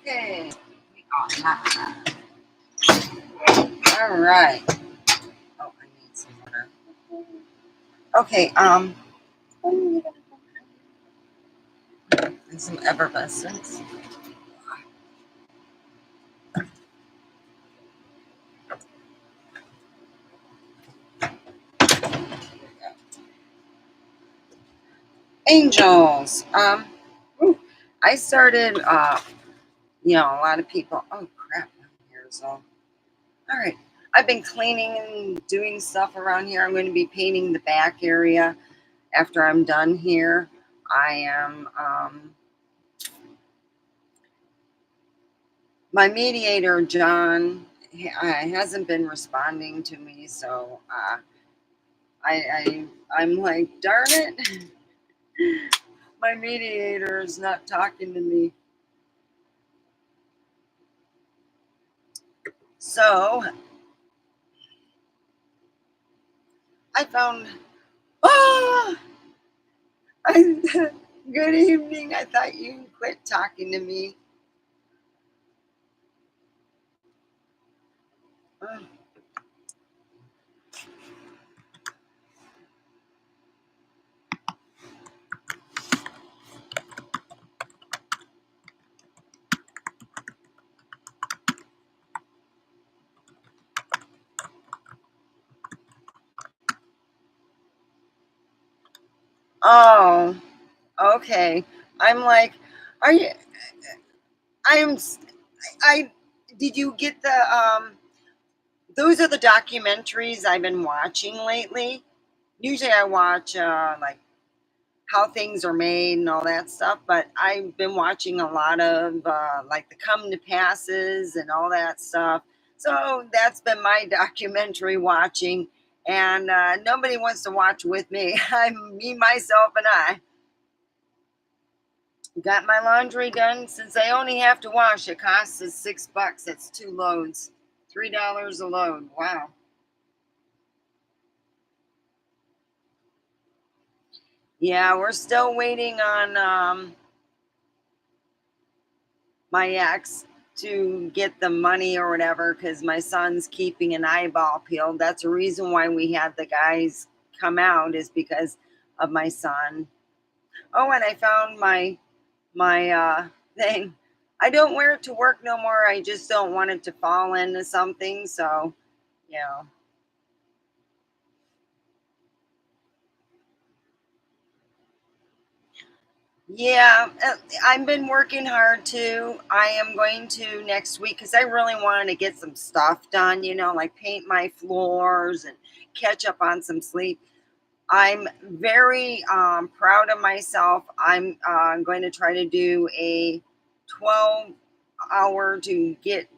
Okay. Oh, not that. All right. Oh, I need some water. Okay. And some effervescence. Angels. Ooh, I started. A lot of people. Oh crap! My hair is all. All right. I've been cleaning and doing stuff around here. I'm going to be painting the back area after I'm done here. I am. My mediator, John, hasn't been responding to me, so I'm like, darn it, my mediator is not talking to me. So I found, oh, good evening. I thought you quit talking to me. Oh, okay. I'm like, are you? I'm. I. Did you get the Those are the documentaries I've been watching lately. Usually I watch like how things are made and all that stuff, but I've been watching a lot of like the come to passes and all that stuff. So that's been my documentary watching, and nobody wants to watch with me. I'm me, myself, and I. Got my laundry done. Since I only have to wash, it costs us $6. It's 2 loads, $3 a load. Wow. Yeah, we're still waiting on my ex to get the money or whatever because my son's keeping an eyeball peeled. That's the reason why we had the guys come out is because of my son. Oh, and I found my thing. I don't wear it to work no more. I just don't want it to fall into something. So, you know. Yeah, I've been working hard too. I am going to next week because I really wanted to get some stuff done, like paint my floors and catch up on some sleep. I'm very proud of myself. I'm going to try to do a 12 hour to get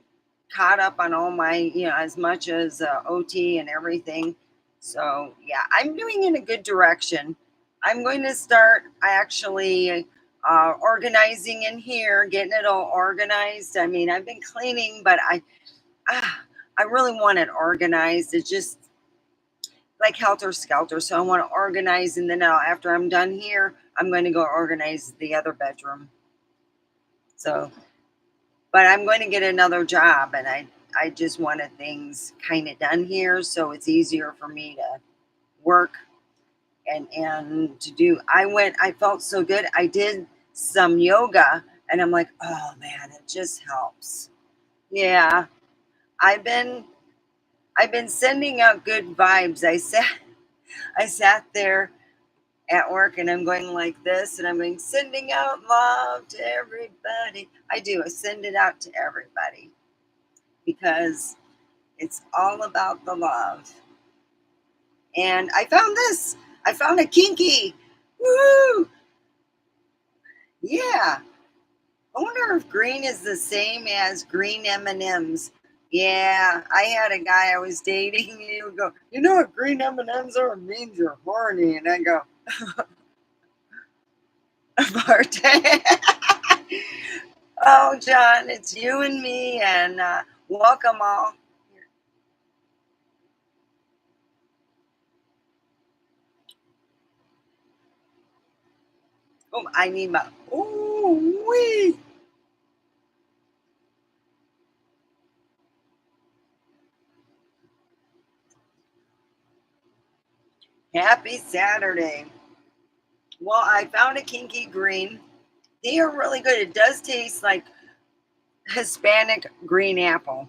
caught up on all my, as much as OT and everything. So, yeah, I'm doing in a good direction. I'm going to start actually organizing in here, getting it all organized. I mean, I've been cleaning, but I really want it organized. It's just like helter skelter. So I want to organize, and then after I'm done here, I'm going to go organize the other bedroom. So, but I'm going to get another job, and I just wanted things kind of done here, so it's easier for me to work and to do. I felt so good. I did some yoga, and I'm like, oh man, it just helps. Yeah, I've been I've been sending out good vibes. I sat there at work and I'm going like this and I'm going sending out love to everybody. I send it out to everybody because it's all about the love. And I found this. I found a kinky. Woo! Yeah. I wonder if green is the same as green M&Ms. Yeah, I had a guy I was dating. And he would go, "You know what green M&Ms are? It means you're horny." And I go, "Bart." Oh, John, it's you and me, and welcome all. Oh, I need my. Ooh, wee. Happy Saturday. Well, I found a kinky green. They are really good. It does taste like Hispanic green apple.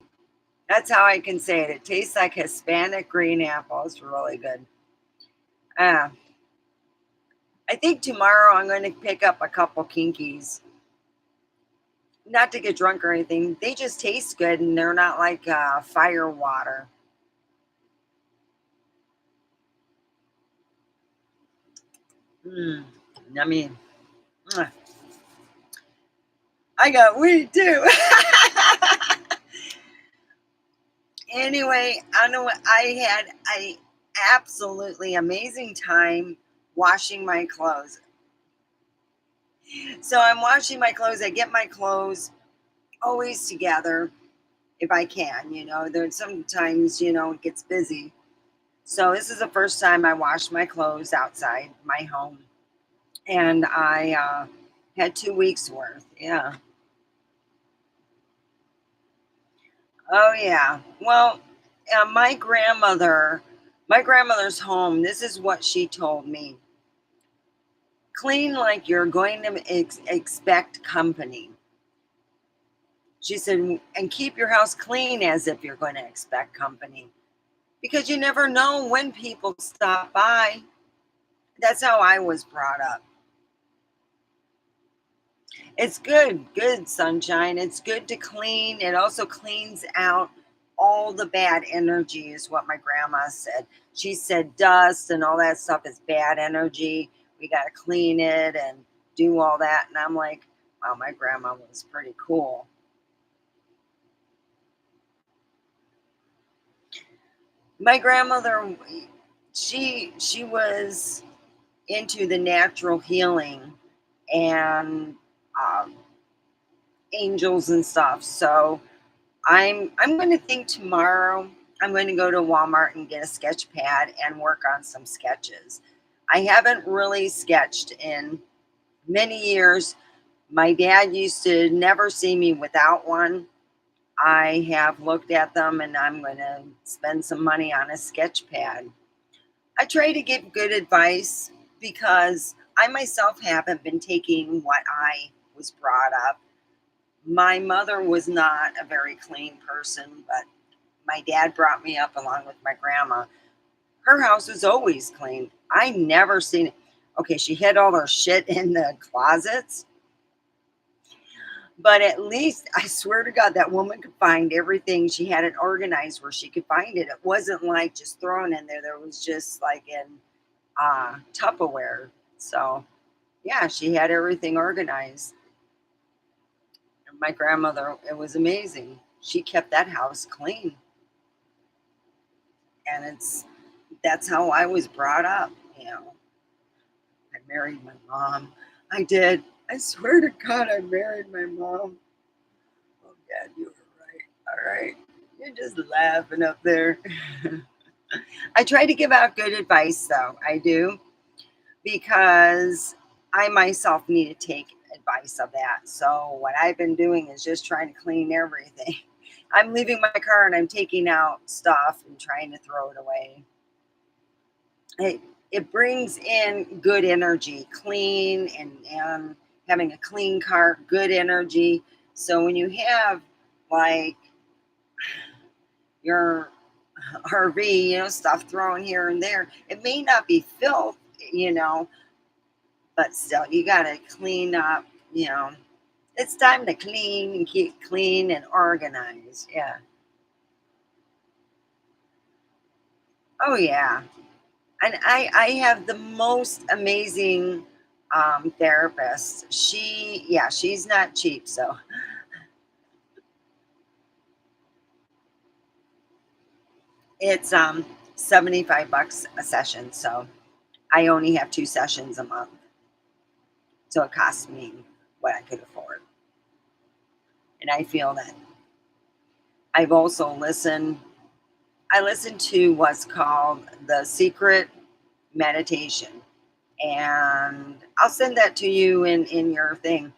That's how I can say it. It tastes like Hispanic green apple. It's really good. Uh, I think tomorrow I'm going to pick up a couple kinkies. Not to get drunk or anything. They just taste good and they're not like fire water. Mm, I mean, mwah. I got weed too. Anyway, I know I had a absolutely amazing time washing my clothes. So I'm washing my clothes. I get my clothes always together if I can. There's sometimes it gets busy. So this is the first time I washed my clothes outside my home, and I had 2 weeks worth. Yeah. Oh yeah. Well, my grandmother's home. This is what she told me: clean like you're going to expect company. She said, and keep your house clean as if you're going to expect company, because you never know when people stop by. That's how I was brought up. It's good sunshine. It's good to clean. It also cleans out all the bad energy, is what my grandma said. She said dust and all that stuff is bad energy. We got to clean it and do all that. And I'm like, wow, my grandma was pretty cool. My grandmother, she was into the natural healing and um, angels and stuff. So I'm going to think tomorrow. I'm going to go to Walmart and get a sketch pad and work on some sketches. I haven't really sketched in many years. My dad used to never see me without one. I have looked at them and I'm going to spend some money on a sketch pad. I try to give good advice because I myself haven't been taking what I was brought up. My mother was not a very clean person, but my dad brought me up along with my grandma. Her house was always clean. I never seen it. Okay, she had all her shit in the closets, but at least I swear to God, that woman could find everything. She had it organized where she could find it. It wasn't like just thrown in there. There was just like in Tupperware. So yeah, she had everything organized. And my grandmother, it was amazing. She kept that house clean, and that's how I was brought up. You know, I married my mom. I did. I swear to God, I married my mom. Oh, Dad, you were right. All right. You're just laughing up there. I try to give out good advice, though. I do, because I myself need to take advice of that. So, what I've been doing is just trying to clean everything. I'm leaving my car and I'm taking out stuff and trying to throw it away. It brings in good energy, clean and having a clean car, good energy. So when you have like your RV, stuff thrown here and there, it may not be filth, you know, but still you gotta clean up, you know. It's time to clean and keep clean and organized. Yeah. Oh yeah. And I have the most amazing therapist. She's not cheap, so it's 75 bucks a session. So I only have 2 sessions a month, so it costs me what I could afford. And I feel that I've also listened. I listened to what's called the Secret Meditation, and I'll send that to you in your thing.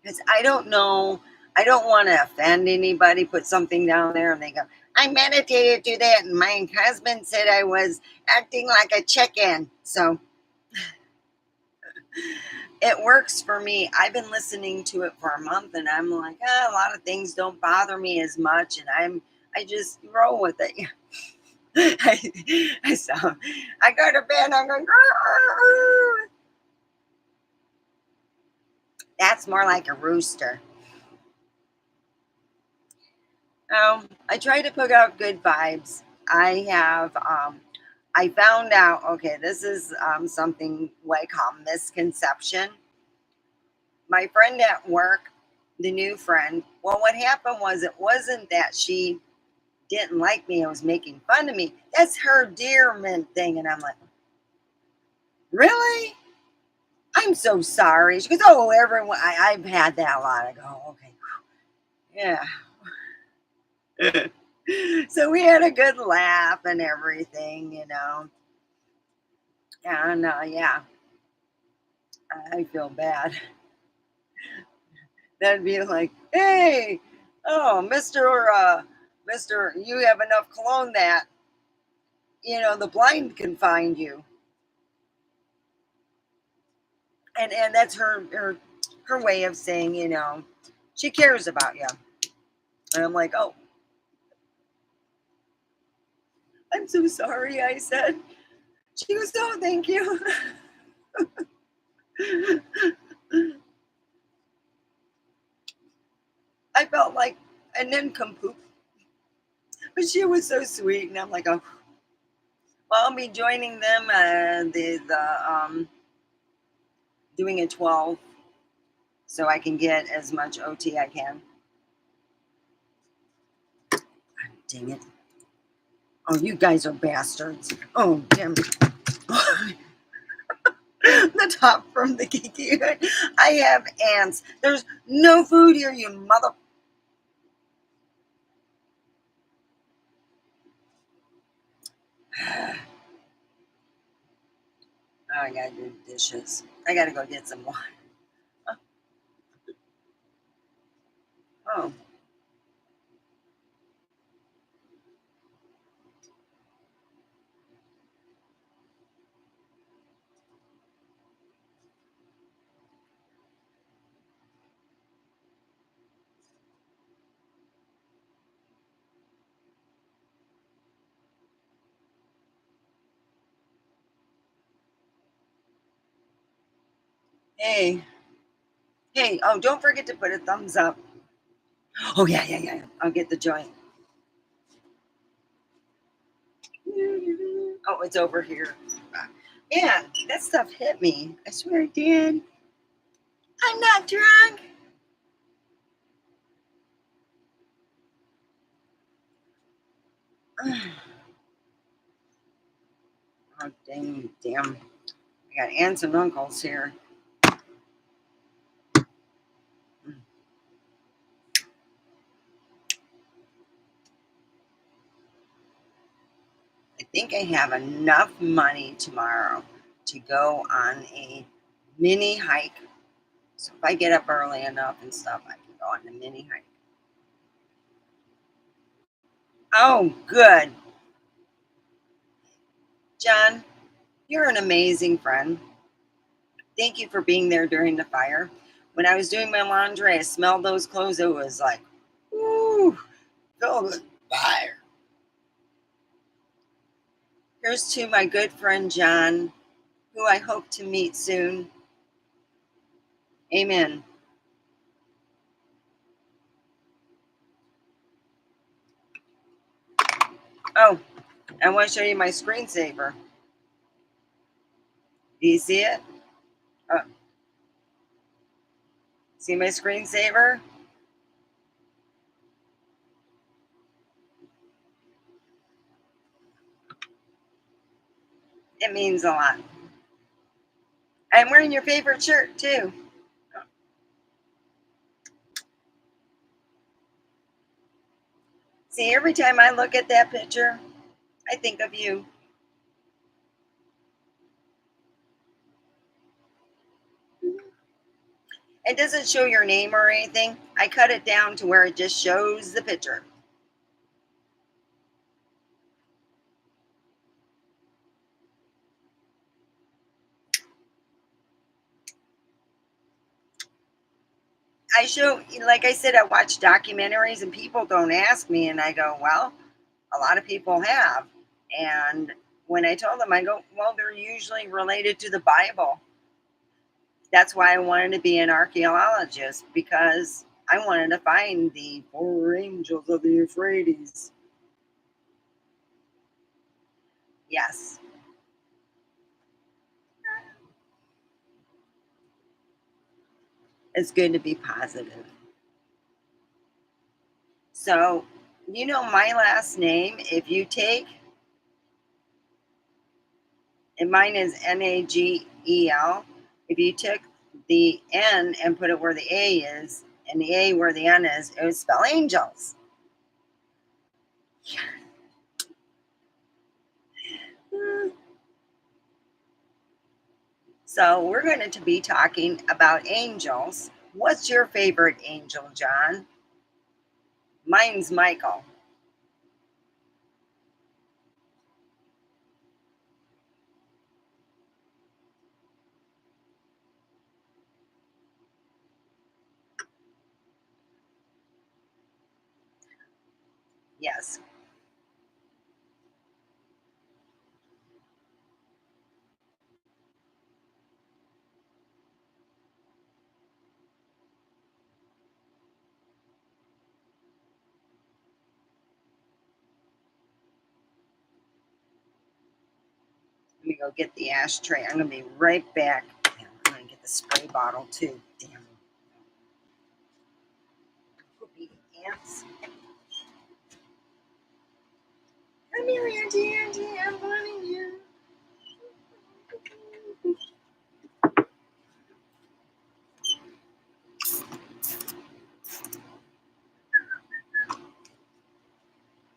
Because I don't know, I don't want to offend anybody, put something down there and they go, I meditated to that, and my husband said I was acting like a chicken. So it works for me. I've been listening to it for a month, and I'm like, a lot of things don't bother me as much, and I just roll with it. So I go to bed, I'm going. "Grr." That's more like a rooster. I try to put out good vibes. I found out, okay, this is something what I call misconception. My friend at work, the new friend, well, what happened was it wasn't that she didn't like me and was making fun of me. That's her dearment thing. And I'm like, really? I'm so sorry. She goes, oh, everyone, I've had that a lot. I go, okay, yeah. So we had a good laugh and everything. And yeah, I feel bad. That'd be like, hey, oh, Mister, you have enough cologne that the blind can find you, and that's her way of saying, she cares about you. And I'm like, oh, I'm so sorry. I said. She goes, oh, thank you. I felt like an nincompoop, but she was so sweet, and I'm like, oh, well, I'll be joining them. The doing a 12, so I can get as much OT I can. Dang it! Oh, you guys are bastards. Oh, damn. The top from the Kiki. I have ants. There's no food here, you mother. Oh, I gotta do dishes. I gotta go get some water. Oh, hey, hey. Oh, don't forget to put a thumbs up. Oh yeah, yeah, yeah. I'll get the joint. Oh, it's over here. Man, that stuff hit me. I swear it did. I'm not drunk. Oh, dang, damn. I got aunts and uncles here. I think I have enough money tomorrow to go on a mini hike. So if I get up early enough and stuff, I can go on a mini hike. Oh, good. John, you're an amazing friend. Thank you for being there during the fire. When I was doing my laundry, I smelled those clothes. It was like, ooh, filled with fire. Here's to my good friend John, who I hope to meet soon. Amen. Oh, I want to show you my screensaver. Do you see it? Oh, see my screensaver? It means a lot. I'm wearing your favorite shirt too. See, every time I look at that picture, I think of you. It doesn't show your name or anything. I cut it down to where it just shows the picture. I show, like I said, I watch documentaries and people don't ask me, and I go, well, a lot of people have. And when I told them, I go, well, they're usually related to the Bible. That's why I wanted to be an archaeologist, because I wanted to find the four angels of the Euphrates. Yes, it's good to be positive. So, my last name, if you take, and mine is Nagel, if you took the N and put it where the A is, and the A where the N is, it would spell angels. So, we're going to be talking about angels. What's your favorite angel, John? Mine's Michael. Yes. Let me go get the ashtray. I'm going to be right back. Damn, I'm going to get the spray bottle too. Damn. Poopy ants. Come here, Auntie, Auntie. I'm wanting you.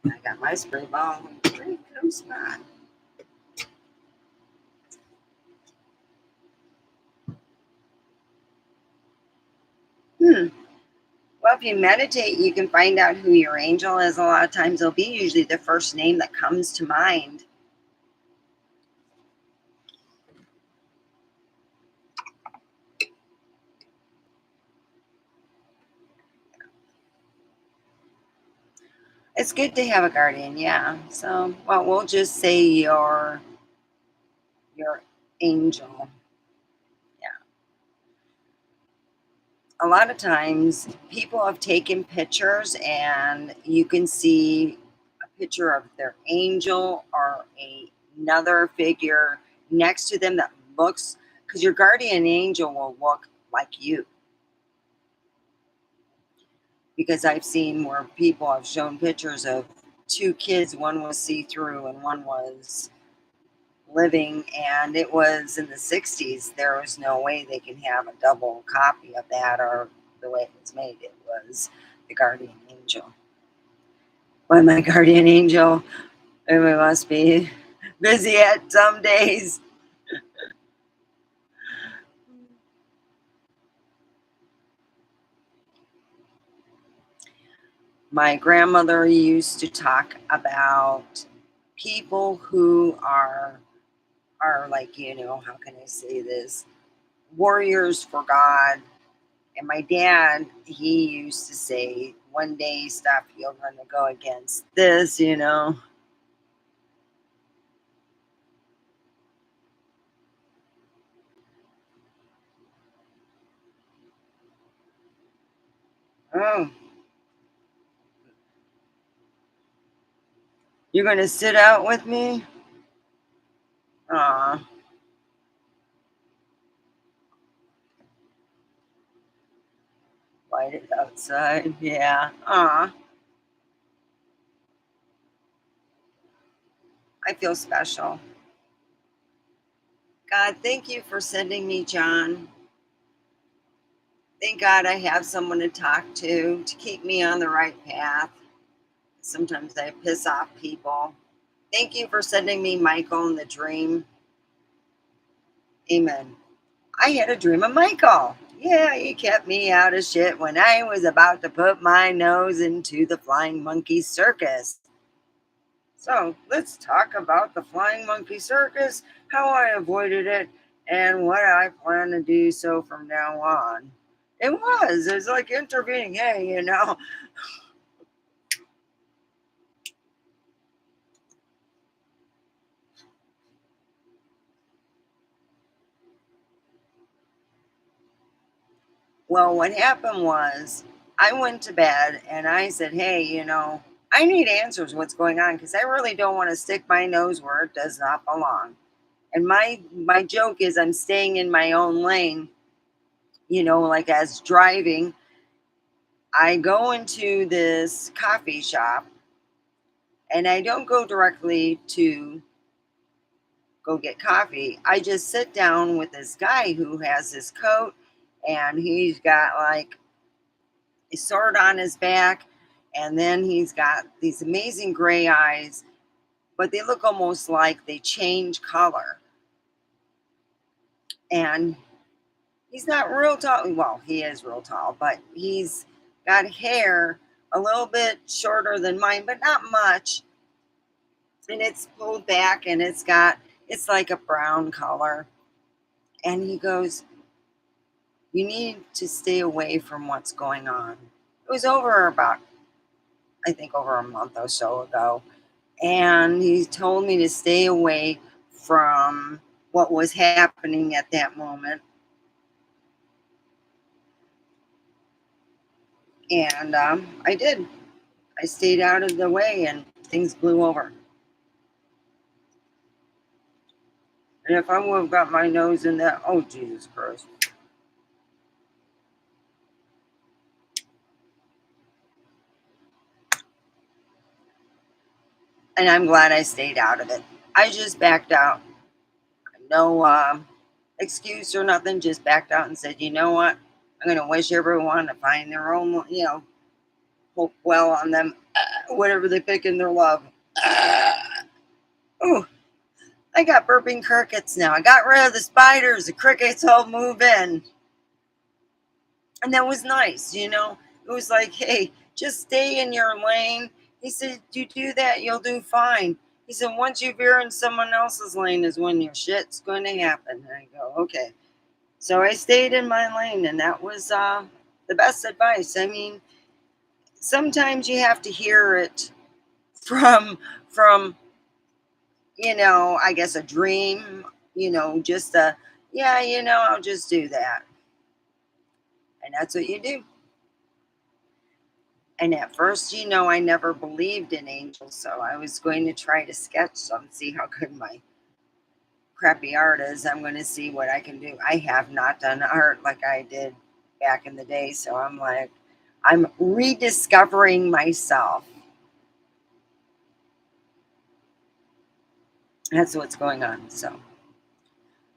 I got my spray bottle. Pretty cool spot. Hmm. Well, if you meditate, you can find out who your angel is. A lot of times, it'll be usually the first name that comes to mind. It's good to have a guardian, yeah. So, well, we'll just say your angel. Yeah. A lot of times, people have taken pictures, and you can see a picture of their angel or another figure next to them that looks, because your guardian angel will look like you. Because I've seen where people have shown pictures of two kids, one was see through and one was living, and it was in the 60s. There was no way they can have a double copy of that, or the way it was made. It was the guardian angel. Well, my guardian angel, it must be busy at some days. My grandmother used to talk about people who are like, how can I say this, warriors for God. And my dad, he used to say, one day stuff you're going to go against this. Oh, you're going to sit out with me? Aw, light it outside. Yeah. Aw, I feel special. God, thank you for sending me John. Thank God I have someone to talk to keep me on the right path. Sometimes I piss off people. Thank you for sending me Michael in the dream. Amen. I had a dream of Michael. Yeah, he kept me out of shit when I was about to put my nose into the Flying Monkey Circus. So let's talk about the Flying Monkey Circus, how I avoided it, and what I plan to do so from now on. It was. It was like intervening. Hey, Well, what happened was I went to bed and I said, hey, I need answers what's going on because I really don't want to stick my nose where it does not belong. And my joke is I'm staying in my own lane, like as driving. I go into this coffee shop and I don't go directly to go get coffee. I just sit down with this guy who has his coat and he's got like a sword on his back, and then he's got these amazing gray eyes, but they look almost like they change color. And he's not real tall. Well, he is real tall, but he's got hair a little bit shorter than mine, but not much. And it's pulled back and it's like a brown color. And he goes, you need to stay away from what's going on. It was over about, I think, over a month or so ago. And he told me to stay away from what was happening at that moment. And I did. I stayed out of the way and things blew over. And if I would have got my nose in that, oh, Jesus Christ. And I'm glad I stayed out of it. I just backed out. No excuse or nothing, just backed out and said, you know what? I'm going to wish everyone to find their own, hope well on them, whatever they pick in their love. Ooh, I got burping crickets now. I got rid of the spiders. The crickets all move in. And that was nice, It was like, hey, just stay in your lane. He said, you do that, you'll do fine. He said, once you veer in someone else's lane is when your shit's going to happen. And I go, okay. So I stayed in my lane, and that was the best advice. I mean, sometimes you have to hear it from I guess a dream, just yeah, I'll just do that. And that's what you do. And at first, I never believed in angels, so I was going to try to sketch some, see how good my crappy art is. I'm going to see what I can do. I have not done art like I did back in the day, so I'm like, I'm rediscovering myself. That's what's going on. So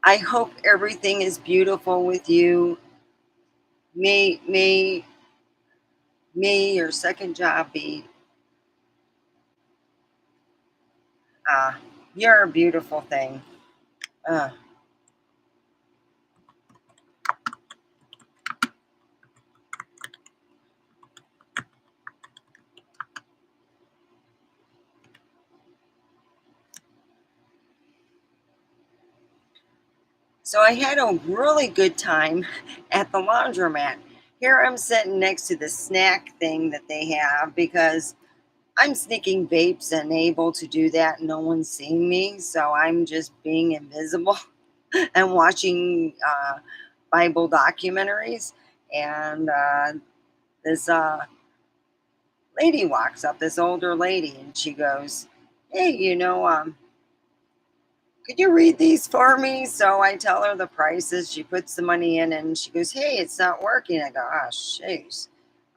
I hope everything is beautiful with you. May your second job be uh you're a beautiful thing. Uh, so I had a really good time at the laundromat. Here I'm sitting next to the snack thing that they have because I'm sneaking vapes and able to do that. No one's seeing me, so I'm just being invisible and watching Bible documentaries. And this lady walks up, this older lady, and she goes, hey, could you read these for me? So I tell her the prices. She puts the money in and she goes, hey, it's not working. I go, ah, jeez.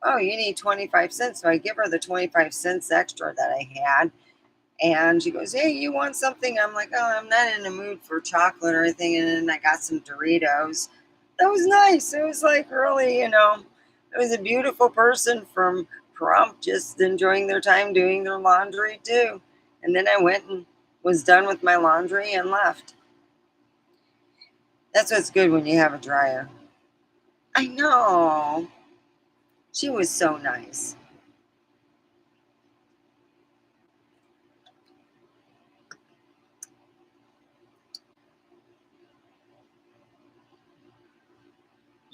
Oh, you need 25 cents. So I give her the 25 cents extra that I had. And she goes, hey, you want something? I'm like, oh, I'm not in the mood for chocolate or anything. And then I got some Doritos. That was nice. It was like really, it was a beautiful person from Pahrump just enjoying their time doing their laundry too. And then I went and was done with my laundry and left. That's what's good when you have a dryer. I know. She was so nice.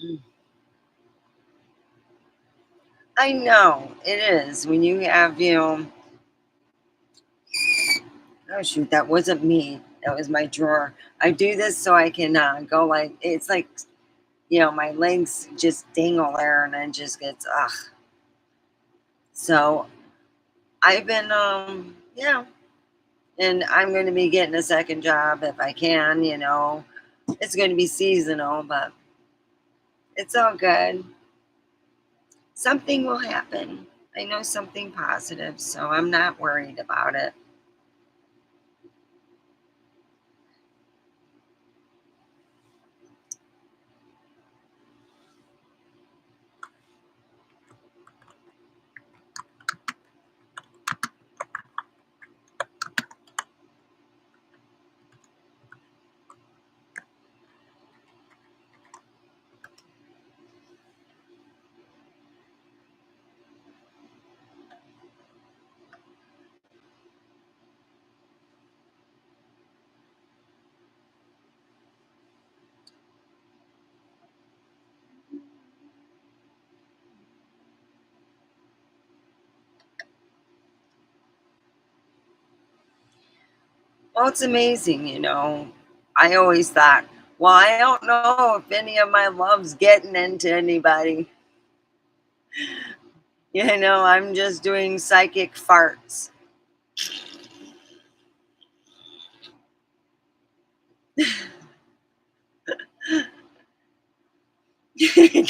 Mm. I know it is when you have, oh shoot, that wasn't me. That was my drawer. I do this so I can go like, it's like, my legs just dangle there and it just gets, ugh. So I've been, yeah, and I'm going to be getting a second job if I can. It's going to be seasonal, but it's all good. Something will happen. I know something positive, so I'm not worried about it. Well, it's amazing. I always thought, well, I don't know if any of my love's getting into anybody. I'm just doing psychic farts.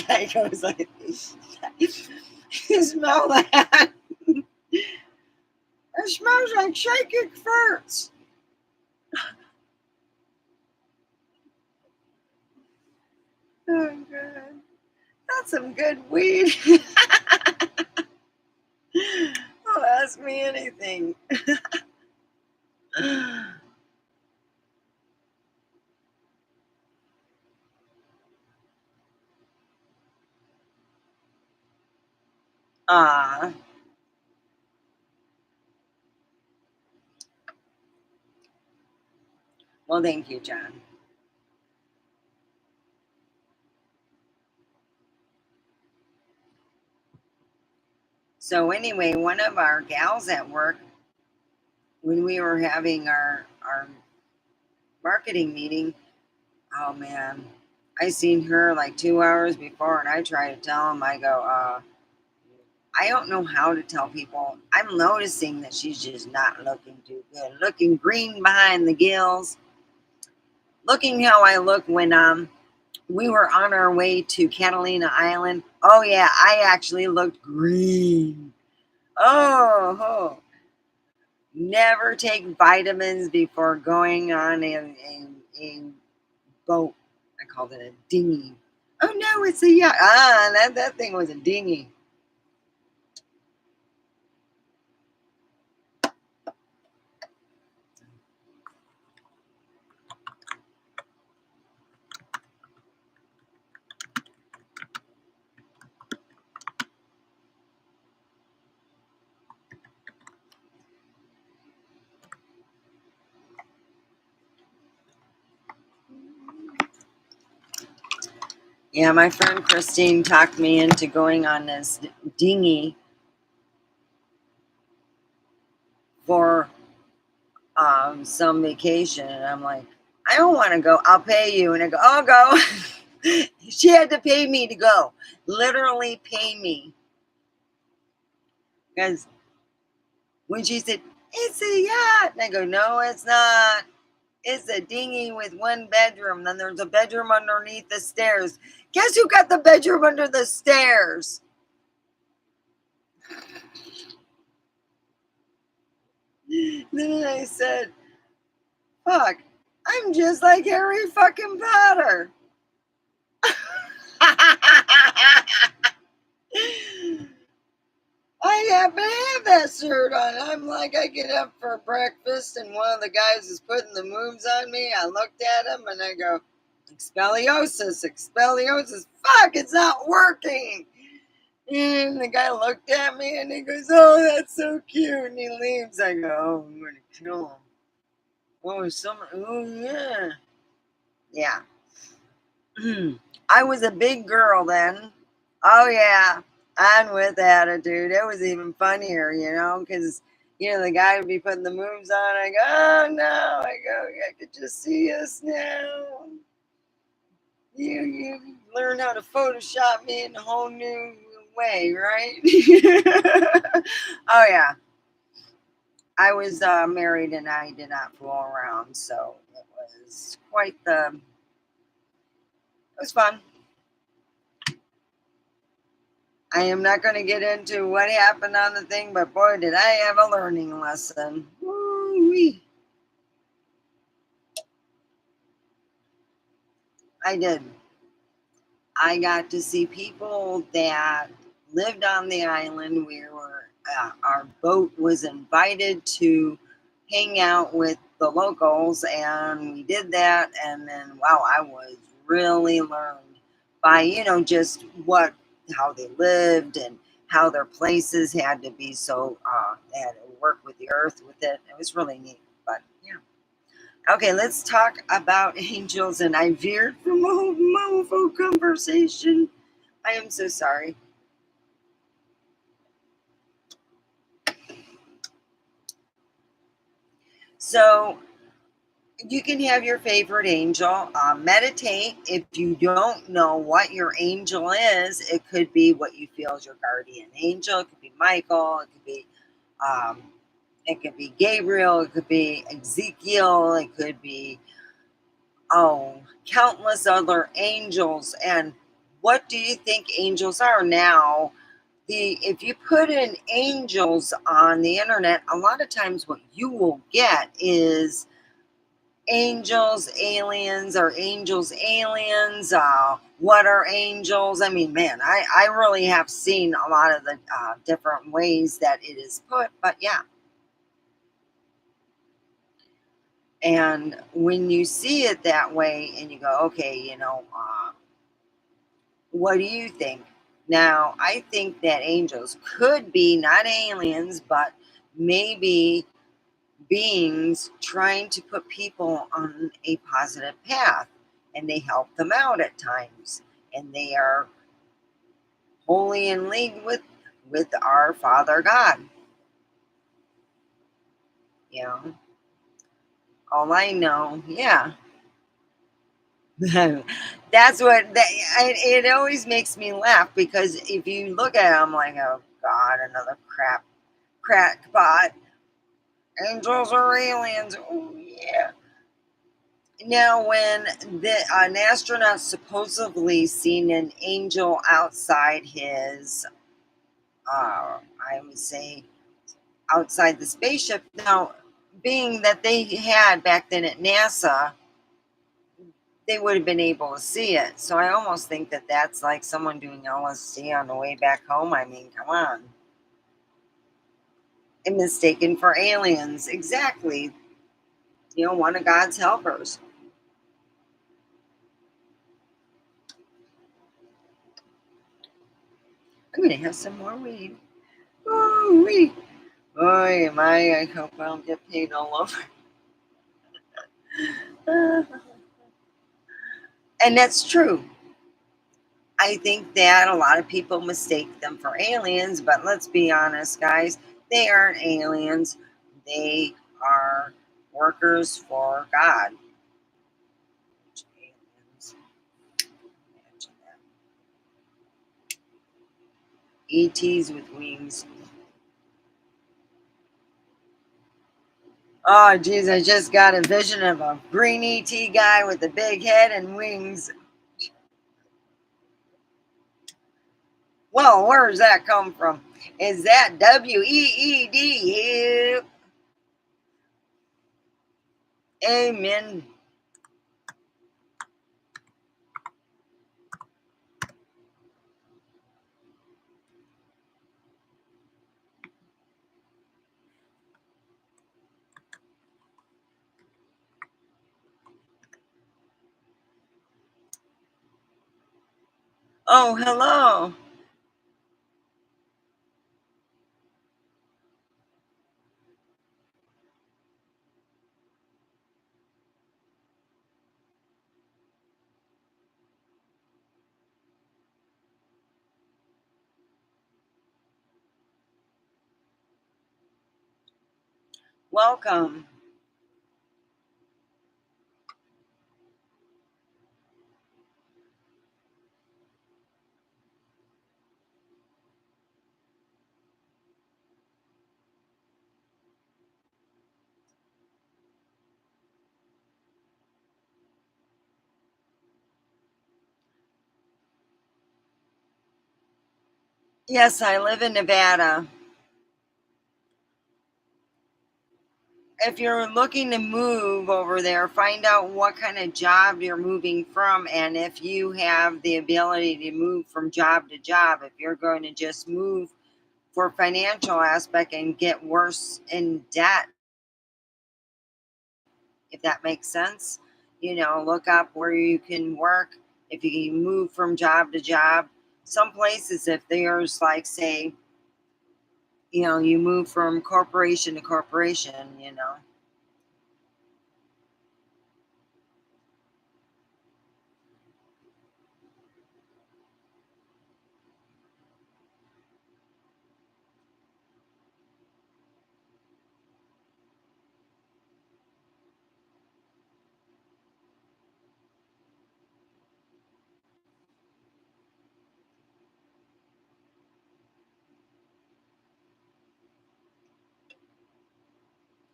Guy goes like, you smell that? It smells like psychic farts. Oh, God. That's some good weed. Don't ask me anything. Ah, well, thank you, John. So anyway, one of our gals at work, when we were having our marketing meeting, oh man, I seen her like 2 hours before, and I try to tell him, I go, I don't know how to tell people. I'm noticing that she's just not looking too good, looking green behind the gills, looking how I look when we were on our way to Catalina Island. Oh yeah, I actually looked green. Oh, never take vitamins before going on a boat. I called it a dinghy. Oh no, it's a yacht. That thing was a dinghy. Yeah, my friend Christine talked me into going on this dinghy for some vacation, and I'm like, I don't want to go. I'll pay you, and I go, I'll go. She had to pay me to go, literally pay me, because when she said it's a yacht, and I go, no, it's not. It's a dinghy with one bedroom. Then there's a bedroom underneath the stairs. Guess who got the bedroom under the stairs? Then I said, fuck, I'm just like Harry fucking Potter. I happen to have that shirt on. I'm like, I get up for breakfast, and one of the guys is putting the moves on me. I looked at him and I go, Expeliosis, Expeliosis. Fuck, it's not working. And the guy looked at me and he goes, oh, that's so cute. And he leaves. I go, oh, I'm going to kill him. Oh, yeah. Yeah. I was a big girl then. Oh, yeah. on with attitude. It was even funnier, because the guy would be putting the moves on. I go, oh no, I could just see us now. You learn how to Photoshop me in a whole new way, right? Oh yeah, I was married and I did not fool around, so it was quite the. It was fun. I am not going to get into what happened on the thing, but boy, did I have a learning lesson. Woo-wee. I did. I got to see people that lived on the island. Our boat was invited to hang out with the locals, and we did that. And then, wow, I was really learned by just how they lived and how their places had to be. So they had to work with the earth with it. It was really neat. But yeah. Okay, let's talk about angels. And I veered from a whole mofo conversation. I am so sorry. So you can have your favorite angel. Meditate. If you don't know what your angel is, it could be what you feel is your guardian angel. It could be Michael. Um, it could be Gabriel. It could be Ezekiel. It could be countless other angels. And what do you think angels are now? If you put in angels on the internet, a lot of times what you will get is angels, aliens, or angels, aliens. What are angels? I mean, man, I really have seen a lot of the different ways that it is put, but yeah. And when you see it that way and you go, okay, what do you think? Now, I think that angels could be not aliens, but maybe beings trying to put people on a positive path, and they help them out at times, and they are wholly in league with our Father God. You know, all I know, yeah. That's it always makes me laugh because if you look at it, I'm like, oh God, another crackpot. Angels or aliens? Oh yeah. Now, when an astronaut supposedly seen an angel outside his, I would say, outside the spaceship. Now, being that they had back then at NASA, they would have been able to see it. So I almost think that that's like someone doing LSD on the way back home. I mean, come on. And mistaken for aliens. Exactly. One of God's helpers. I'm going to have some more weed. Ooh, wee. Boy, am I hope I don't get paid all over. And that's true. I think that a lot of people mistake them for aliens, but let's be honest, guys, they aren't aliens. They are workers for God. Aliens. Imagine that. ETs with wings. Oh, geez, I just got a vision of a green ET guy with a big head and wings. Well, where does that come from? Is that WEED? Amen. Oh, hello. Welcome. Yes, I live in Nevada. If you're looking to move over there, find out what kind of job you're moving from and if you have the ability to move from job to job. If you're going to just move for financial aspect and get worse in debt, if that makes sense. Look up where you can work if you can move from job to job. Some places, if there's like, say, you move from corporation to corporation.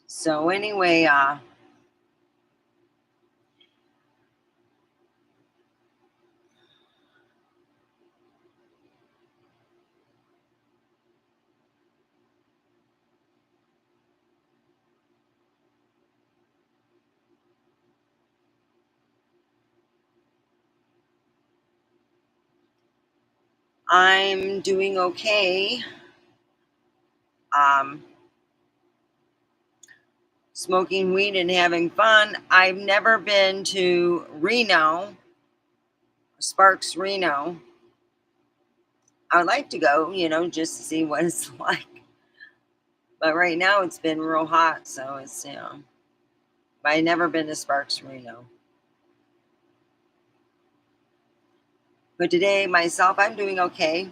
So anyway, I'm doing okay. Um, Smoking weed and having fun. I've never been to Reno, Sparks, Reno. I would like to go, just to see what it's like. But right now it's been real hot, so it's. But I've never been to Sparks, Reno. But today, myself, I'm doing okay.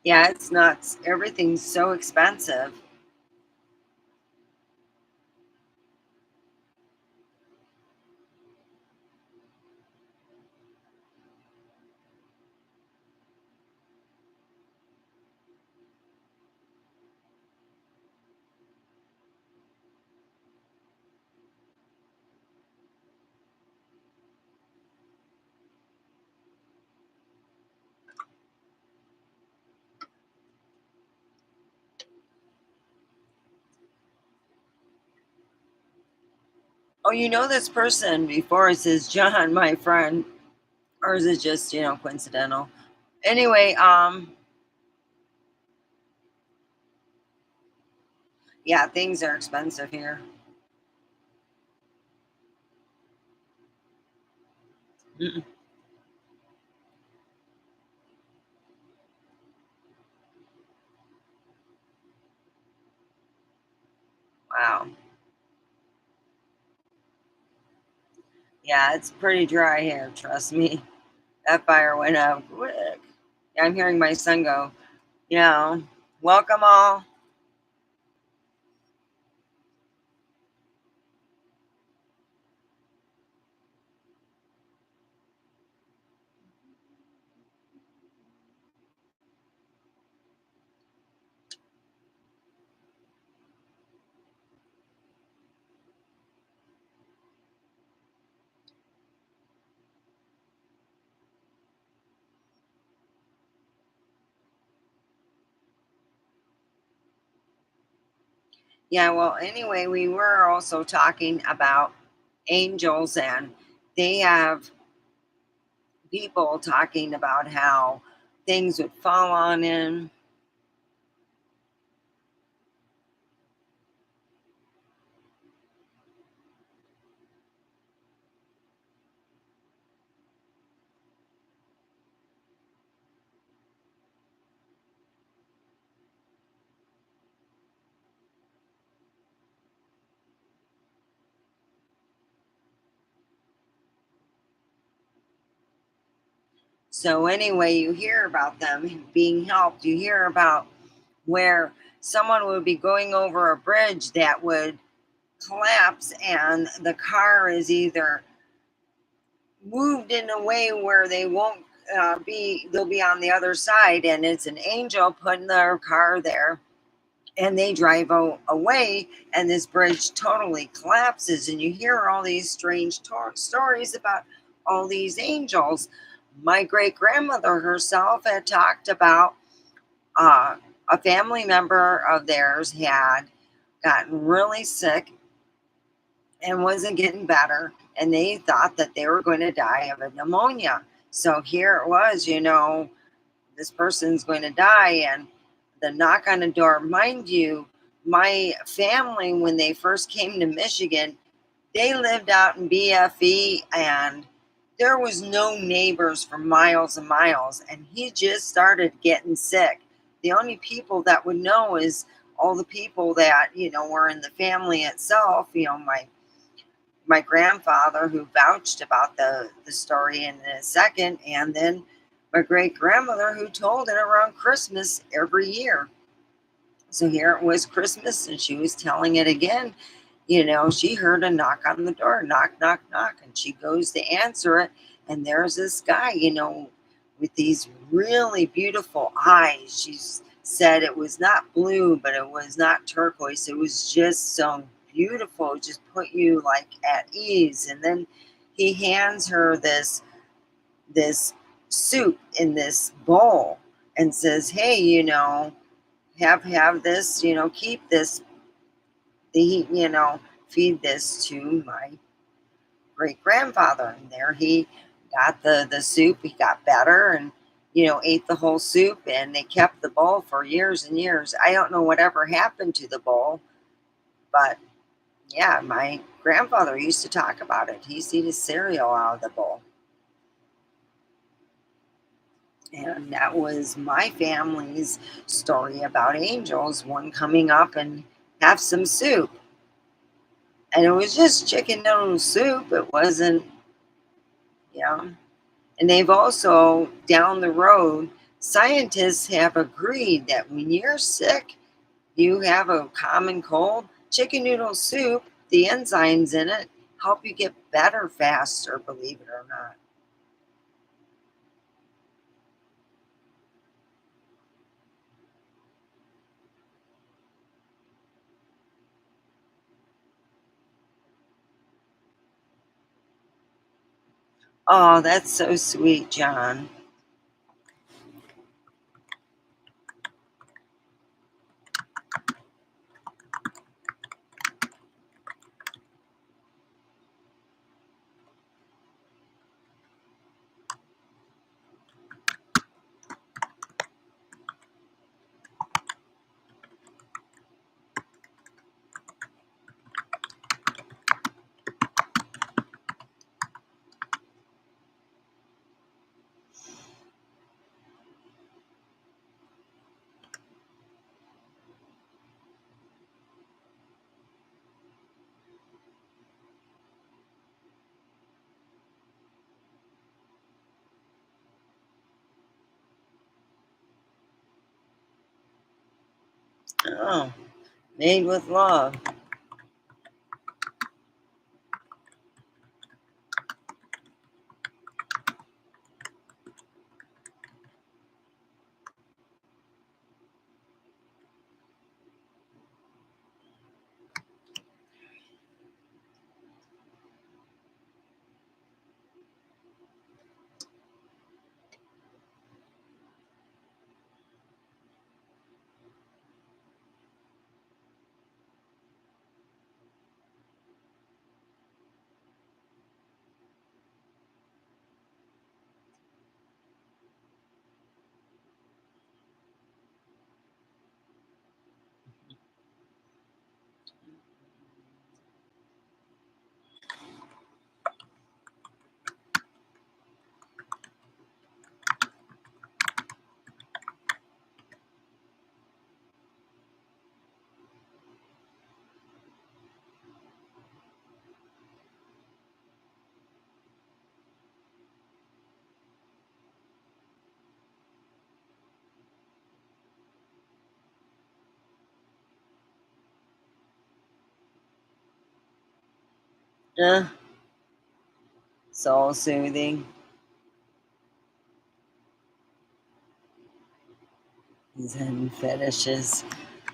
Yeah, it's nuts. Everything's so expensive. you know this person before. It says John, my friend. Or is it just, coincidental? Anyway, yeah, things are expensive here. Mm. Wow. Yeah, it's pretty dry here, trust me. That fire went out quick. Yeah, I'm hearing my son go, you know, welcome all. Yeah, well, anyway, we were also talking about angels, and they have people talking about how things would fall on him. So, anyway, you hear about them being helped. You hear about where someone would be going over a bridge that would collapse, and the car is either moved in a way where they won't they'll be on the other side, and it's an angel putting their car there, and they drive away, and this bridge totally collapses. And you hear all these strange stories about all these angels. My great grandmother herself had talked about uh, a family member of theirs had gotten really sick and wasn't getting better, and they thought that they were going to die of a pneumonia. So here it was, this person's going to die, and the knock on the door. Mind you, my family, when they first came to Michigan, they lived out in BFE, and there was no neighbors for miles and miles, and he just started getting sick. The only people that would know is all the people that were in the family itself. My grandfather, who vouched about the story in a second, and then my great grandmother, who told it around Christmas every year. So here it was Christmas, and she was telling it again. She heard a knock on the door, knock, knock, knock, and she goes to answer it, and there's this guy, with these really beautiful eyes. She said it was not blue, but it was not turquoise. It was just so beautiful, just put you like at ease. And then he hands her this soup in this bowl and says, "Hey, have this, keep this, the feed this to my great grandfather." And there he got the soup. He got better, and ate the whole soup, and they kept the bowl for years and years. I don't know whatever happened to the bowl, but yeah, my grandfather used to talk about it. He used to eat his cereal out of the bowl. And that was my family's story about angels, one coming up and have some soup. And it was just chicken noodle soup. It wasn't, you know. And they've also, down the road, scientists have agreed that when you're sick, you have a common cold, chicken noodle soup, the enzymes in it help you get better faster, believe it or not. Oh, that's so sweet, John. Oh, made with love. Uh, soul soothing. Zen fetishes.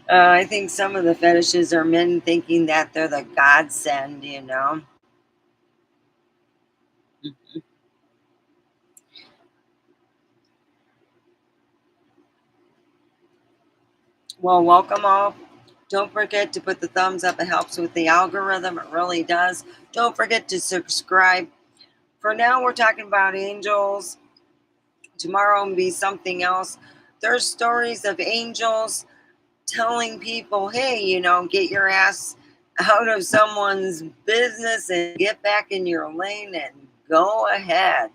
I think some of the fetishes are men thinking that they're the godsend, you know. Well, welcome all. Don't forget to put the thumbs up. It helps with the algorithm. It really does. Don't forget to subscribe. For now, we're talking about angels. Tomorrow will be something else. There's stories of angels telling people, hey, get your ass out of someone's business and get back in your lane and go ahead.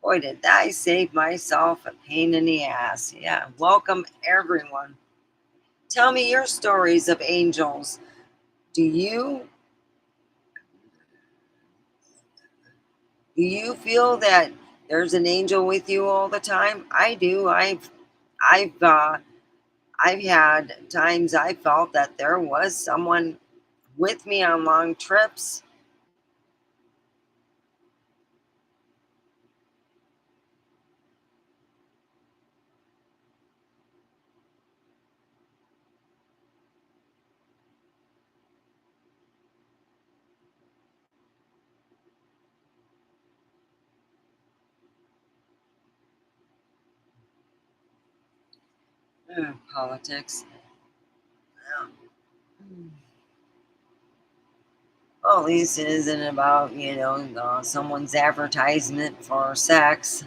Boy, did I save myself a pain in the ass. Yeah, welcome everyone. Tell me your stories of angels. Do you feel that there's an angel with you all the time? I do. I've I've had times I felt that there was someone with me on long trips. Politics. Yeah. Well, at least it isn't about, someone's advertisement for sex.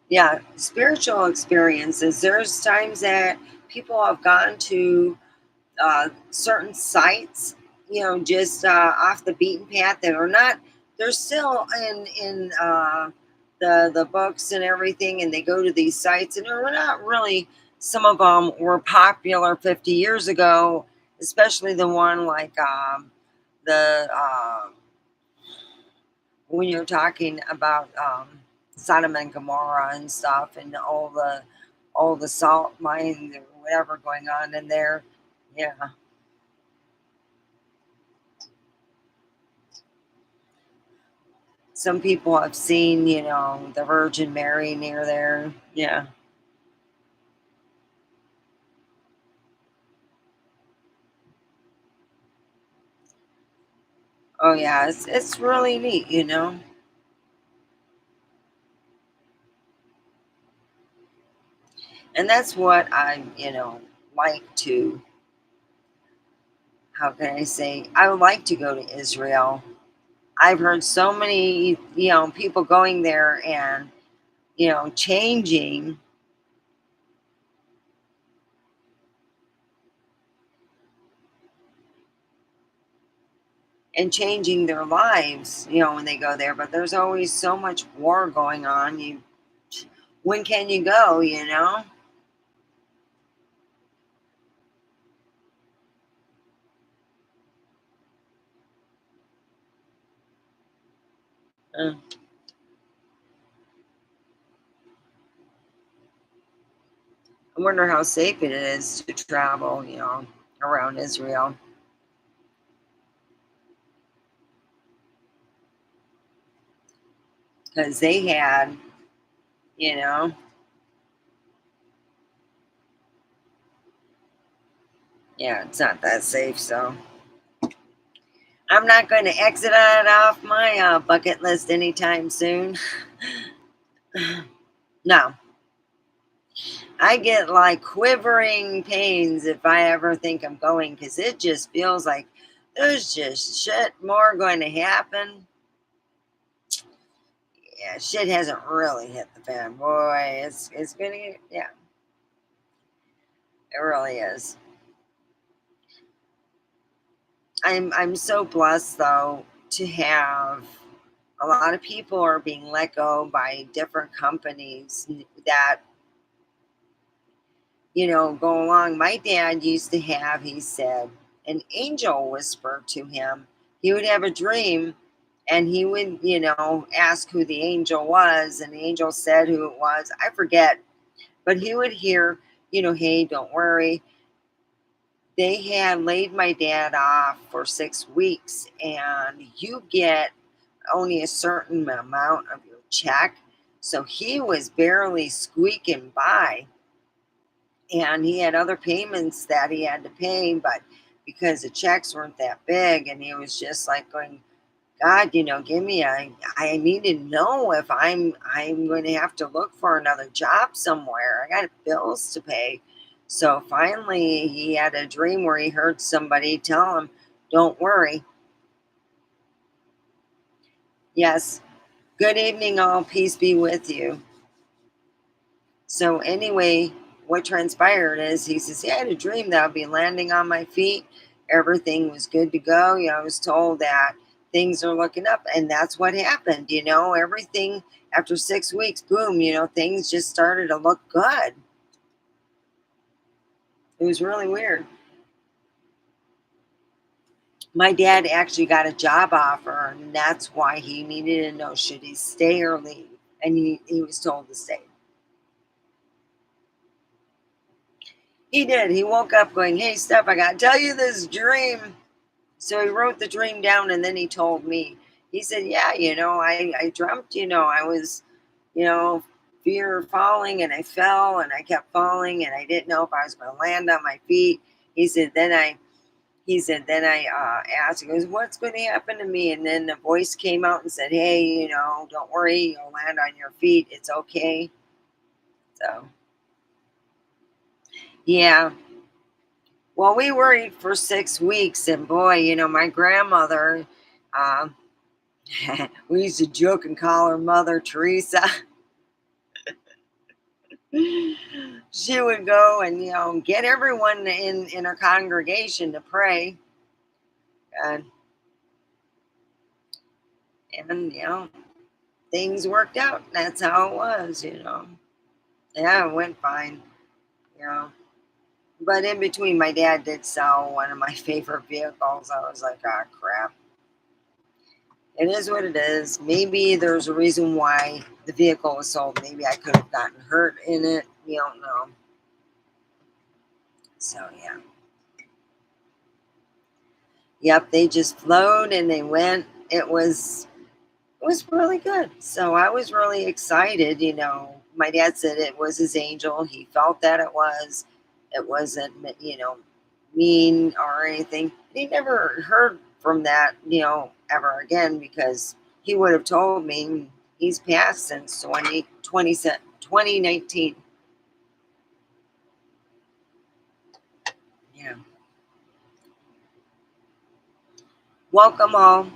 Yeah, spiritual experiences. There's times that people have gone to certain sites, just off the beaten path that are not. They're still in the books and everything, and they go to these sites, and they're not really. Some of them were popular 50 years ago, especially the one like the when you're talking about Sodom and Gomorrah and stuff, and all the salt mines or whatever going on in there. Yeah. Some people have seen, the Virgin Mary near there. Yeah. Oh yeah, it's really neat. And that's what like to. How can I say? I would like to go to Israel. I've heard so many, people going there and changing and changing their lives, when they go there. But there's always so much war going on. When can you go? Uh, I wonder how safe it is to travel, around Israel. Because they had, you know, yeah, it's not that safe. So I'm not going to exit it off my bucket list anytime soon. No, I get like quivering pains if I ever think I'm going because it just feels like there's just shit more going to happen. Yeah, shit hasn't really hit the fan, boy. It's gonna get, yeah, it really is. I'm so blessed though to have a lot of people are being let go by different companies that go along. My dad used to have, he said, an angel whisper to him. He would have a dream and he would, ask who the angel was, and the angel said who it was. I forget, but he would hear, hey, don't worry. They had laid my dad off for 6 weeks, and you get only a certain amount of your check. So he was barely squeaking by, and he had other payments that he had to pay, but because the checks weren't that big, and he was just like going, God, give me I need to know if I'm going to have to look for another job somewhere. I got bills to pay. So finally he had a dream where he heard somebody tell him, don't worry. Yes. Good evening, all. Peace be with you. So anyway, what transpired is he says, yeah, I had a dream that I'd be landing on my feet. Everything was good to go. I was told that things are looking up, and that's what happened. Everything after 6 weeks, boom, things just started to look good. It was really weird. My dad actually got a job offer, and that's why he needed to know should he stay or leave. And he was told to stay. He did. He woke up going, hey, Steph, I got to tell you this dream. So he wrote the dream down and then he told me. He said, yeah, I dreamt, I was, you know, fear falling and I fell and I kept falling and I didn't know if I was going to land on my feet. He said, then I asked, he goes, what's going to happen to me? And then the voice came out and said, hey, don't worry, you'll land on your feet. It's okay. So, yeah. Well, we worried for 6 weeks and boy, my grandmother, um, we used to joke and call her Mother Teresa. She would go and get everyone in her congregation to pray, and and things worked out. That's how it was. Yeah, it went fine. You know, but in between, my dad did sell one of my favorite vehicles. I was like, oh crap. It is what it is. Maybe there's a reason why the vehicle was sold. Maybe I could have gotten hurt in it. You don't know. So yeah. Yep, they just flowed and they went. It was really good. So I was really excited. My dad said it was his angel. He felt that it was. It wasn't, mean or anything. He never heard from that, ever again because he would have told me he's passed since 2019. Yeah. Welcome all.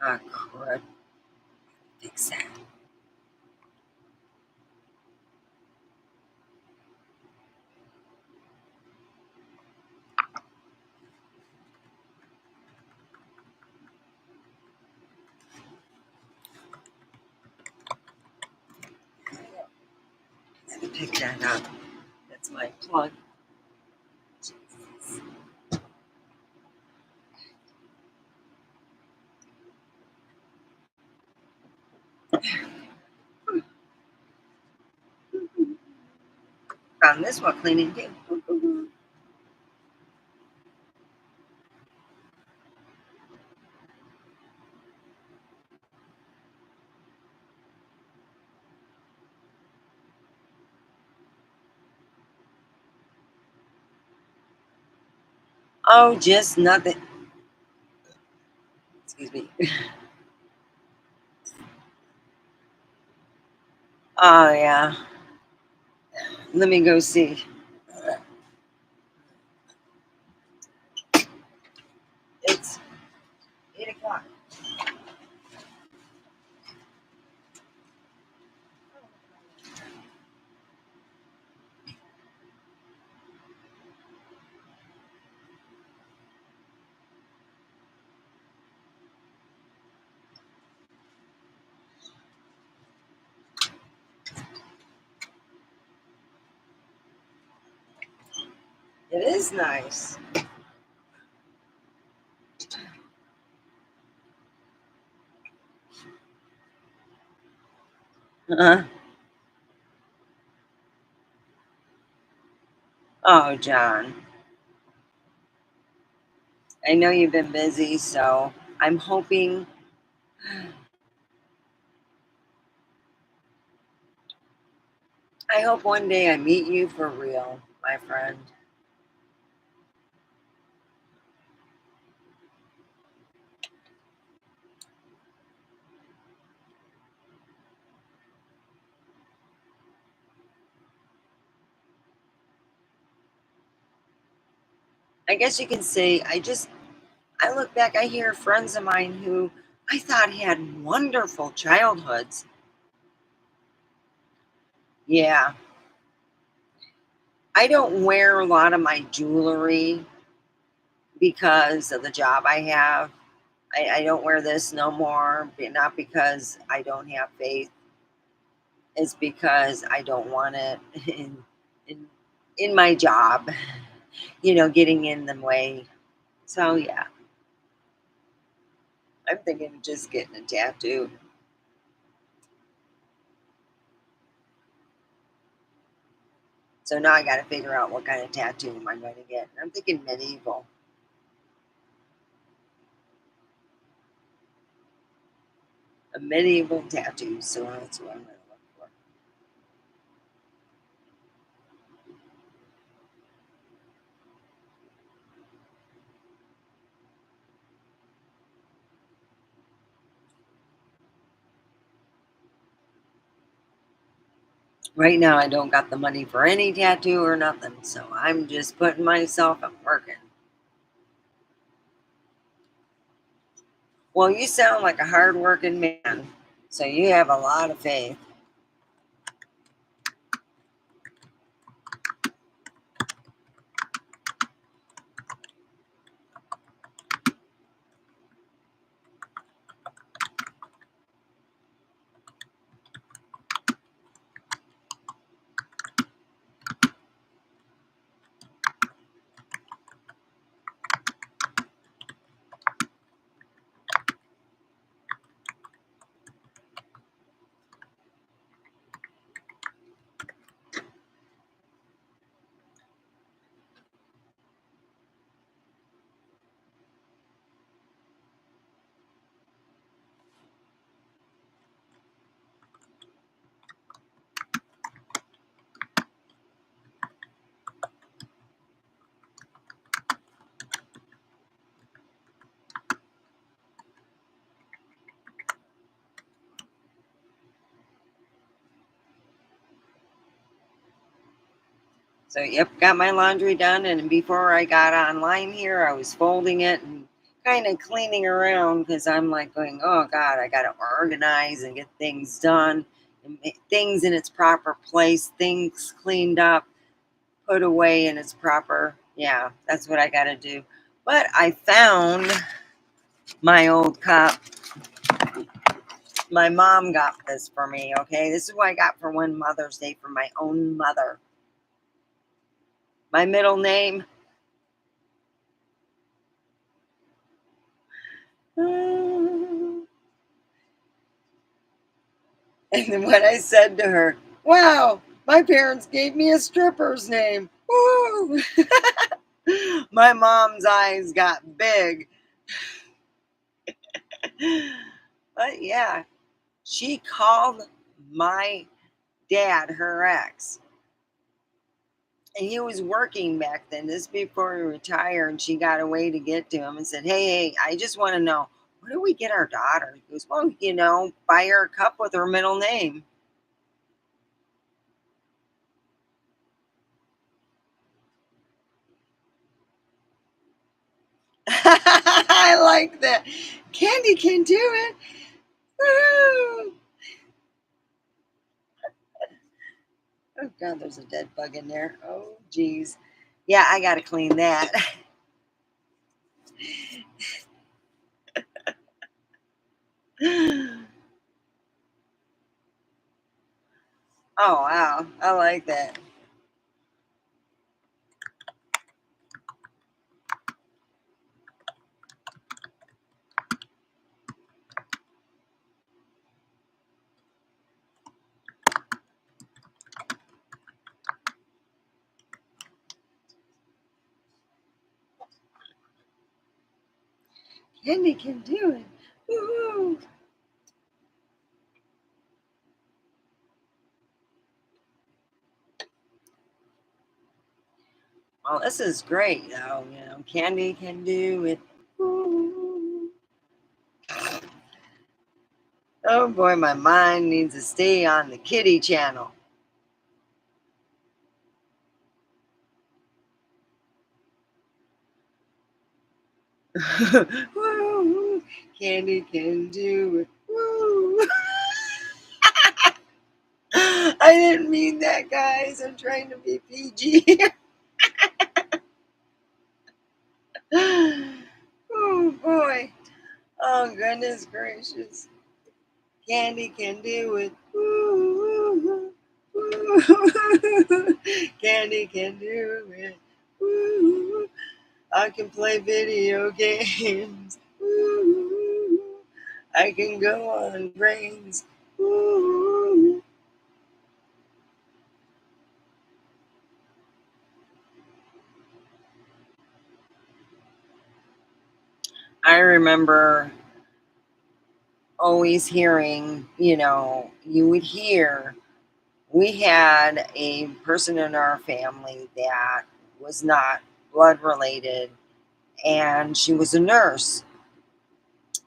Ah, crud. Fix that. Let me pick that up. That's my plug. Jesus. Found this while cleaning too. Oh, just nothing. Excuse me. Oh, yeah. Let me go see. It's 8 o'clock. It is nice. Uh-huh. Oh, John. I know you've been busy, so I'm hoping. I hope one day I meet you for real, my friend. I guess you can say I look back, I hear friends of mine who I thought had wonderful childhoods. Yeah, I don't wear a lot of my jewelry because of the job I have. I don't wear this no more, not because I don't have faith. It's because I don't want it in, in my job, getting in the way. So yeah, I'm thinking of just getting a tattoo. So now I got to figure out what kind of tattoo am I going to get. I'm thinking medieval, a medieval tattoo. So that's what I'm going to look for. Right now, I don't got the money for any tattoo or nothing. So I'm just putting myself and working. Well, you sound like a hardworking man. So you have a lot of faith. So, yep, got my laundry done. And before I got online here, I was folding it and kind of cleaning around because I'm like going, oh God, I got to organize and get things done and things in its proper place, things cleaned up, put away in its proper. Yeah, that's what I got to do. But I found my old cup. My mom got this for me. Okay, this is what I got for one Mother's Day for my own mother. My middle name. And then when I said to her, wow, my parents gave me a stripper's name. Woo! My mom's eyes got big. But yeah, she called my dad, her ex, and he was working back then. This before he retired, and she got away to get to him and said, hey, I just want to know, where do we get our daughter? He goes, well, buy her a cup with her middle name. I like that. Candy can do it. Woo! Oh God, there's a dead bug in there. Oh geez. Yeah, I gotta clean that. Oh wow. I like that. Candy can do it. Woo! Well, this is great though, Candy can do it. Woo. Oh boy, my mind needs to stay on the kitty channel. Woo! Candy can do it. Woo! I didn't mean that, guys. I'm trying to be PG. Oh boy. Oh goodness gracious. Candy can do it. Ooh, ooh. Candy can do it. Ooh. I can play video games. Ooh. I can go on brains. Ooh. I remember always hearing, you would hear we had a person in our family that was not blood related, and she was a nurse.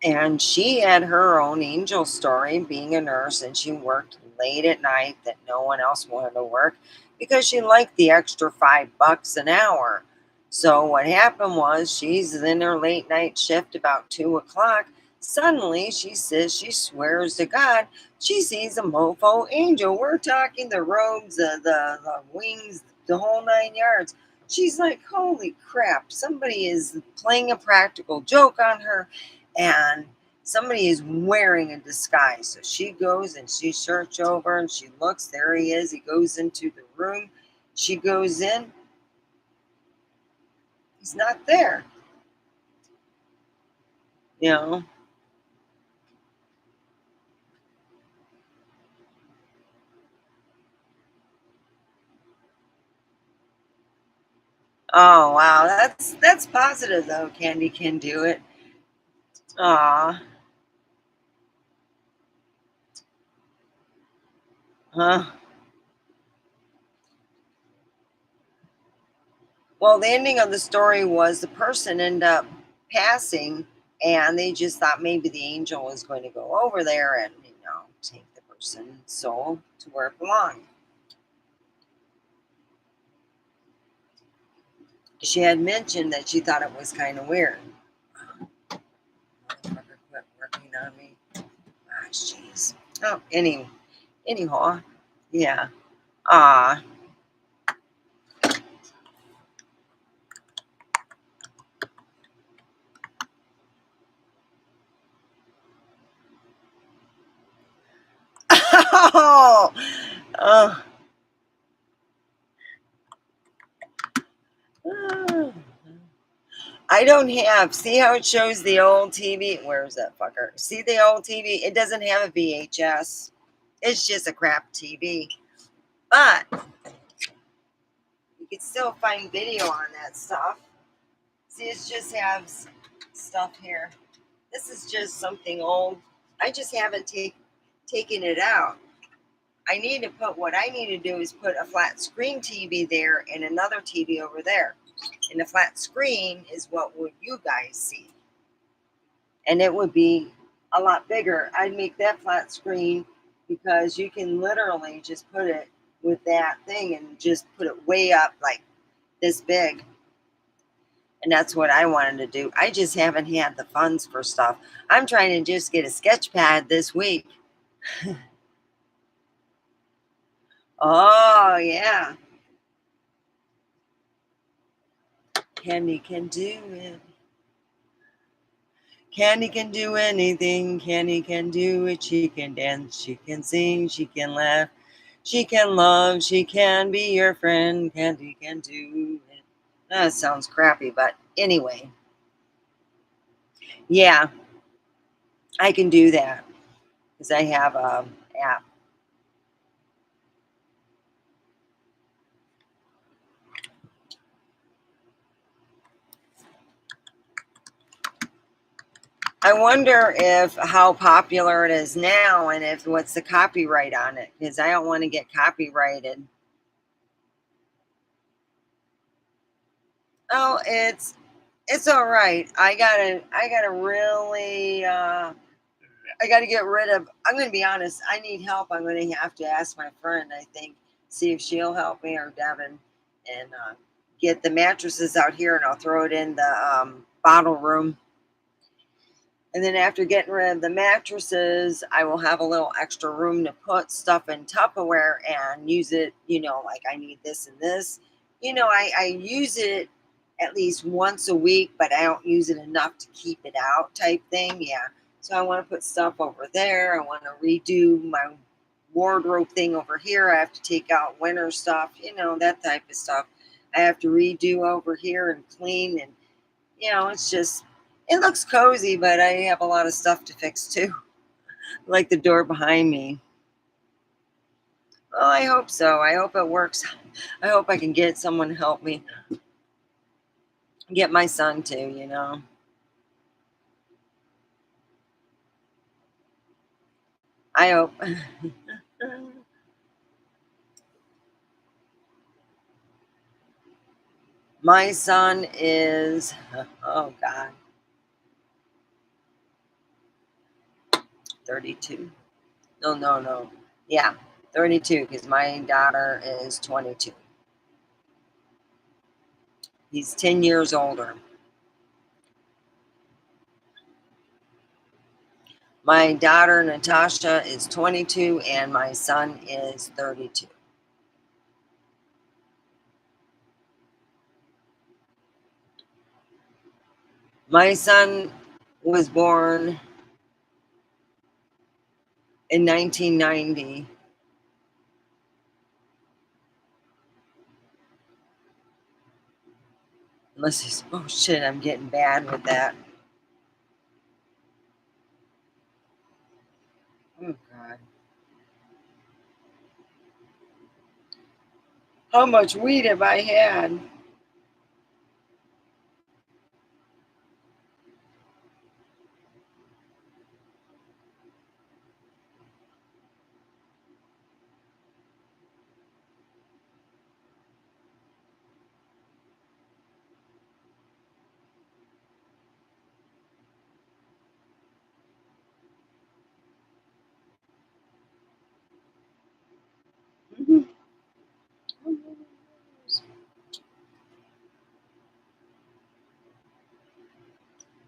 And she had her own angel story being a nurse, and she worked late at night that no one else wanted to work because she liked the extra $5 an hour. So what happened was she's in her late night shift about 2 o'clock. Suddenly she says she swears to God she sees a mofo angel. We're talking the robes, the wings, the whole 9 yards. She's like, holy crap, somebody is playing a practical joke on her, and somebody is wearing a disguise. So she goes and she searches over and she looks. There he is. He goes into the room. She goes in. He's not there. You know. Oh wow, that's positive though. Candy can do it. Aw. Huh. Well, the ending of the story was the person ended up passing, and they just thought maybe the angel was going to go over there and take the person's soul to where it belonged. She had mentioned that she thought it was kind of weird. on me. Ah, jeez. Oh, anyhow, yeah. Ah. Oh, oh. I don't have. See how it shows the old TV? Where's that fucker? See the old TV? It doesn't have a VHS. It's just a crap TV. But you can still find video on that stuff. See, it just has stuff here. This is just something old. I just haven't taken it out. I need to put, what I need to do is put a flat screen TV there and another TV over there. And the flat screen is what would you guys see. And it would be a lot bigger. I'd make that flat screen because you can literally just put it with that thing and just put it way up like this big. And that's what I wanted to do. I just haven't had the funds for stuff. I'm trying to just get a sketch pad this week. Oh, yeah. Candy can do it. Candy can do anything. Candy can do it. She can dance. She can sing. She can laugh. She can love. She can be your friend. Candy can do it. That sounds crappy, but anyway. Yeah, I can do that because I have a app. I wonder if how popular it is now and if what's the copyright on it, because I don't want to get copyrighted. Oh, it's all right. I gotta really I gotta get rid of, I'm gonna be honest, I need help. I'm gonna have to ask my friend, I think, see if she'll help me or Devin and get the mattresses out here and I'll throw it in the bottle room. And then after getting rid of the mattresses, I will have a little extra room to put stuff in Tupperware and use it, like I need this and this. I use it at least once a week, but I don't use it enough to keep it out type thing. Yeah. So I want to put stuff over there. I want to redo my wardrobe thing over here. I have to take out winter stuff, that type of stuff. I have to redo over here and clean and it's just, it looks cozy, but I have a lot of stuff to fix too, like the door behind me. Well, I hope so. I hope it works. I hope I can get someone to help me get my son too. I hope. My son is, oh God, 32. No, no, no. Yeah, 32 because my daughter is 22. He's 10 years older. My daughter Natasha is 22 and my son is 32. My son was born in 1990. Unless he's, oh shit, I'm getting bad with that. Oh God. How much weed have I had?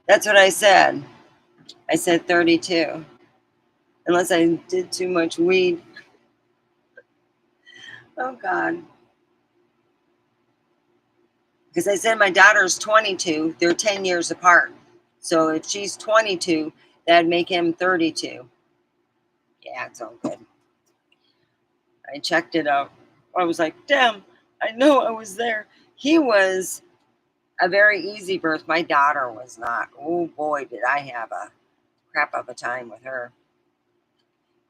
That's what I said. I said 32. Unless I did too much weed. Oh God. Because I said my daughter's 22. They're 10 years apart. So if she's 22, that'd make him 32. Yeah, it's all good. I checked it out. I was like, damn, I know I was there. He was a very easy birth. My daughter was not. Oh boy, did I have a crap of a time with her.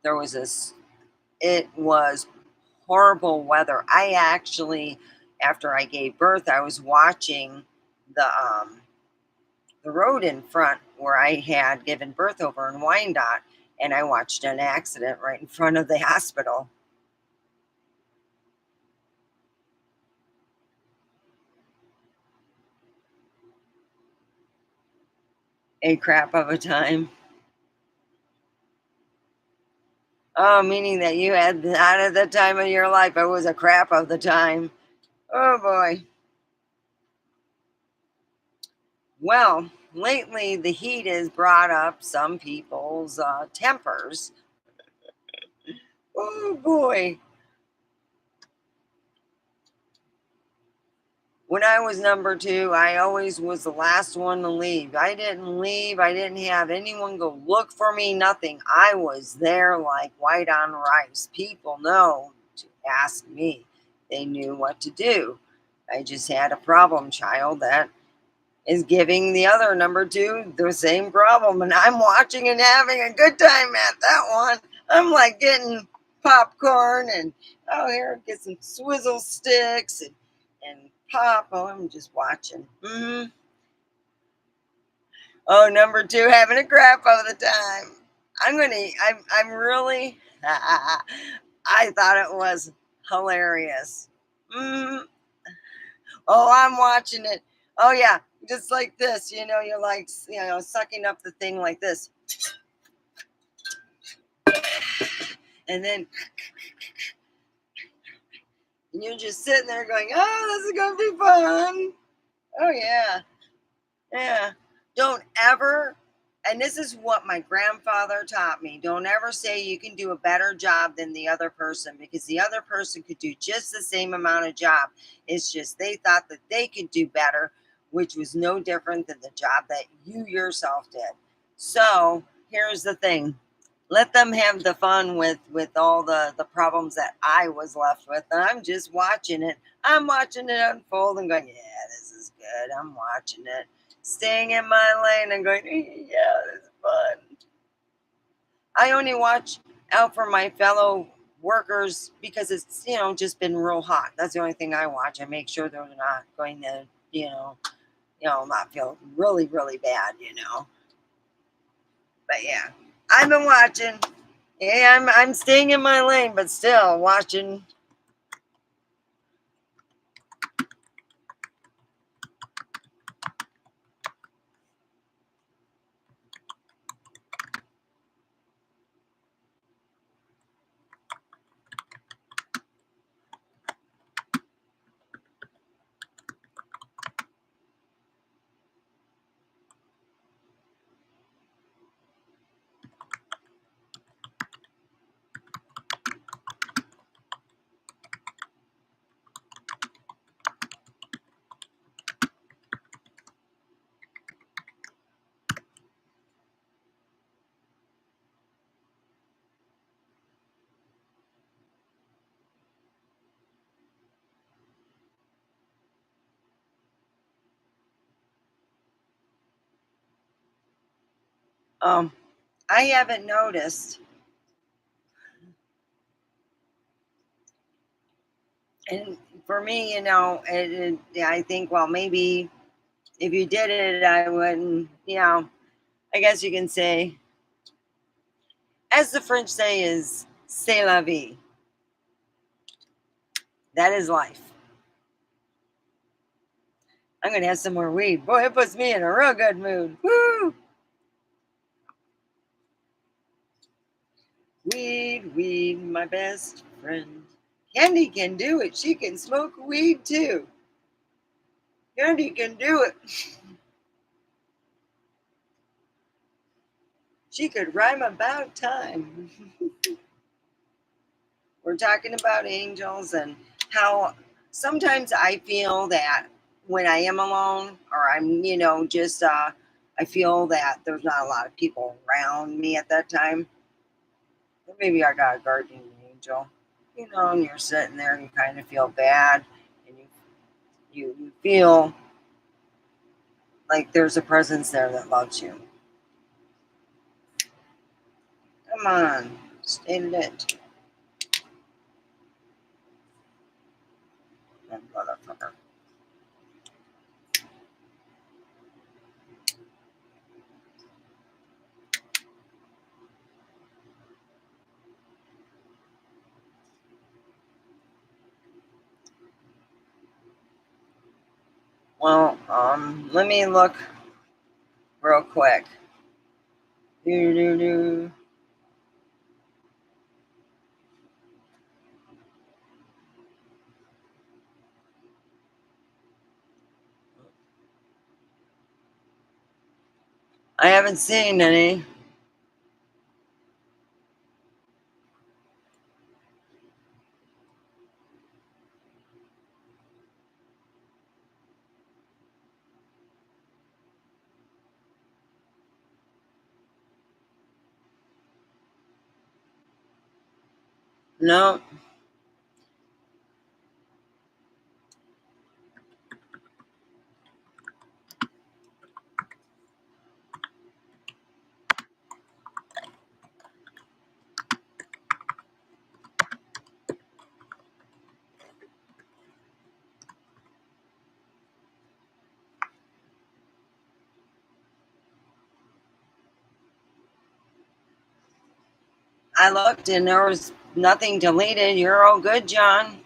There was this, it was horrible weather. I actually, after I gave birth, I was watching the um the road in front where I had given birth over in Wyandotte, and I watched an accident right in front of the hospital. A crap of a time. Oh, meaning that you had that at the time of your life. It was a crap of the time. Oh boy. Well, lately the heat has brought up some people's tempers. Oh boy. When I was number two, I always was the last one to leave. I didn't leave. I didn't have anyone go look for me, nothing. I was there like white on rice. People know to ask me. They knew what to do. I just had a problem child that is giving the other number two the same problem. And I'm watching and having a good time at that one. I'm like getting popcorn and oh, here, get some swizzle sticks and pop. Oh, I'm just watching. Oh, number two, having a crap of the time. I'm really, I thought it was hilarious. Mm, oh, I'm watching it. Oh, yeah, just like this. You're like, sucking up the thing like this. And then you're just sitting there going, oh, this is going to be fun. Oh, yeah. Yeah. Don't ever, and this is what my grandfather taught me, don't ever say you can do a better job than the other person because the other person could do just the same amount of job. It's just they thought that they could do better, which was no different than the job that you yourself did. So here's the thing. Let them have the fun with all the problems that I was left with. And I'm just watching it. I'm watching it unfold and going, yeah, this is good. I'm watching it, staying in my lane and going, yeah, this is fun. I only watch out for my fellow workers because it's, just been real hot. That's the only thing I watch. I make sure they're not going to, not feel really, really bad. But yeah, I've been watching. Yeah, I'm staying in my lane, but still watching. Um, I haven't noticed, and for me, I think, well, maybe if you did it, I wouldn't. I guess you can say, as the French say, is "c'est la vie." That is life. I'm gonna have some more weed. Boy, it puts me in a real good mood. Woo! Weed, weed, my best friend. Candy can do it. She can smoke weed too. Candy can do it. She could rhyme about time. We're talking about angels and how sometimes I feel that when I am alone or I'm, just I feel that there's not a lot of people around me at that time. Or maybe I got a guardian angel, and you're sitting there and you kind of feel bad and you feel like there's a presence there that loves you. Come on, stay lit. That motherfucker. Well, let me look real quick. Do do do. I haven't seen any. No. I looked and there was nothing deleted. You're all good, John.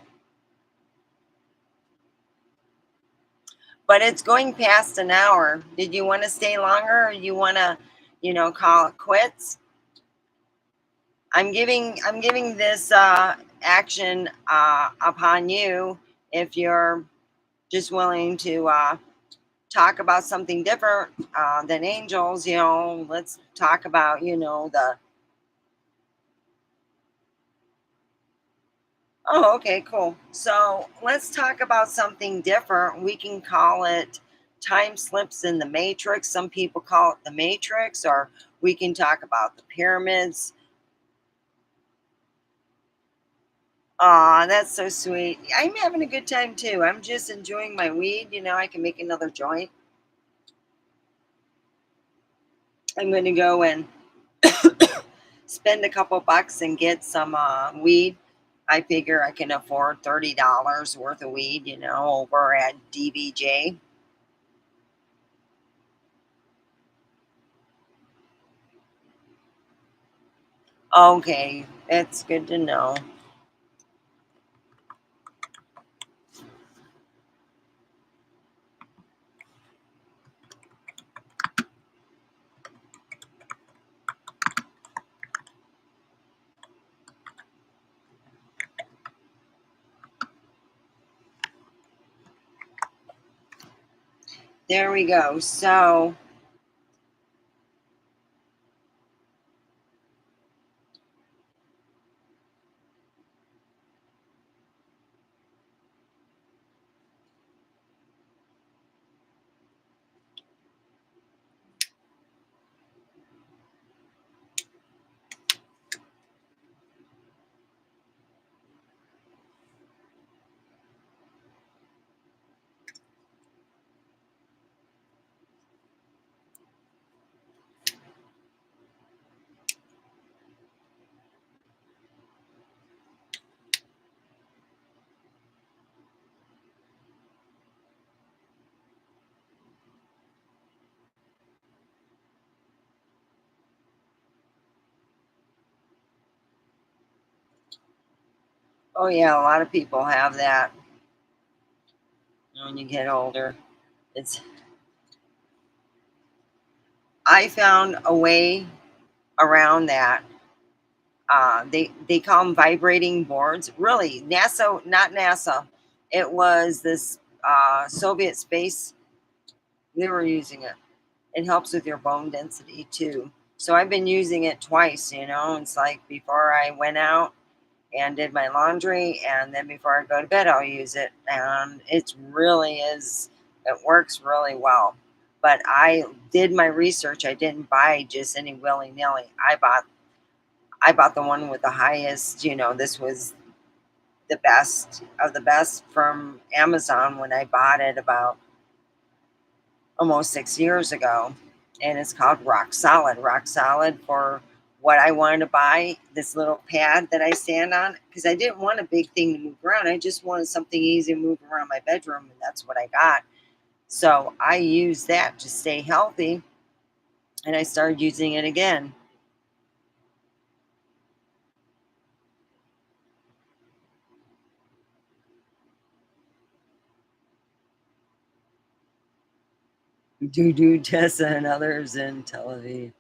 But it's going past an hour. Did you want to stay longer or you want to, call it quits? I'm giving this action upon you if you're just willing to talk about something different than angels. Let's talk about the. Oh, okay, cool. So let's talk about something different. We can call it time slips in the matrix. Some people call it the matrix, or we can talk about the pyramids. Aw, that's so sweet. I'm having a good time too. I'm just enjoying my weed. I can make another joint. I'm going to go and spend a couple bucks and get some weed. I figure I can afford $30 worth of weed, over at DBJ. Okay, that's good to know. There we go. So, oh yeah, a lot of people have that when you get older. It's I found a way around that. They call them vibrating boards. Really, NASA, not NASA. It was this Soviet space. They were using it. It helps with your bone density too. So I've been using it twice, It's like before I went out and did my laundry, and then before I go to bed, I'll use it. And it really is, it works really well. But I did my research. I didn't buy just any willy nilly. I bought the one with the highest, this was the best of the best from Amazon when I bought it about almost 6 years ago. And it's called Rock Solid. Rock Solid for what I wanted to buy, this little pad that I stand on, because I didn't want a big thing to move around. I just wanted something easy to move around my bedroom, and that's what I got. So I used that to stay healthy, and I started using it again. Do Tessa and others in Tel Aviv.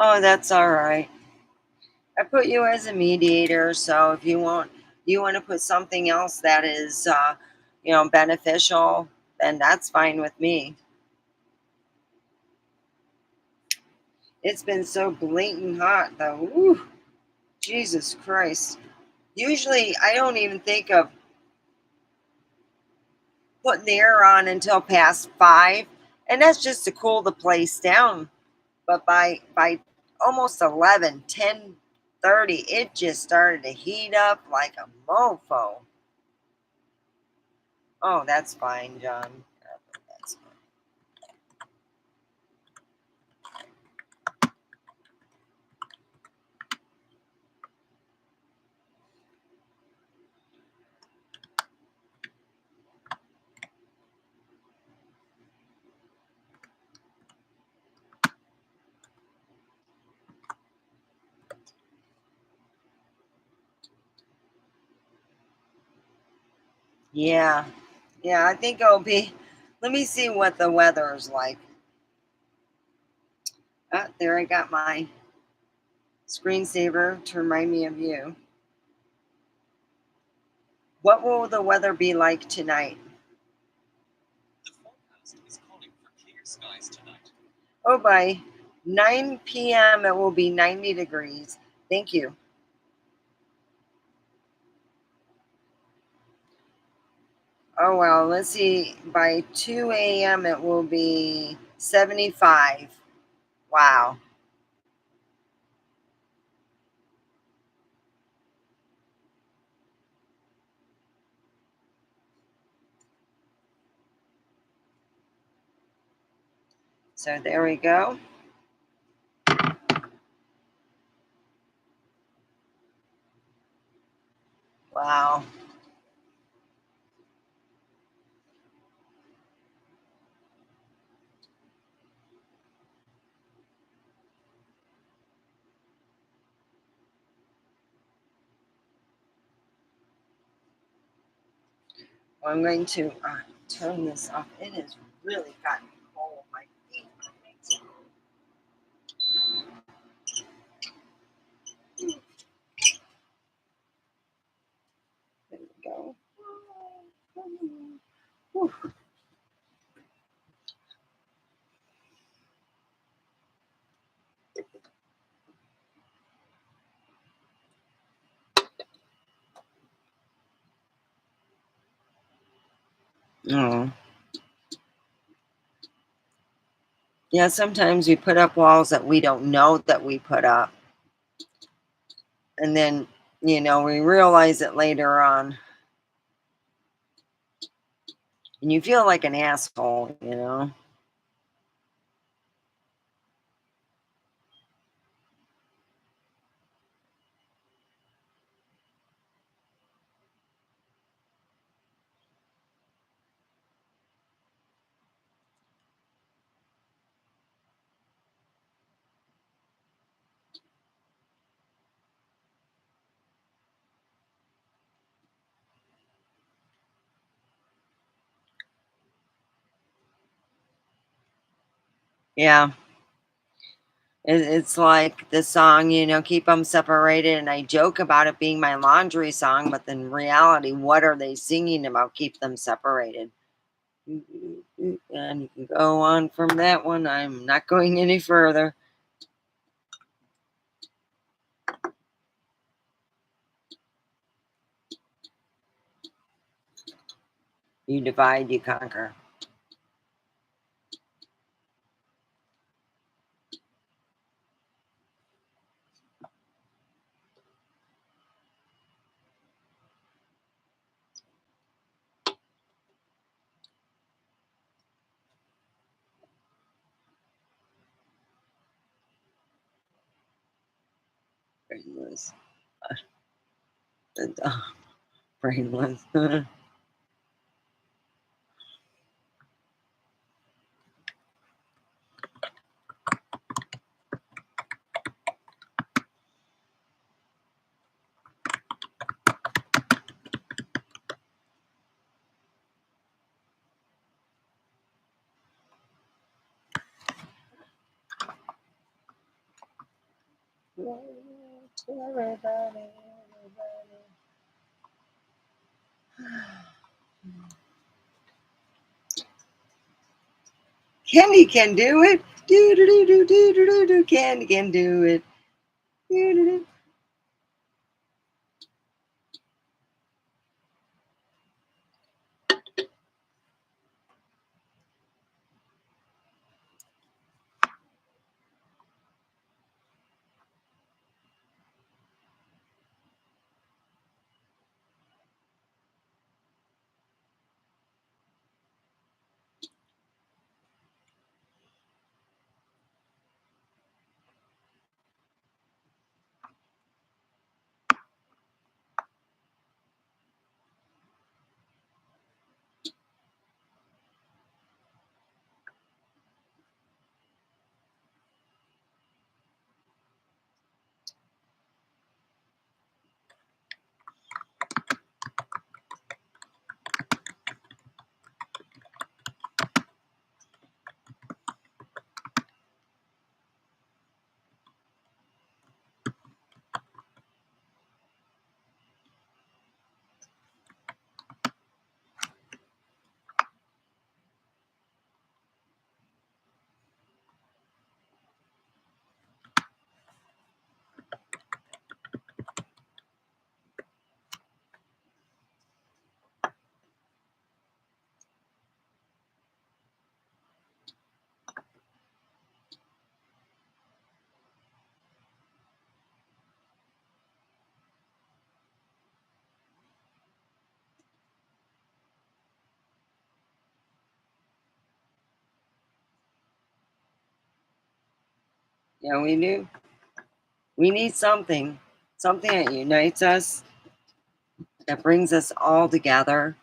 Oh, that's all right. I put you as a mediator, so if you want to put something else that is, beneficial, then that's fine with me. It's been so blatant hot though. Woo, Jesus Christ. Usually, I don't even think of putting the air on until past 5, and that's just to cool the place down. But by almost 11, 10:30, it just started to heat up like a mofo. Oh, that's fine, John. That's fine. Yeah, yeah, I think it'll be. Let me see what the weather is like. Ah, there I got my screensaver to remind me of you. What will the weather be like tonight? The forecast is calling for clear skies tonight. Oh, by 9 p.m. it will be 90 degrees. Thank you. Oh, well, let's see. By 2 a.m. it will be 75. Wow. So there we go. Wow. Well, I'm going to turn this off. It has really gotten cold. My feet are There we go. Whew. Oh. Yeah, sometimes we put up walls that we don't know that we put up. And then, we realize it later on. And you feel like an asshole. Yeah. It's like the song, "Keep them separated," and I joke about it being my laundry song, but in reality, what are they singing about? Keep them separated. And you can go on from that one. I'm not going any further. You divide, you conquer. Brainless. Brainless. Everybody. Candy can do it. Do do do do do do do do. Candy can do it. Do do do. Yeah, we do. We need something that unites us, that brings us all together.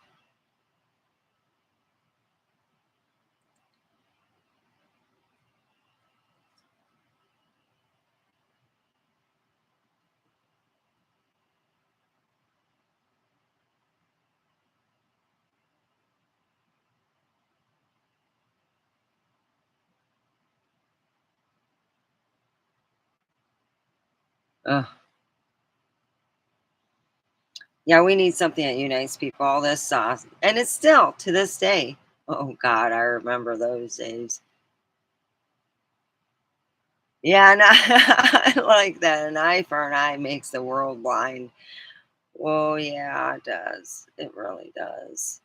Ugh. Yeah, we need something that unites people. All this sauce, and it's still to this day. Oh God, I remember those days. Yeah, and I like that. An eye for an eye makes the world blind. Oh yeah, it does. It really does.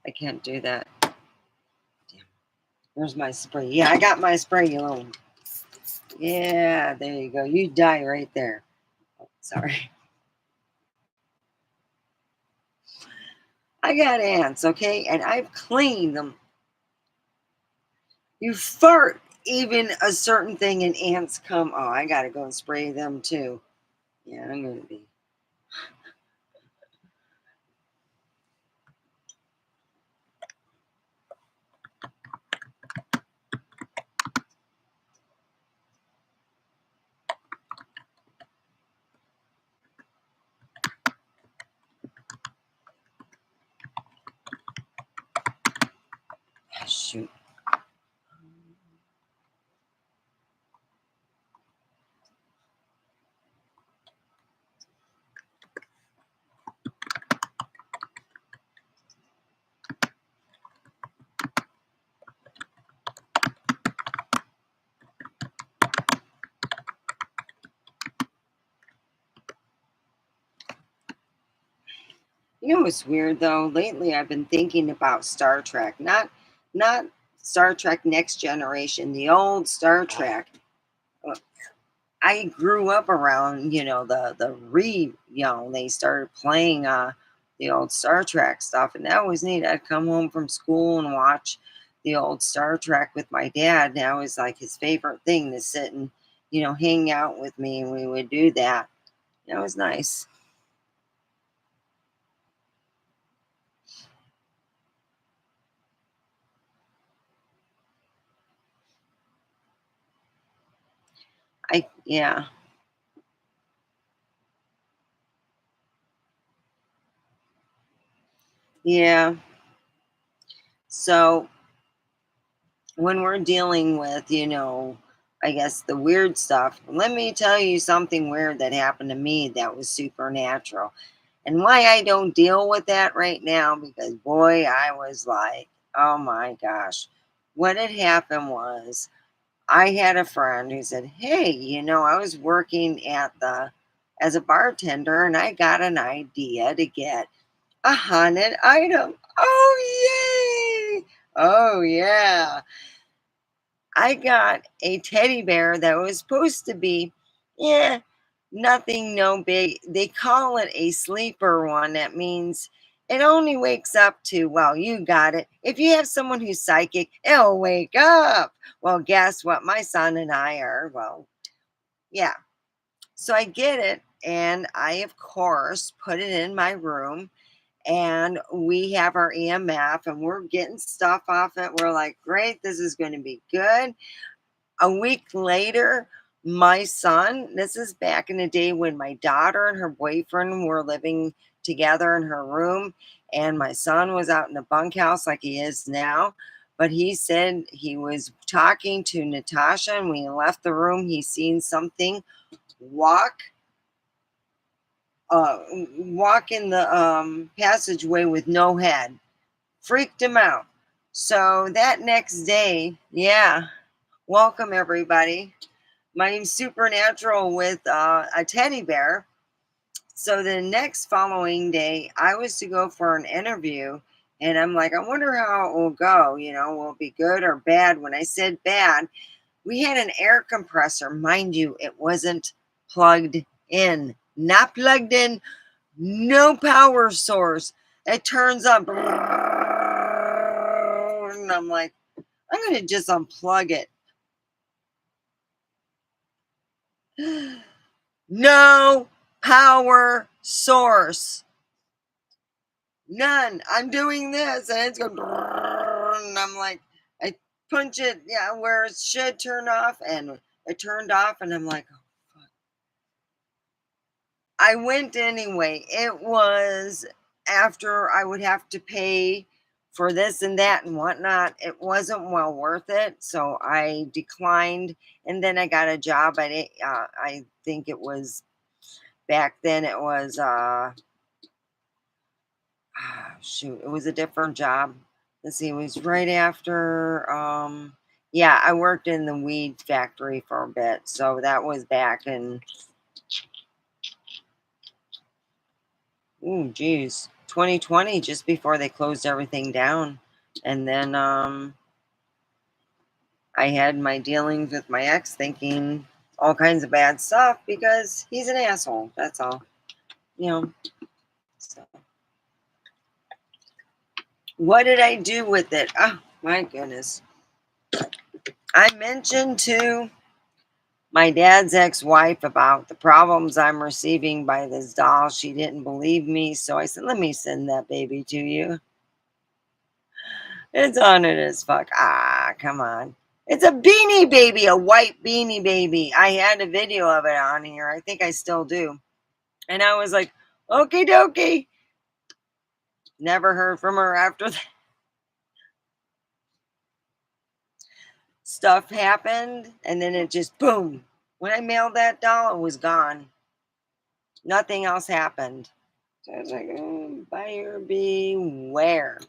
I can't do that. Damn. Where's my spray? Yeah, I got my spray, you little. Yeah, there you go. You die right there. Oh, sorry. I got ants, okay, and I've cleaned them. You fart even a certain thing, and ants come. Oh, I gotta go and spray them too. Yeah, I'm gonna be. You know what's weird though? Lately I've been thinking about Star Trek. Not Star Trek Next Generation, the old Star Trek. Uh, I grew up around, they started playing the old Star Trek stuff, and that was neat. I'd come home from school and watch the old Star Trek with my dad. That was like his favorite thing, to sit and, hang out with me, and we would do that. That was nice. Yeah. Yeah. So when we're dealing with, I guess the weird stuff, let me tell you something weird that happened to me that was supernatural. And why I don't deal with that right now, because boy, I was like, oh my gosh. What had happened was I had a friend who said, hey, I was working as a bartender, and I got an idea to get a haunted item. Oh, yay! Oh, yeah. I got a teddy bear that was supposed to be, yeah, nothing, no big. They call it a sleeper one. That means it only wakes up to, well, you got it. If you have someone who's psychic, it'll wake up. Well, guess what? My son and I are, well, yeah. So I get it. And I, of course, put it in my room, and we have our EMF, and we're getting stuff off it. We're like, great, this is going to be good. A week later, my son, this is back in the day when my daughter and her boyfriend were living together in her room, and my son was out in the bunkhouse like he is now. But he said he was talking to Natasha, and when he left the room, he seen something walk uh walk in the passageway with no head. Freaked him out. So that next day, yeah, welcome everybody. My name's Supernatural with a teddy bear. So the next following day, I was to go for an interview, and I'm like, I wonder how it will go. Will it be good or bad? When I said bad, we had an air compressor. Mind you, it wasn't plugged in. Not plugged in, no power source. It turns on. And I'm like, I'm going to just unplug it. No power source. None. I'm doing this, and it's going, and I'm like, I punch it, yeah, where it should turn off, and it turned off, and I'm like, oh, fuck. I went anyway. It was after I would have to pay for this and that and whatnot. It wasn't well worth it, so I declined. And then I got a job. I think it was back then. It was shoot, it was a different job. Let's see, it was right after yeah, I worked in the weed factory for a bit. So that was back in, ooh, geez, 2020, just before they closed everything down. And then I had my dealings with my ex, thinking all kinds of bad stuff because he's an asshole. That's all. You know. So what did I do with it? Oh my goodness. I mentioned to my dad's ex-wife about the problems I'm receiving by this doll. She didn't believe me, so I said, "Let me send that baby to you. It's on it as fuck." Ah, come on. It's a beanie baby, a white beanie baby. I had a video of it on here. I think I still do. And I was like, "Okie dokie." Never heard from her after that. Stuff happened, and then it just boom. When I mailed that doll, it was gone. Nothing else happened. So I was like, oh, buyer beware.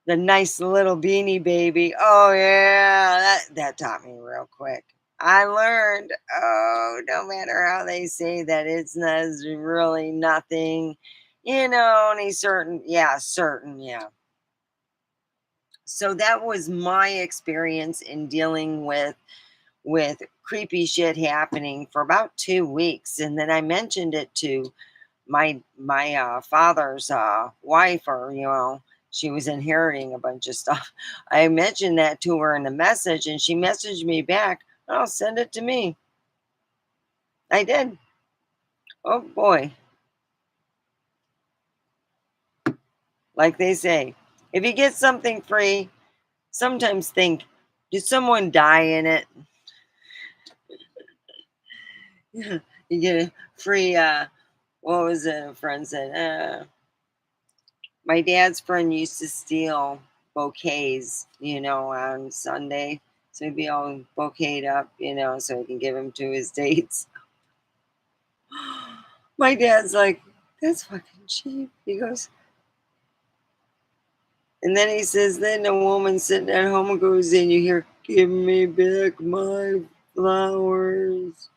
The nice little beanie baby. Oh yeah, that taught me real quick. I learned, oh, no matter how they say that it's really nothing. And he's certain, yeah, certain, yeah. So that was my experience in dealing with creepy shit happening for about 2 weeks, and then I mentioned it to my father's wife, or she was inheriting a bunch of stuff. I mentioned that to her in a message, and she messaged me back, "Oh, send it to me." I did. Oh boy, like they say, if you get something free, sometimes think, did someone die in it? You get a free. What was it? A friend said. My dad's friend used to steal bouquets, on Sunday. So he'd be all bouqueted up, so he can give them to his dates. My dad's like, that's fucking cheap. He goes, and then he says, then the woman sitting at home goes in, you hear, give me back my flowers.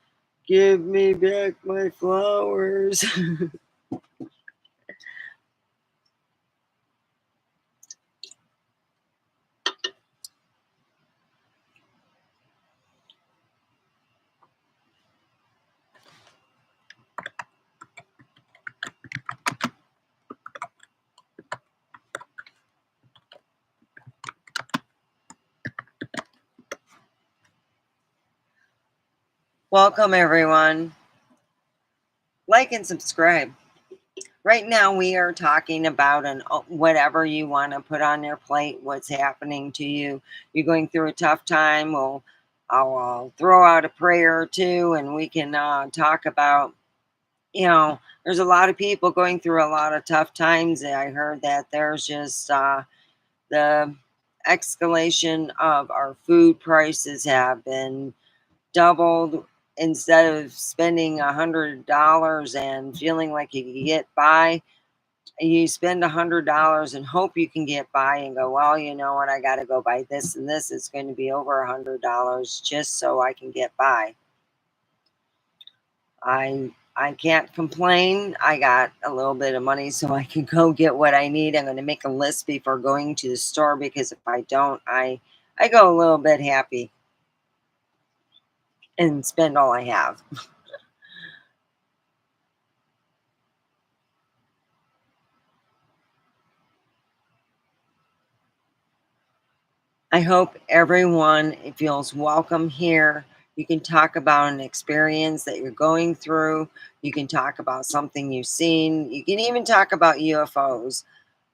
Give me back my flowers. Welcome, everyone. Like and subscribe. Right now, we are talking about whatever you want to put on your plate, what's happening to you. You're going through a tough time. I'll throw out a prayer or two, and we can talk about. There's a lot of people going through a lot of tough times. I heard that there's just the escalation of our food prices have been doubled. Instead of spending $100 and feeling like you can get by, you spend $100 and hope you can get by and go, well, you know what, I got to go buy this and this. It's going to be over $100 just so I can get by. I can't complain. I got a little bit of money so I can go get what I need. I'm going to make a list before going to the store, because if I don't, I go a little bit happy and spend all I have. I hope everyone feels welcome here. You can talk about an experience that you're going through. You can talk about something you've seen. You can even talk about UFOs.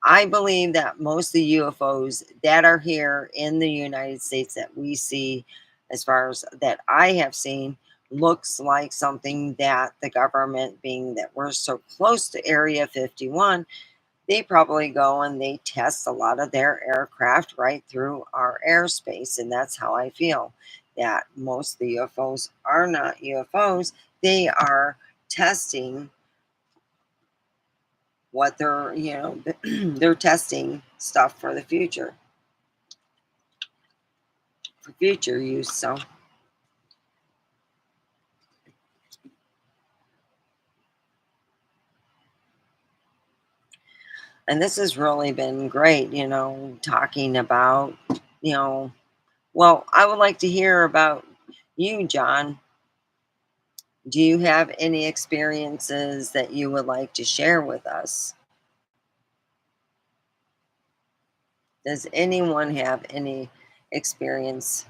I believe that most of the UFOs that are here in the United States that we see, as far as that I have seen, looks like something that the government, being that we're so close to Area 51, they probably go and they test a lot of their aircraft right through our airspace. And that's how I feel, that most of the UFOs are not UFOs. They are testing what they're testing stuff for the future, for future use. So, and this has really been great, talking about, you know, well, I would like to hear about you, John. Do you have any experiences that you would like to share with us? Does anyone have any experience?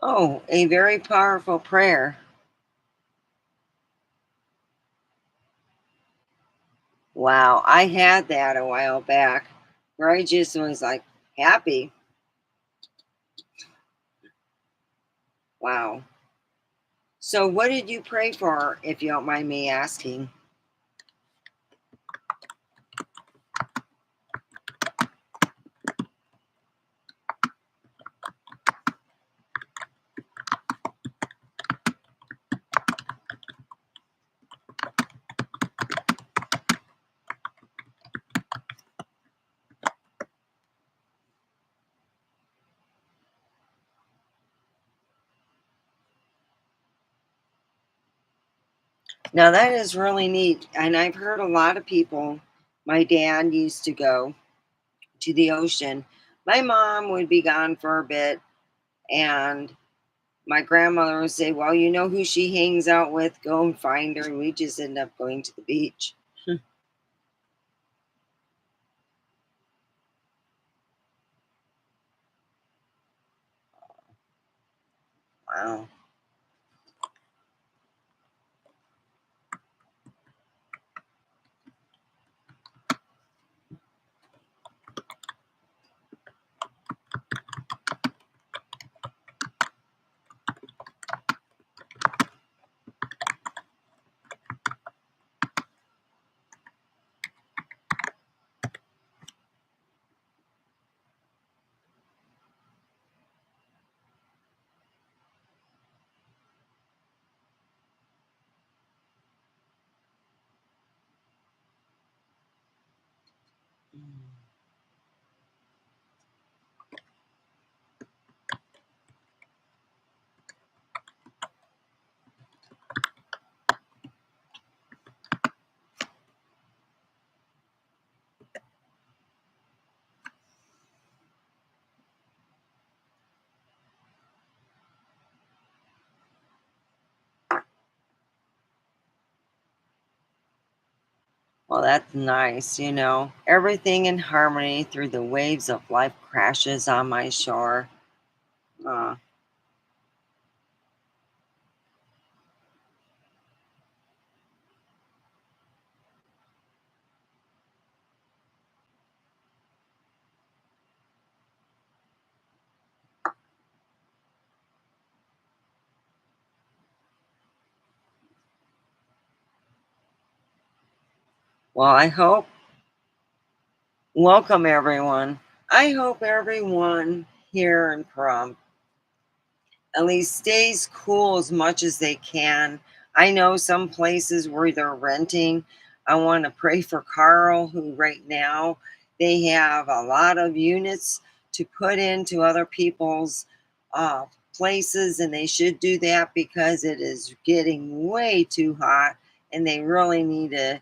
Oh, a very powerful prayer. Wow, I had that a while back where I just was like happy. Wow. So, what did you pray for, if you don't mind me asking? Now, that is really neat. And I've heard a lot of people, my dad used to go to the ocean. My mom would be gone for a bit, and my grandmother would say, "Well, you know who she hangs out with? Go and find her." And we just end up going to the beach. Wow. Well, that's nice. Everything in harmony through the waves of life crashes on my shore. Uh, well, welcome everyone. I hope everyone here in Pahrump at least stays cool as much as they can. I know some places where they're renting. I want to pray for Carl, who right now they have a lot of units to put into other people's uh, places, and they should do that because it is getting way too hot, and they really need to,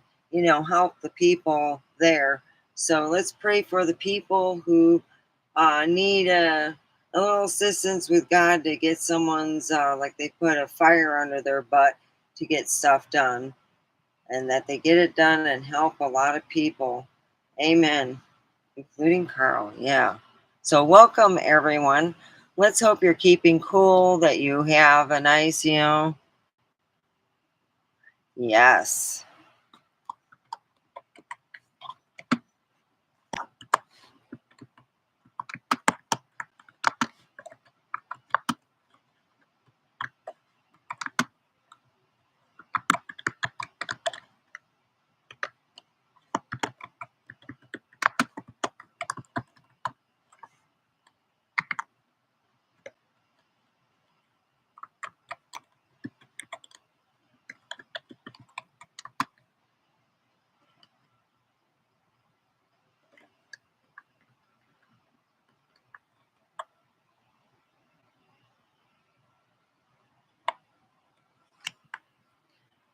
help the people there. So let's pray for the people who need a little assistance with God to get someone's, like they put a fire under their butt to get stuff done, and that they get it done and help a lot of people. Amen. Including Carl. Yeah. So, welcome everyone. Let's hope you're keeping cool, that you have a nice, yes.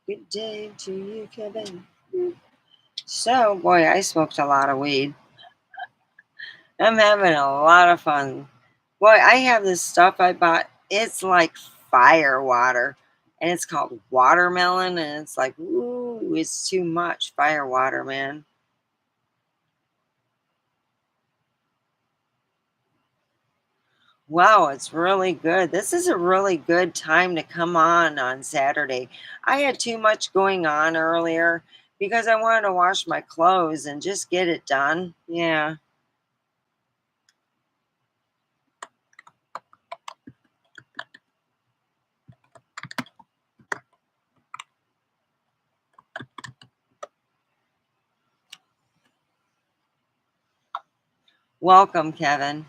Good day to you, Kevin. So, boy, I smoked a lot of weed. I'm having a lot of fun. Boy, I have this stuff I bought. It's like fire water. And it's called watermelon. And it's like, ooh, it's too much fire water, man. Wow, it's really good. This is a really good time to come on Saturday. I had too much going on earlier because I wanted to wash my clothes and just get it done. Yeah. Welcome, Kevin.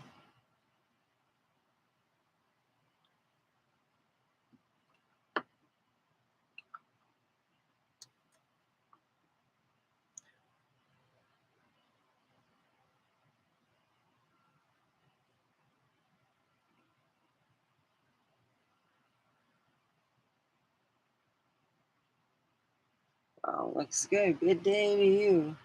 Oh, looks good. Good day to you.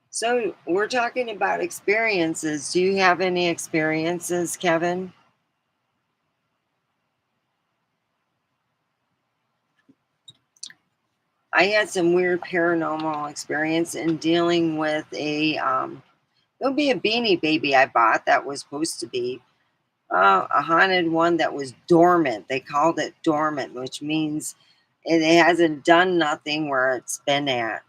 So, we're talking about experiences. Do you have any experiences, Kevin? I had some weird paranormal experience in dealing with it would be a beanie baby I bought that was supposed to be a haunted one that was dormant. They called it dormant, which means it hasn't done nothing where it's been at.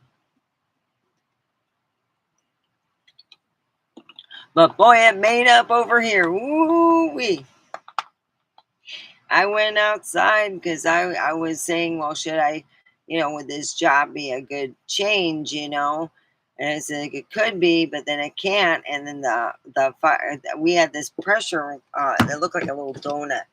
But boy, it made up over here. Ooh wee. I went outside because I was saying, well, should I, would this job be a good change? And I said it could be, but then it can't. And then the fire, we had this pressure that looked like a little donut,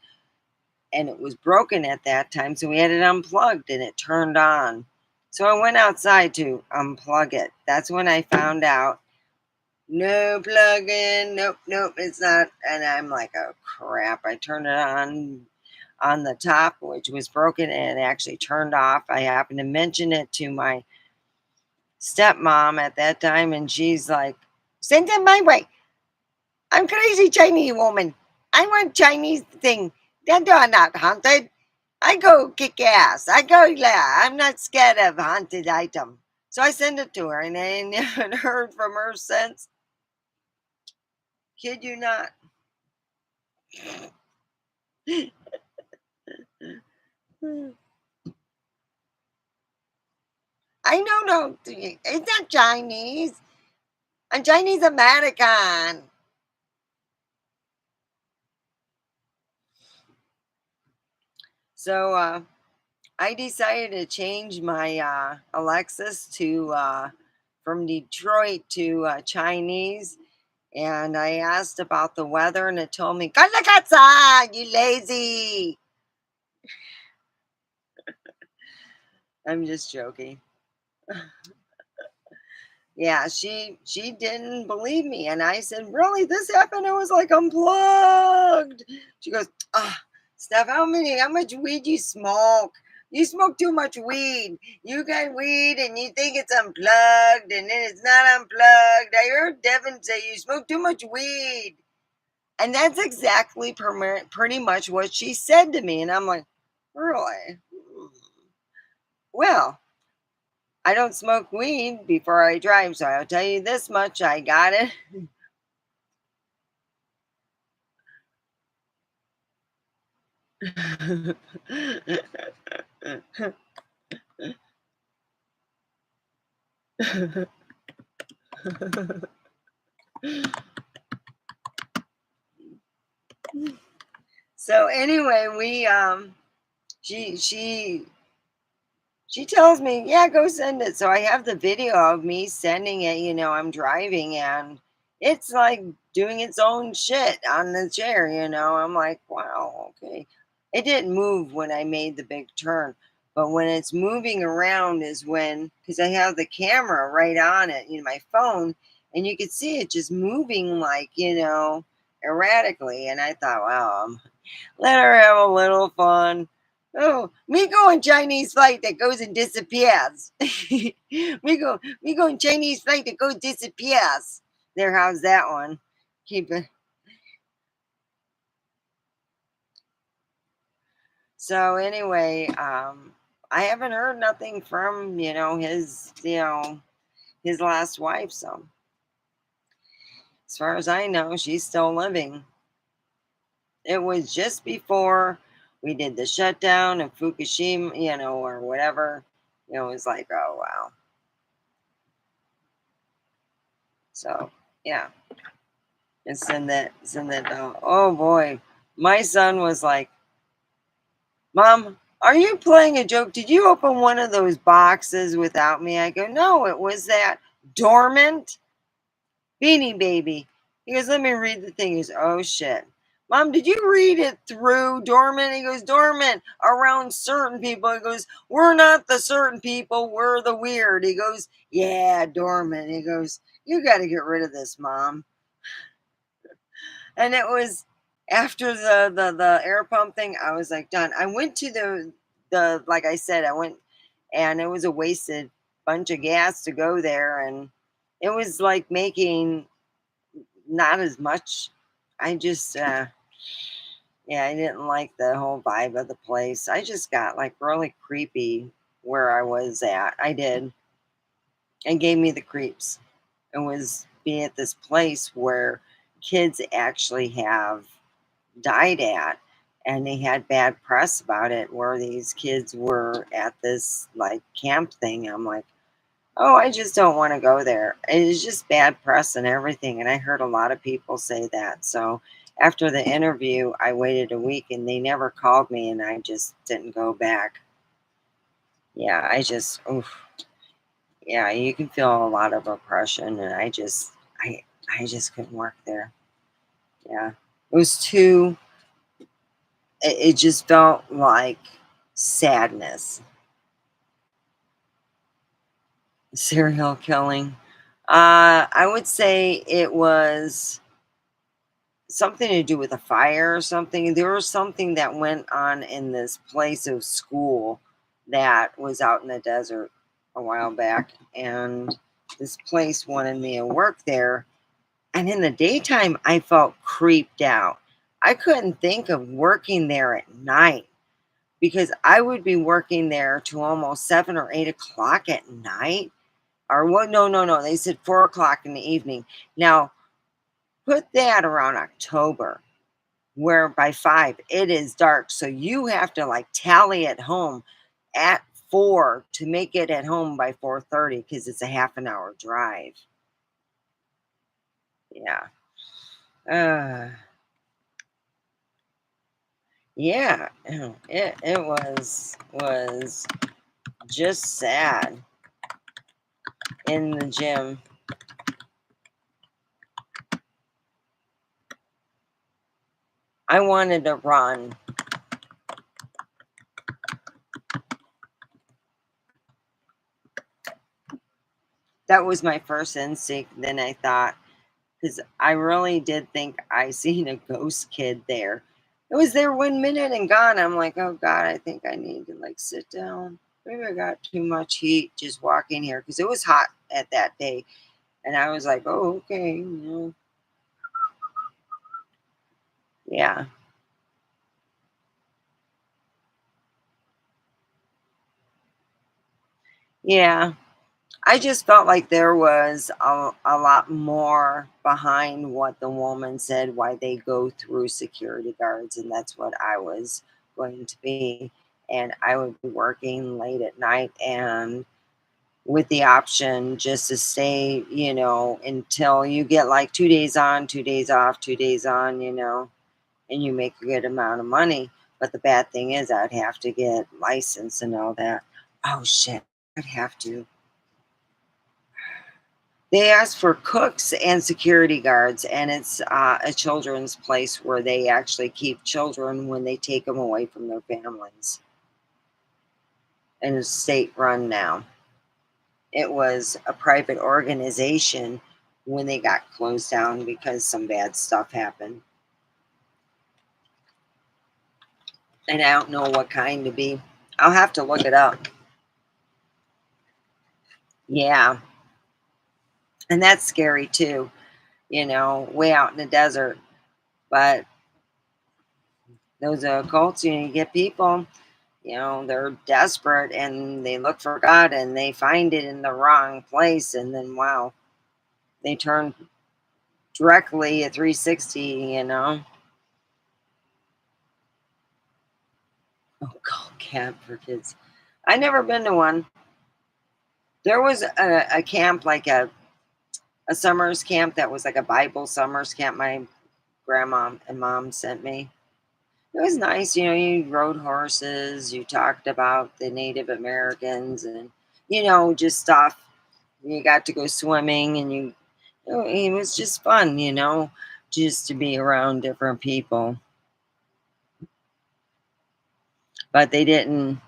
and it was broken at that time, so we had it unplugged and it turned on. So I went outside to unplug it. That's when I found out no plug in, nope, nope, it's not. And I'm like, oh crap! I turned it on the top, which was broken, and it actually turned off. I happened to mention it to my stepmom at that time, and she's like, "Send it my way. I'm crazy Chinese woman. I want Chinese thing. That door not haunted. I go kick ass. I go, yeah, I'm not scared of haunted item." So I sent it to her, and I haven't heard from her since. Kid you not. I know, no, it's not Chinese. I'm Chinese American. So I decided to change my Alexis to from Detroit to Chinese, and I asked about the weather, and it told me, "Go look outside, you lazy." I'm just joking. Yeah, she didn't believe me, and I said, "Really, this happened?" I was like, "Unplugged." She goes, "Ah, Steph, how much weed you smoke? You smoke too much weed. You got weed and you think it's unplugged, and then it's not unplugged. I heard Devin say you smoke too much weed." And that's exactly pretty much what she said to me. And I'm like, "Really? Hmm. Well, I don't smoke weed before I drive, so I'll tell you this much, I got it." So anyway, we she tells me, "Yeah, go send it." So I have the video of me sending it. I'm driving, and it's like doing its own shit on the chair. I'm like, wow, okay. It didn't move when I made the big turn, but when it's moving around is when, because I have the camera right on it, my phone, and you could see it just moving like, erratically. And I thought, wow, let her have a little fun. Oh, me going Chinese flight that goes and disappears. Me going Chinese flight that goes disappears. There, how's that one? Keep it. So anyway, I haven't heard nothing from his last wife. So As far as I know, she's still living. It was just before we did the shutdown of Fukushima, or whatever. It was like, oh wow. So yeah, oh boy, my son was like, "Mom, are you playing a joke? Did you open one of those boxes without me?" I go, "No, it was that dormant Beanie Baby." He goes, "Let me read the thing." He goes, "Oh shit." "Mom, did you read it through dormant?" He goes, "Dormant around certain people." He goes, "We're not the certain people, we're the weird." He goes, "Yeah, dormant." He goes, "You got to get rid of this, Mom." And it was after the air pump thing, I was like, done. I went to the like I said, I went, and it was a wasted bunch of gas to go there, and it was like making not as much. I just yeah, I didn't like the whole vibe of the place. I just got like really creepy where I was at. I did. And gave me the creeps. It was being at this place where kids actually have died at, and they had bad press about it where these kids were at this like camp thing. I'm like, oh, I just don't want to go there. It's just bad press and everything. And I heard a lot of people say that. So after the interview, I waited a week and they never called me, and I just didn't go back. Yeah, oof. Yeah, you can feel a lot of oppression, and I just couldn't work there. Yeah, it was too. It just felt like sadness. Serial killing. I would say it was something to do with a fire or something. There was something that went on in this place of school that was out in the desert a while back, and this place wanted me to work there. And in the daytime, I felt creeped out. I couldn't think of working there at night because I would be working there to almost 7 or 8 o'clock at night. Or what? No, no, no. They said 4 o'clock in the evening. Now, put that around October, where by 5 it is dark. So you have to like tally at home at 4 to make it at home by 4:30 because it's a half an hour drive. Yeah. Uh, yeah. It was just sad in the gym. I wanted to run. That was my first instinct. Then I thought, because I really did think I seen a ghost kid there. It was there 1 minute and gone. I'm like, oh God, I think I need to like sit down. Maybe I got too much heat just walking here because it was hot at that day. And I was like, oh, okay, yeah, yeah. I just felt like there was a lot more behind what the woman said, why they go through security guards, and that's what I was going to be. And I would be working late at night and with the option just to stay, until you get like 2 days on, 2 days off, 2 days on, and you make a good amount of money. But the bad thing is, I'd have to get licensed and all that. Oh, shit. I'd have to. They ask for cooks and security guards, and it's a children's place where they actually keep children when they take them away from their families. And it's state run now. It was a private organization when they got closed down because some bad stuff happened. And I don't know what kind to be. I'll have to look it up. Yeah. And that's scary too, way out in the desert. But those cults, you get people, they're desperate and they look for God and they find it in the wrong place. And then, wow, they turn directly a 360. Oh, golf camp for kids. I never been to one. There was a camp, like a summers camp that was like a Bible summers camp my grandma and mom sent me. It was nice, you rode horses, you talked about the Native Americans and, just stuff. You got to go swimming and it was just fun, just to be around different people. But they didn't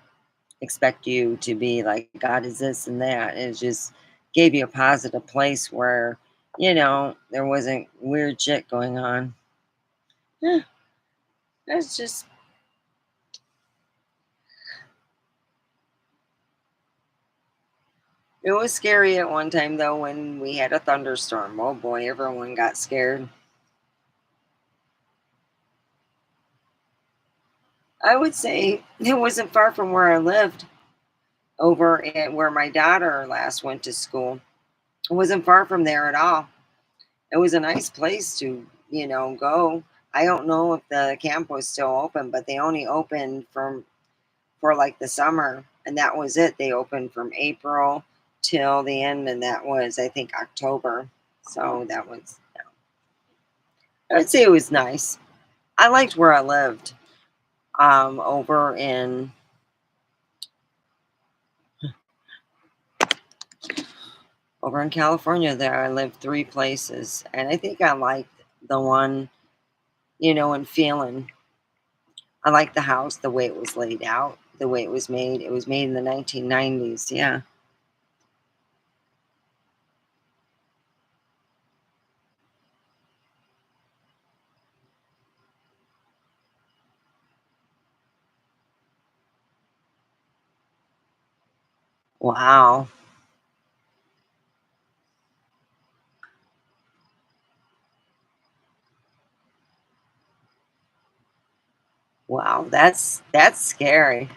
expect you to be like, God is this and that. It just gave you a positive place where, there wasn't weird shit going on. Yeah, it's just, it was scary at one time though when we had a thunderstorm. Oh boy, everyone got scared. I would say it wasn't far from where I lived, over at where my daughter last went to school. It wasn't far from there at all. It was a nice place to, go. I don't know if the camp was still open, but they only opened for like the summer, and that was it. They opened from April till the end, and that was, I think, October. So that was, I'd say it was nice. I liked where I lived, over in California. There, I lived three places, and I think I liked the one, in Phelan. I liked the house, the way it was laid out, the way it was made. It was made in the 1990s. Yeah. Wow. Wow. That's scary.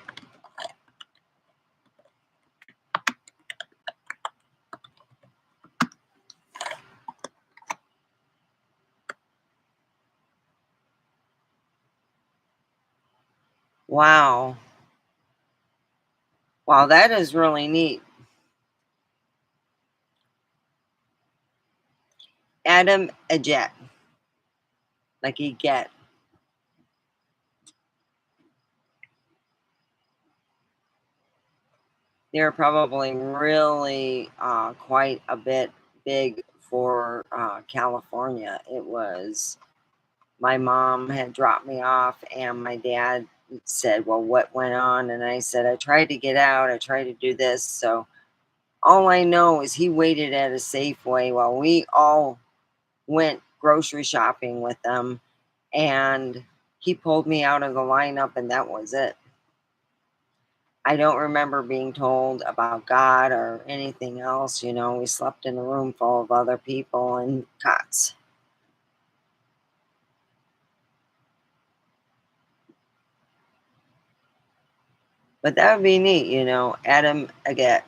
Wow. Wow, that is really neat. Adam Ajet, like he get. They're probably really quite a bit big for California. It was, my mom had dropped me off, and my dad said, well, what went on? And I said, I tried to get out, I tried to do this. So all I know is he waited at a Safeway while we all went grocery shopping with them, and he pulled me out of the lineup, and that was it. I don't remember being told about God or anything else. We slept in a room full of other people and cots. But that would be neat, Adam Agat.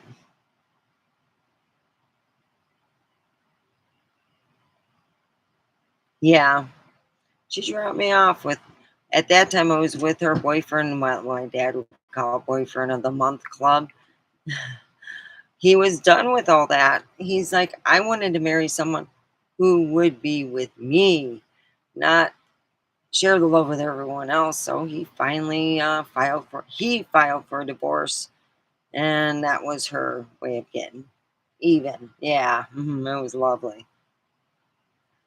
Yeah, she dropped me off with, at that time, I was with her boyfriend, what my dad would call a boyfriend of the month club. He was done with all that. He's like, I wanted to marry someone who would be with me, not share the love with everyone else. So he finally filed for a divorce, and that was her way of getting even. Yeah, it was lovely.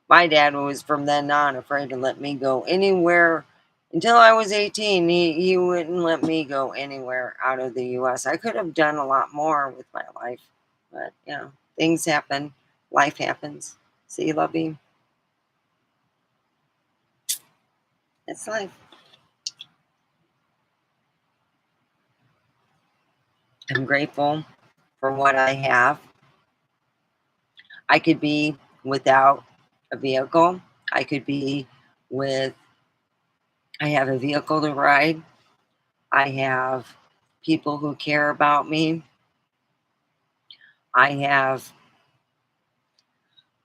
My dad was from then on afraid to let me go anywhere until I was 18. He wouldn't let me go anywhere out of the U.S. I could have done a lot more with my life, but things happen. Life happens. See, Lovey, it's life. I'm grateful for what I have. I could be without a vehicle. I could be with, I have a vehicle to ride. I have people who care about me. I have,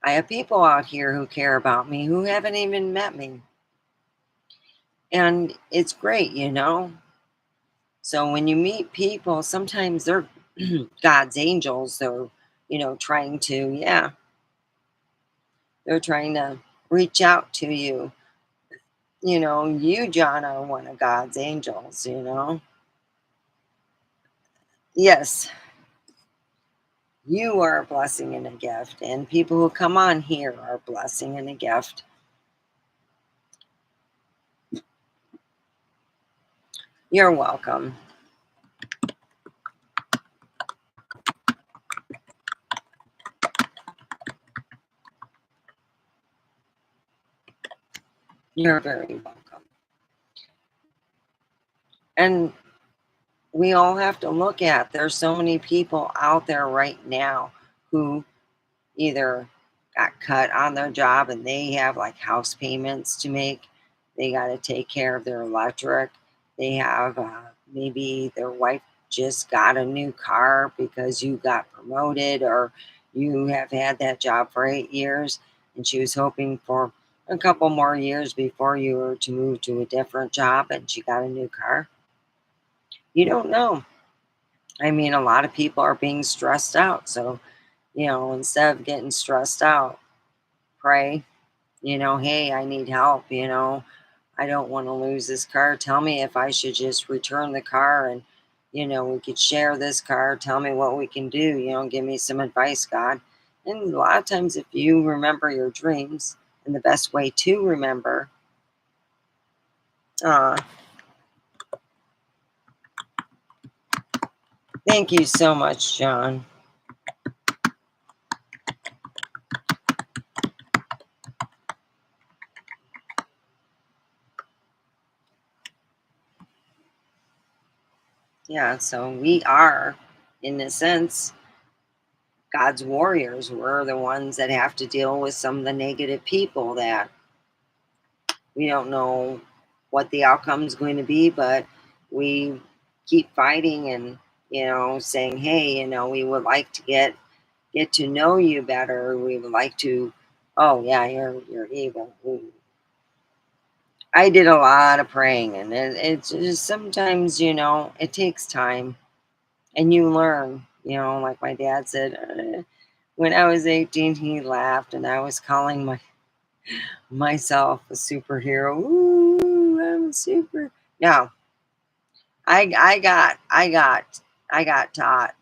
I have people out here who care about me who haven't even met me. And it's great, you know? So when you meet people, sometimes they're God's angels. They're, trying to, yeah, they're trying to reach out to you. You, John, are one of God's angels, you know? Yes, you are a blessing and a gift. And people who come on here are a blessing and a gift. You're welcome. You're very welcome. And we all have to look at there's so many people out there right now who either got cut on their job and they have like house payments to make. They got to take care of their electric. They have maybe their wife just got a new car because you got promoted, or you have had that job for 8 years and she was hoping for a couple more years before you were to move to a different job and she got a new car. You don't know. I mean, a lot of people are being stressed out. So, instead of getting stressed out, pray, hey, I need help, I don't want to lose this car. Tell me if I should just return the car and, we could share this car. Tell me what we can do, give me some advice, God. And a lot of times, if you remember your dreams, and the best way to remember, uh, thank you so much, John. Yeah, so we are, in a sense, God's warriors. We're the ones that have to deal with some of the negative people that we don't know what the outcome is going to be, but we keep fighting and saying, hey, we would like to get to know you better. We would like to. Oh yeah, you're evil. Ooh. I did a lot of praying, and it's just sometimes it takes time, and you learn. Like my dad said, when I was 18, he laughed, and I was calling myself a superhero. Ooh, I'm super. No, I got taught.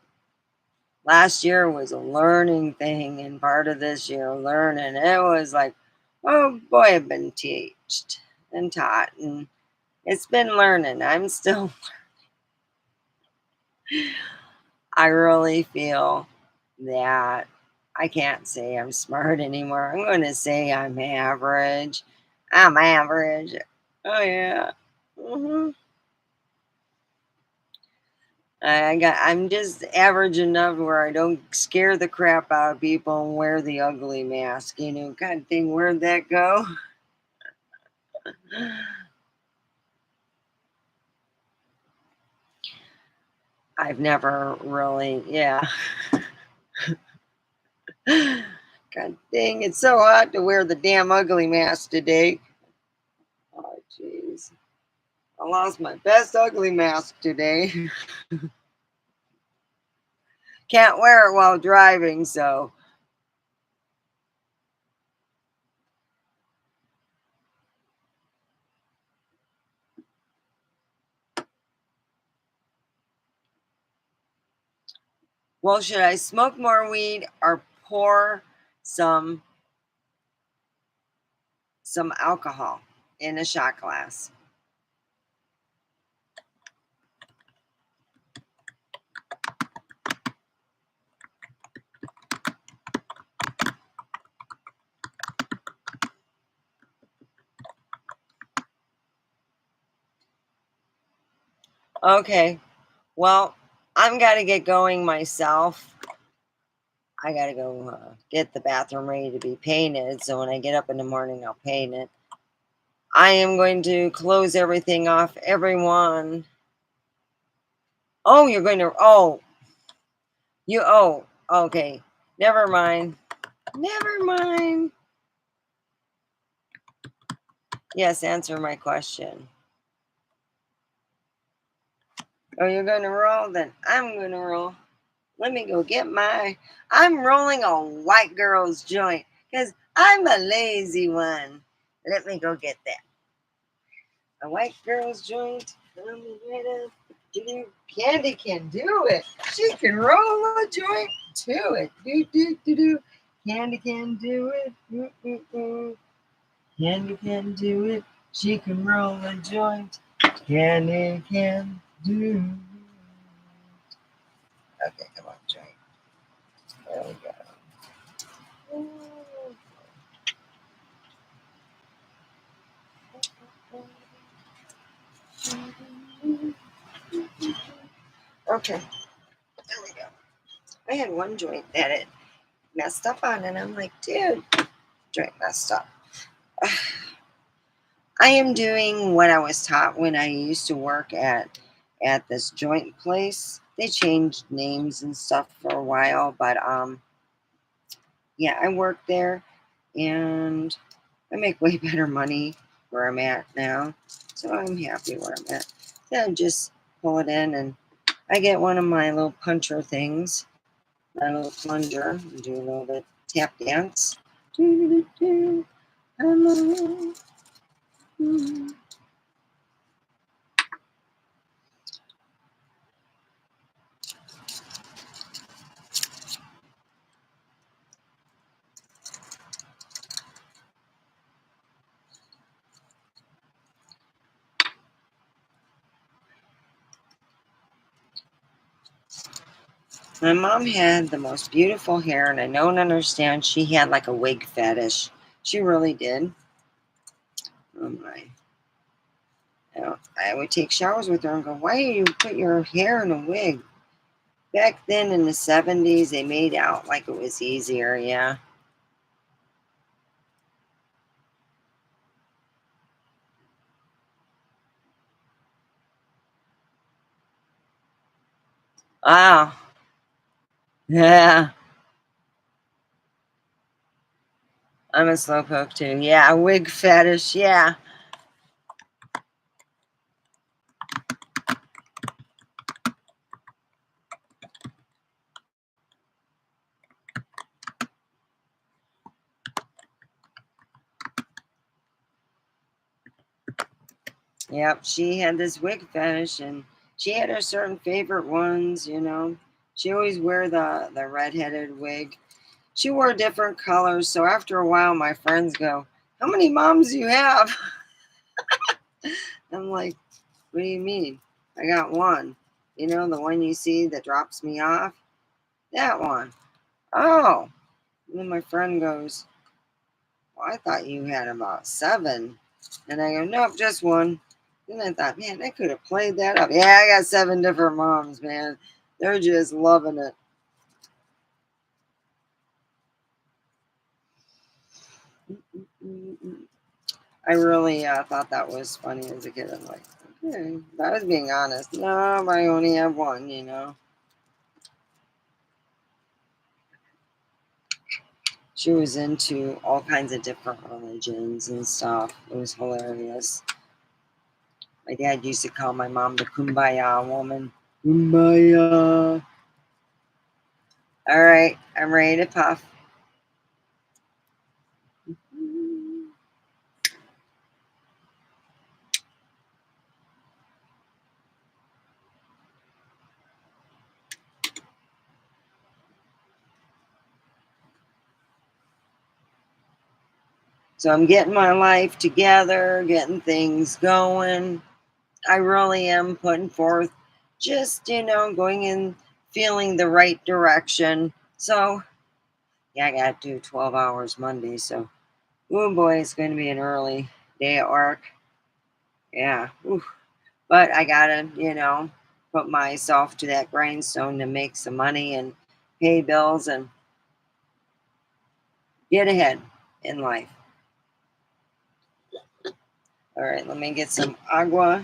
Last year was a learning thing, and part of this year learning. It was like, oh boy, I've been teached and taught, and it's been learning. I'm still. I really feel that I can't say I'm smart anymore. I'm going to say I'm average. I'm average. Oh yeah. hmm I'm just average enough where I don't scare the crap out of people and wear the ugly mask. Kind of thing. Where'd that go? I've never really. Yeah. God dang! It's so hot to wear the damn ugly mask today. Oh jeez. I lost my best ugly mask today. Can't wear it while driving, so. Well, should I smoke more weed or pour some alcohol in a shot glass? Okay. Well, I'm gotta get going myself. I gotta go get the bathroom ready to be painted. So when I get up in the morning, I'll paint it. I am going to close everything off. Everyone. Oh, you're going to. Oh, you. Oh, okay. Never mind. Never mind. Yes, answer my question. Oh, you're going to roll? Then I'm going to roll. Let me go get I'm rolling a white girl's joint because I'm a lazy one. Let me go get that. A white girl's joint. Right up. Candy can do it. She can roll a joint to it. Do, do, do, do. Candy can do it. Candy can do it. She can roll a joint. Candy can do it. Okay, come on, joint. There we go. Okay, there we go. I had one joint that it messed up on, and I'm like, dude, joint messed up. I am doing what I was taught when I used to work at this joint place. They changed names and stuff for a while, but yeah, I work there, and I make way better money where I'm at now, so I'm happy where I'm at. Then just pull it in, and I get one of my little puncher things, my little plunger, and do a little bit tap dance. Do-do-do-do. My mom had the most beautiful hair, and I don't understand. She had like a wig fetish. She really did. Oh my. I would take showers with her and go, why do you put your hair in a wig? Back then in the 70s, they made out like it was easier, yeah. Wow. Yeah. I'm a slowpoke too. Yeah, a wig fetish, yeah. Yep, she had this wig fetish, and she had her certain favorite ones, you know. She always wear the red-headed wig. She wore different colors, so after a while my friends go, how many moms do you have? I'm like, what do you mean? I got one. You know, the one you see that drops me off? That one. Oh. And then my friend goes, well, I thought you had about 7. And I go, nope, just one. Then I thought, man, I could have played that up. Yeah, I got 7 different moms, man. They're just loving it. I really thought that was funny as a kid. I'm like, okay, I was being honest. No, I only have one, you know. She was into all kinds of different religions and stuff. It was hilarious. My dad used to call my mom the Kumbaya woman. Kumbaya. All right, I'm ready to puff. So I'm getting my life together, getting things going. I really am putting forth just, you know, going in, feeling the right direction. So, yeah, I got to do 12 hours Monday. So, oh boy, it's going to be an early day at work. Yeah. Oof. But I got to, you know, put myself to that grindstone to make some money and pay bills and get ahead in life. All right, let me get some agua.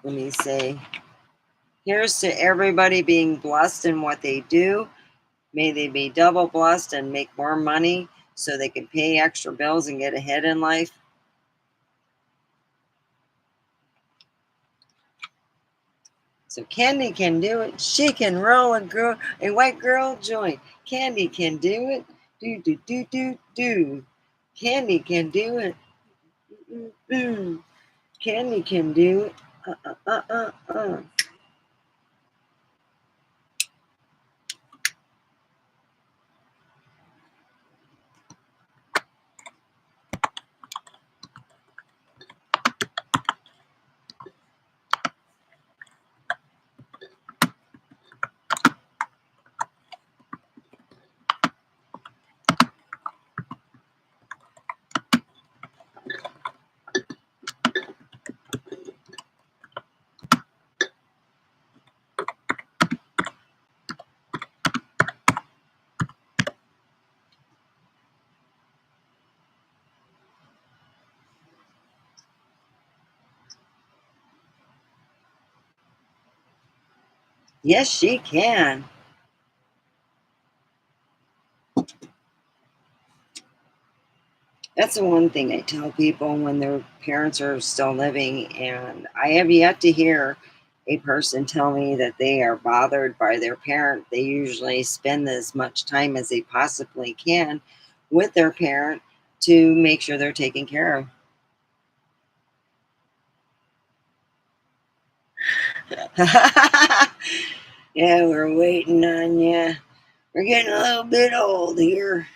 Let me say Here's to everybody being blessed in what they do. May they be double blessed and make more money so they can pay extra bills and get ahead in life. So Candy can do it. She can roll a white girl joint. Candy can do it. Do do do do do. Candy can do it. Mm-mm. Candy can do it. Uh uh uh uh uh. Yes, she can. That's the one thing I tell people when their parents are still living, and I have yet to hear a person tell me that they are bothered by their parent. They usually spend as much time as they possibly can with their parent to make sure they're taken care of. Yeah, we're waiting on you. We're getting a little bit old here.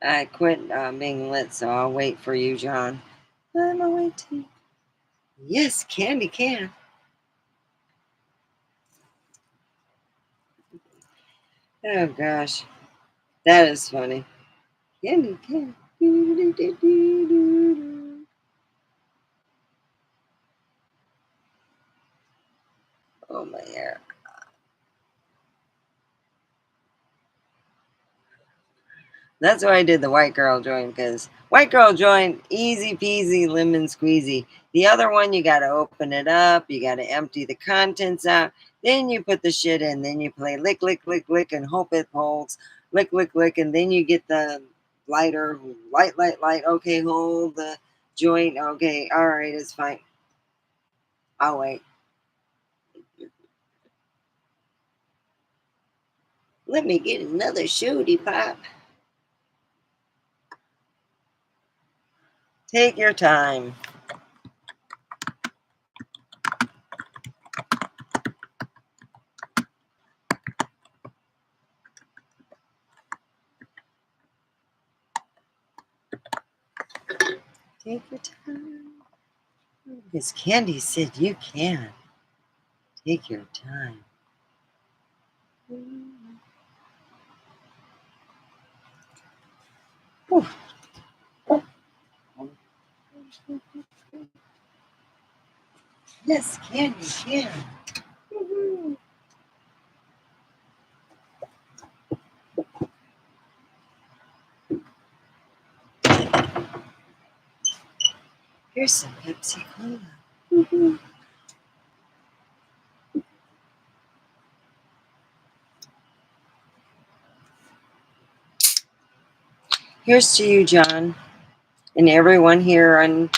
I quit being lit, so I'll wait for you, John. I'm waiting. Yes, Candy can. Oh gosh, that is funny. Candy can. Oh my hair. That's why I did the white girl joint, because white girl joint, easy peasy, lemon squeezy. The other one, you got to open it up, you got to empty the contents out, then you put the shit in, then you play lick, lick, lick, lick, and hope it holds. Lick, lick, lick, and then you get the lighter, light, light, light. Okay, hold the joint. Okay, all right, it's fine. I'll wait. Let me get another shooty pop. Take your time. Take your time. Because Candy said you can. Take your time. Whew. Yes, Candy can. Woo-hoo. Here's some Pepsi Cola. Woo-hoo. Here's to you, John, and everyone here on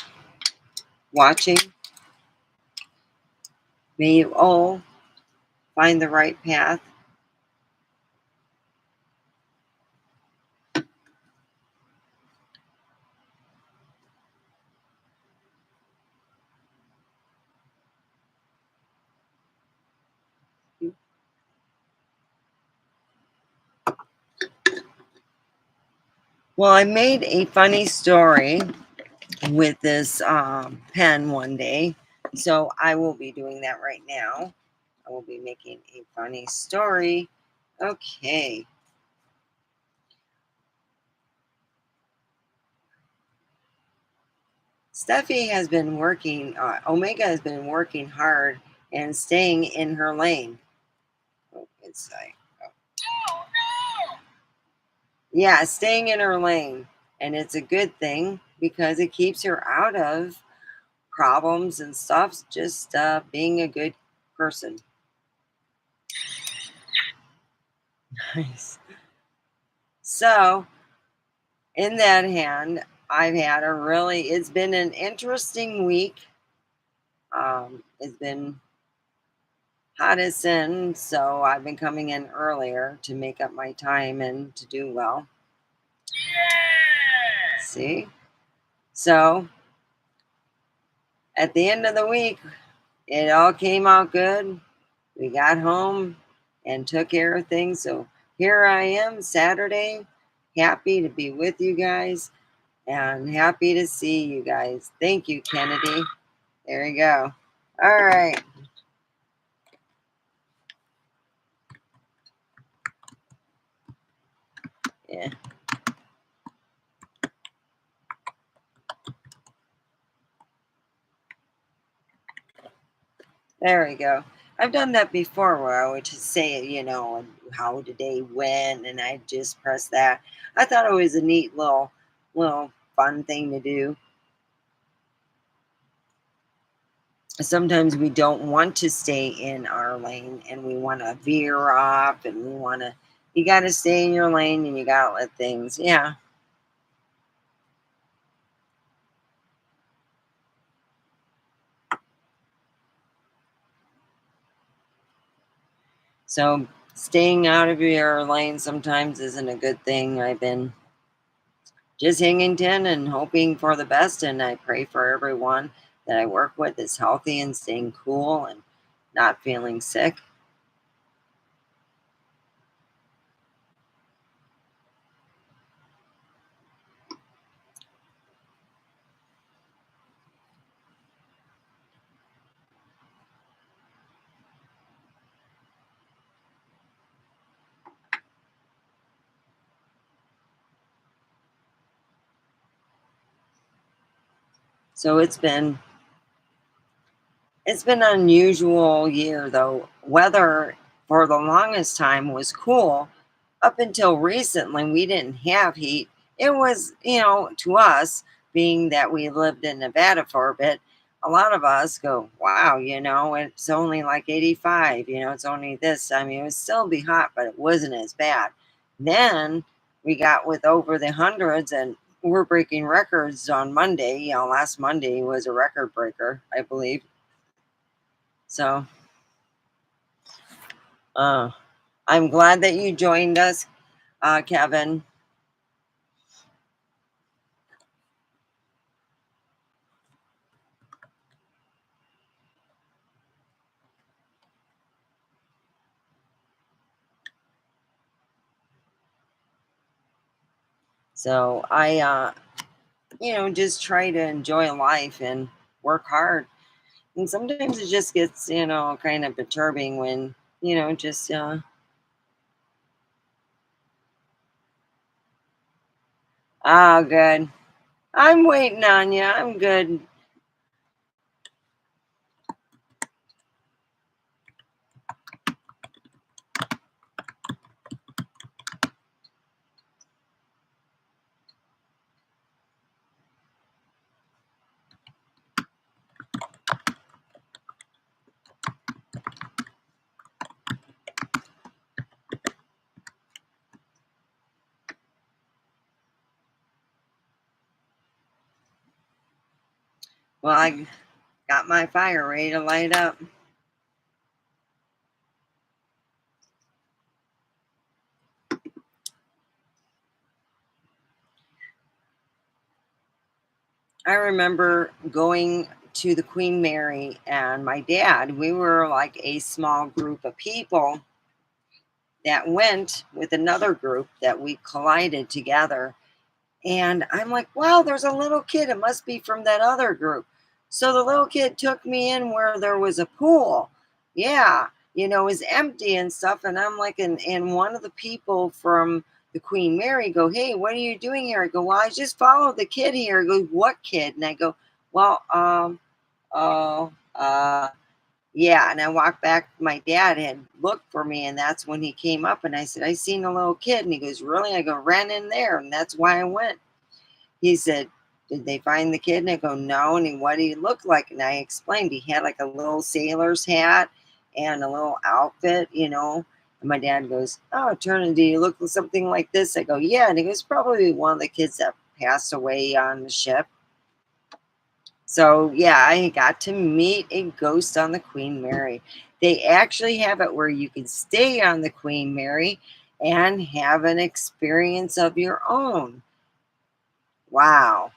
watching. May you all find the right path. Well, I made a funny story with this pen one day. So I will be doing that right now. I will be making a funny story. Okay. Steffi has been working, Omega has been working hard and staying in her lane. Oh, it's like, yeah, staying in her lane. And it's a good thing because it keeps her out of problems and stuff, just being a good person. Nice. So, in that hand, I've had a really, it's been an interesting week. It's been hot as sin, so I've been coming in earlier to make up my time and to do well. See? So, at the end of the week, it all came out good. We got home and took care of things. So, here I am, Saturday, happy to be with you guys and happy to see you guys. Thank you, Kennedy. There you go. All right. Yeah, there we go. I've done that before where I would just say, how the day went, and I just press that. I thought it was a neat little fun thing to do. Sometimes we don't want to stay in our lane and we want to veer off and you got to stay in your lane and you got to let things, yeah. So staying out of your lane sometimes isn't a good thing. I've been just hanging in and hoping for the best. And I pray for everyone that I work with is healthy and staying cool and not feeling sick. So it's been an unusual year though. Weather for the longest time was cool. Up until recently, we didn't have heat. It was, to us, being that we lived in Nevada for a bit, a lot of us go, wow, it's only like 85, it's only this. I mean, it would still be hot, but it wasn't as bad. Then we got with over the hundreds and we're breaking records on Monday. Last Monday was a record breaker, I believe. So, uh, I'm glad that you joined us, Kevin. So just try to enjoy life and work hard. And sometimes it just gets, kind of perturbing when, just, oh, good. I'm waiting on you. I'm good. Well, I got my fire ready to light up. I remember going to the Queen Mary and my dad, we were like a small group of people that went with another group that we collided together. And I'm like, wow, there's a little kid. It must be from that other group. So the little kid took me in where there was a pool. Yeah, it was empty and stuff. And I'm like, and one of the people from the Queen Mary go, "Hey, what are you doing here?" I go, "Well, I just followed the kid here." He goes, "What kid?" And I go, "Well, oh, yeah." And I walked back. My dad had looked for me, and that's when he came up. And I said, "I seen a little kid." And he goes, "Really?" I go, "Ran in there, and that's why I went." He said, "Did they find the kid?" And I go, "No." And what did he look like? And I explained he had like a little sailor's hat and a little outfit. And my dad goes, "Oh, Turner, do you look something like this?" I go, "Yeah." And he goes, "Probably one of the kids that passed away on the ship." So yeah, I got to meet a ghost on the Queen Mary. They actually have it where you can stay on the Queen Mary and have an experience of your own. Wow.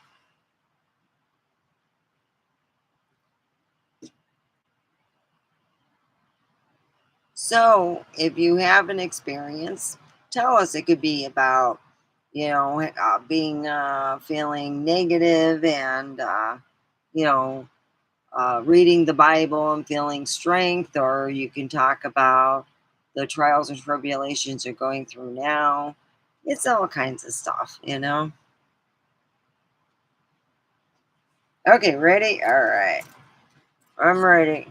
So, if you have an experience, tell us. It could be about, being feeling negative and, you know, reading the Bible and feeling strength, or you can talk about the trials and tribulations you're going through now. It's all kinds of stuff. Okay, ready? All right, I'm ready.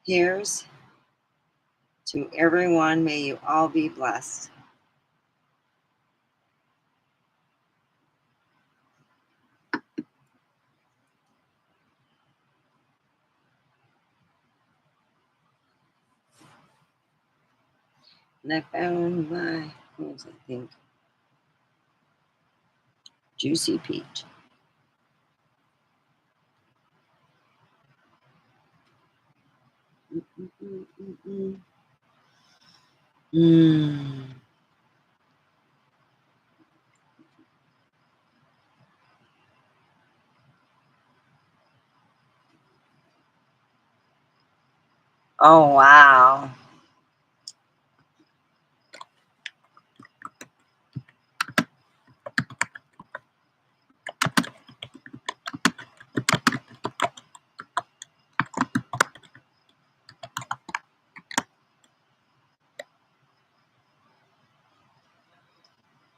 Here's to everyone. May you all be blessed. And I found my, what was I think? Juicy peach. Mm. Mm. Oh, wow.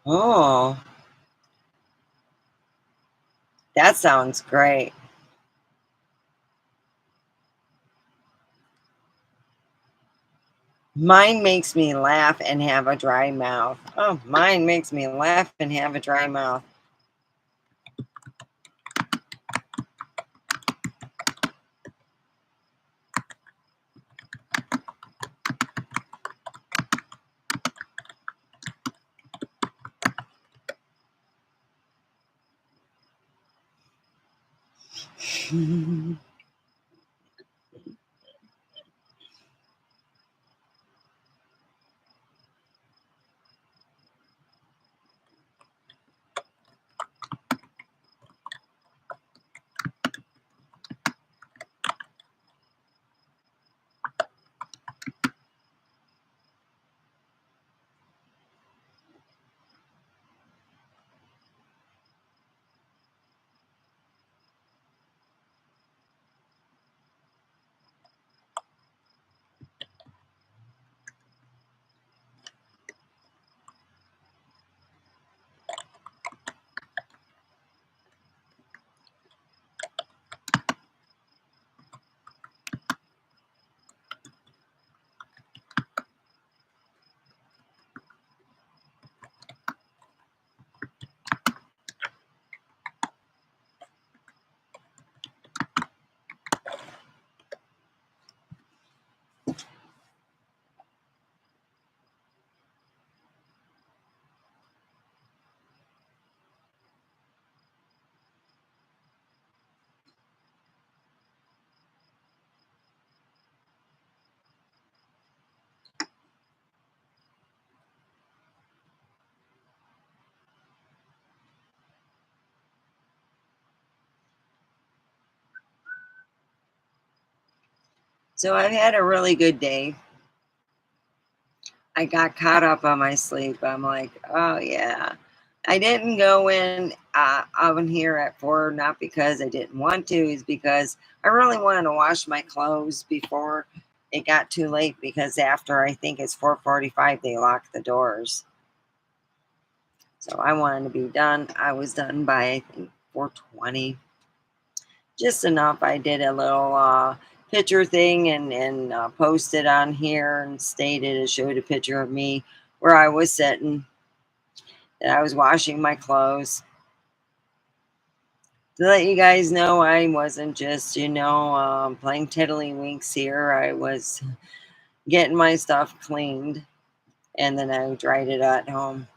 Oh, that sounds great. Mine makes me laugh and have a dry mouth. Oh, mine makes me laugh and have a dry mouth. So I've had a really good day. I got caught up on my sleep. I'm like, oh yeah. I didn't go in oven here at 4, not because I didn't want to, is because I really wanted to wash my clothes before it got too late. Because after I think it's 4:45, they lock the doors. So I wanted to be done. I was done by I think 4:20, just enough. I did a little picture thing and posted on here and stated it showed a picture of me where I was sitting and I was washing my clothes to let you guys know I wasn't just playing tiddlywinks here. I was getting my stuff cleaned and then I dried it at home.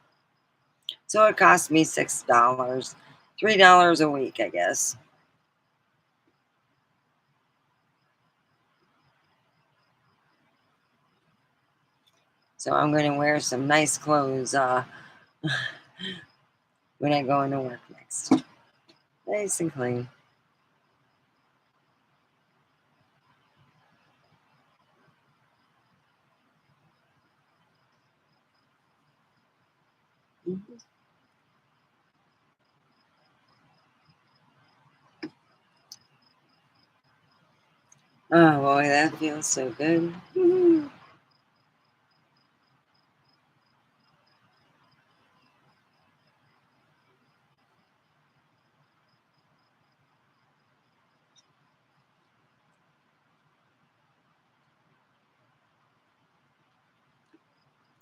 So it cost me $6, $3 a week, I guess. So I'm going to wear some nice clothes when I go into work next. Nice and clean. Mhm. Oh boy, that feels so good. Mhm.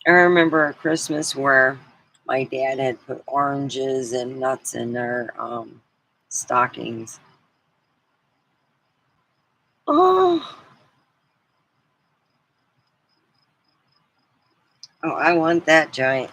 I remember a Christmas where my dad had put oranges and nuts in their stockings. Oh, oh, I want that giant.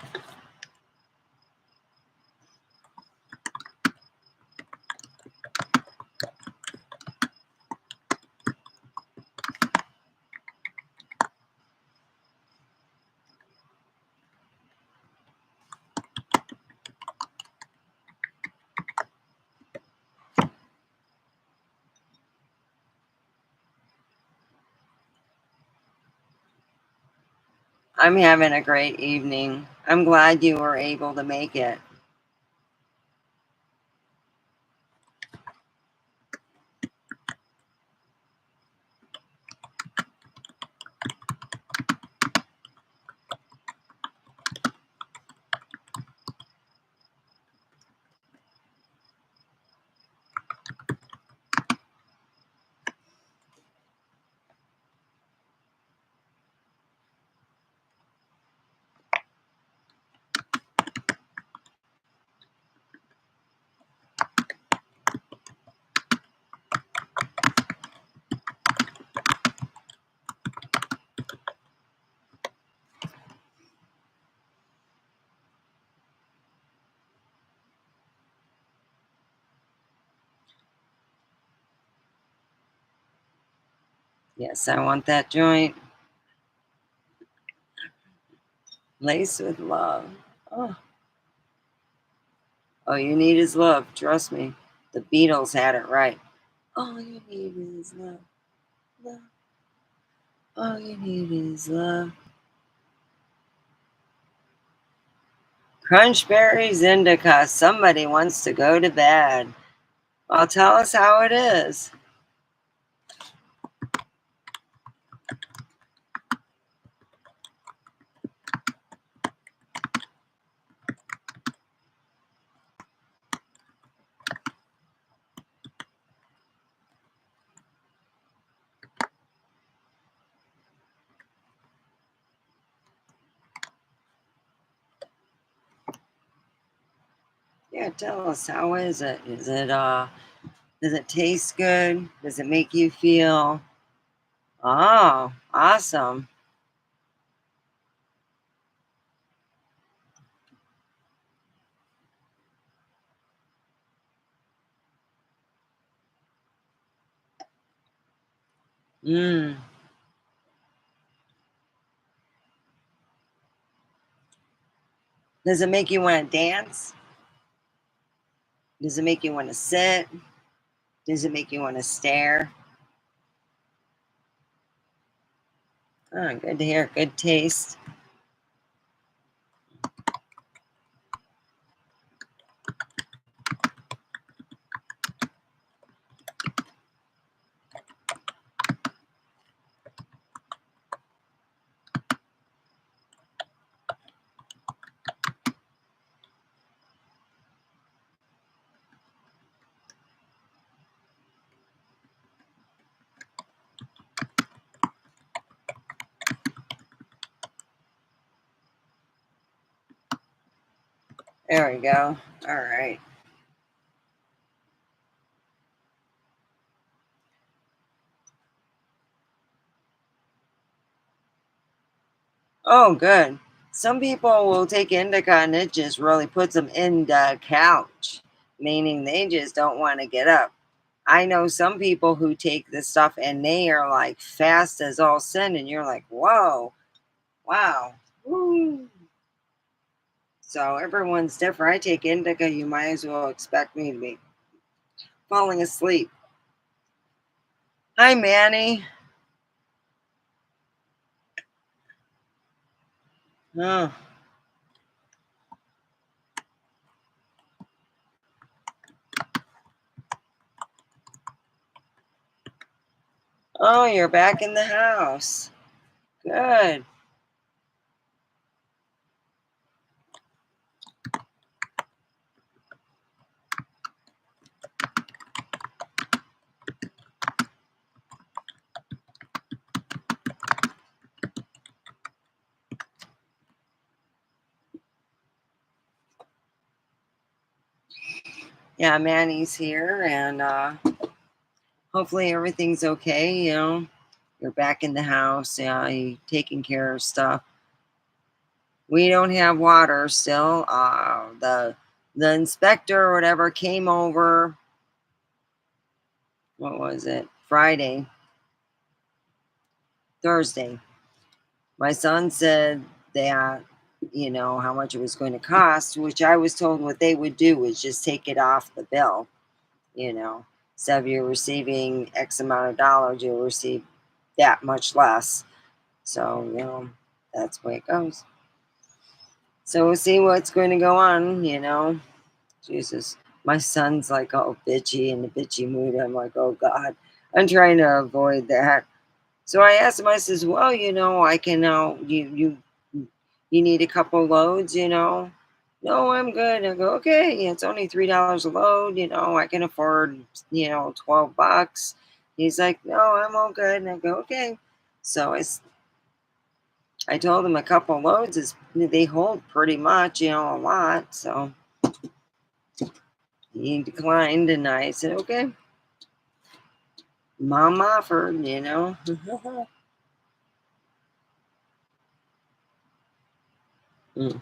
I'm having a great evening. I'm glad you were able to make it. Yes, I want that joint laced with love. Oh, all you need is love. Trust me. The Beatles had it right. All you need is love. Love. All you need is love. Crunchberries indica. Somebody wants to go to bed. Well, tell us how it is. Yeah, tell us how is it? Is it does it taste good? Does it make you feel oh awesome? Mm. Does it make you want to dance? Does it make you want to sit? Does it make you want to stare? Oh, good to hear. Good taste. There we go. All right. Oh, good. Some people will take indica and it just really puts them in the couch, meaning they just don't want to get up. I know some people who take this stuff and they are like fast as all sin, and you're like, whoa, wow. Woo. So everyone's different. I take indica, you might as well expect me to be falling asleep. Hi, Manny. Oh, oh, you're back in the house. Good. Yeah, Manny's here, and hopefully everything's okay. You know, you're back in the house. Yeah, you taking care of stuff. We don't have water still. The inspector or whatever came over. What was it? Friday, Thursday. My son said that, you know, how much it was going to cost, which I was told what they would do was just take it off the bill, you know. So if you're receiving X amount of dollars, you'll receive that much less. So, you know, that's the way it goes. So we'll see what's going to go on, you know. Jesus. My son's like all bitchy in the bitchy mood. I'm like, oh God. I'm trying to avoid that. So I asked him, I says, well, you know, I can you need a couple loads, you know. No, I'm good. I go, okay, it's only $3 a load, you know, I can afford, you know, $12. He's like, no, I'm all good. And I go, okay. So I told him a couple loads is they hold pretty much, you know, a lot. So he declined and I said, okay, mom offered, you know. Mm.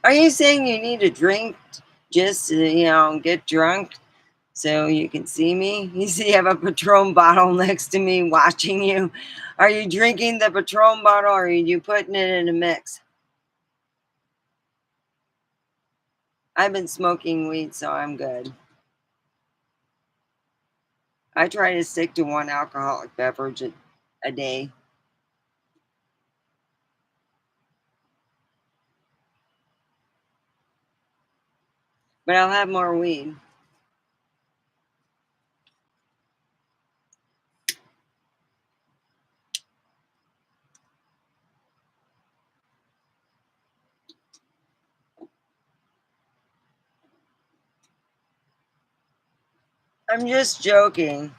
Are you saying you need a drink just to, you know, get drunk so you can see me? You see, I have a Patron bottle next to me watching you. Are you drinking the Patron bottle or are you putting it in a mix? I've been smoking weed, so I'm good. I try to stick to one alcoholic beverage a day, but I'll have more weed. I'm just joking.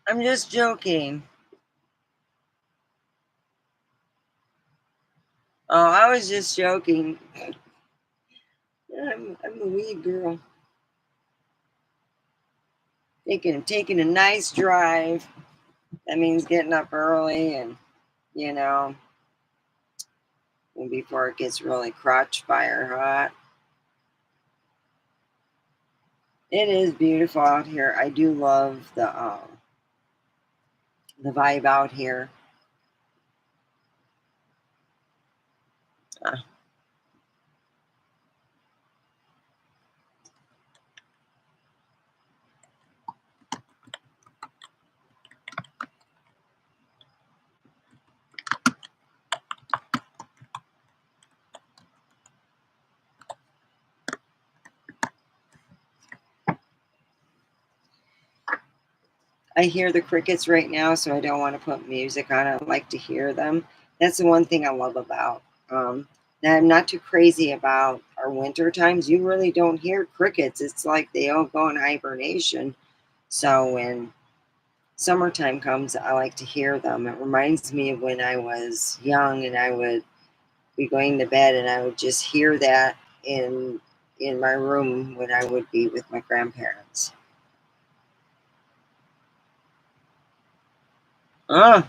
I'm just joking. Oh, I was just joking. I'm I'm a weed girl. Taking a nice drive. That means getting up early and, you know, before it gets really crotch fire hot. It is beautiful out here. I do love the vibe out here. Uh, I hear the crickets right now, so I don't want to put music on. I like to hear them. That's the one thing I love about. That I'm not too crazy about our winter times. You really don't hear crickets. It's like they all go in hibernation. So when summertime comes, I like to hear them. It reminds me of when I was young and I would be going to bed and I would just hear that in my room when I would be with my grandparents. Uh,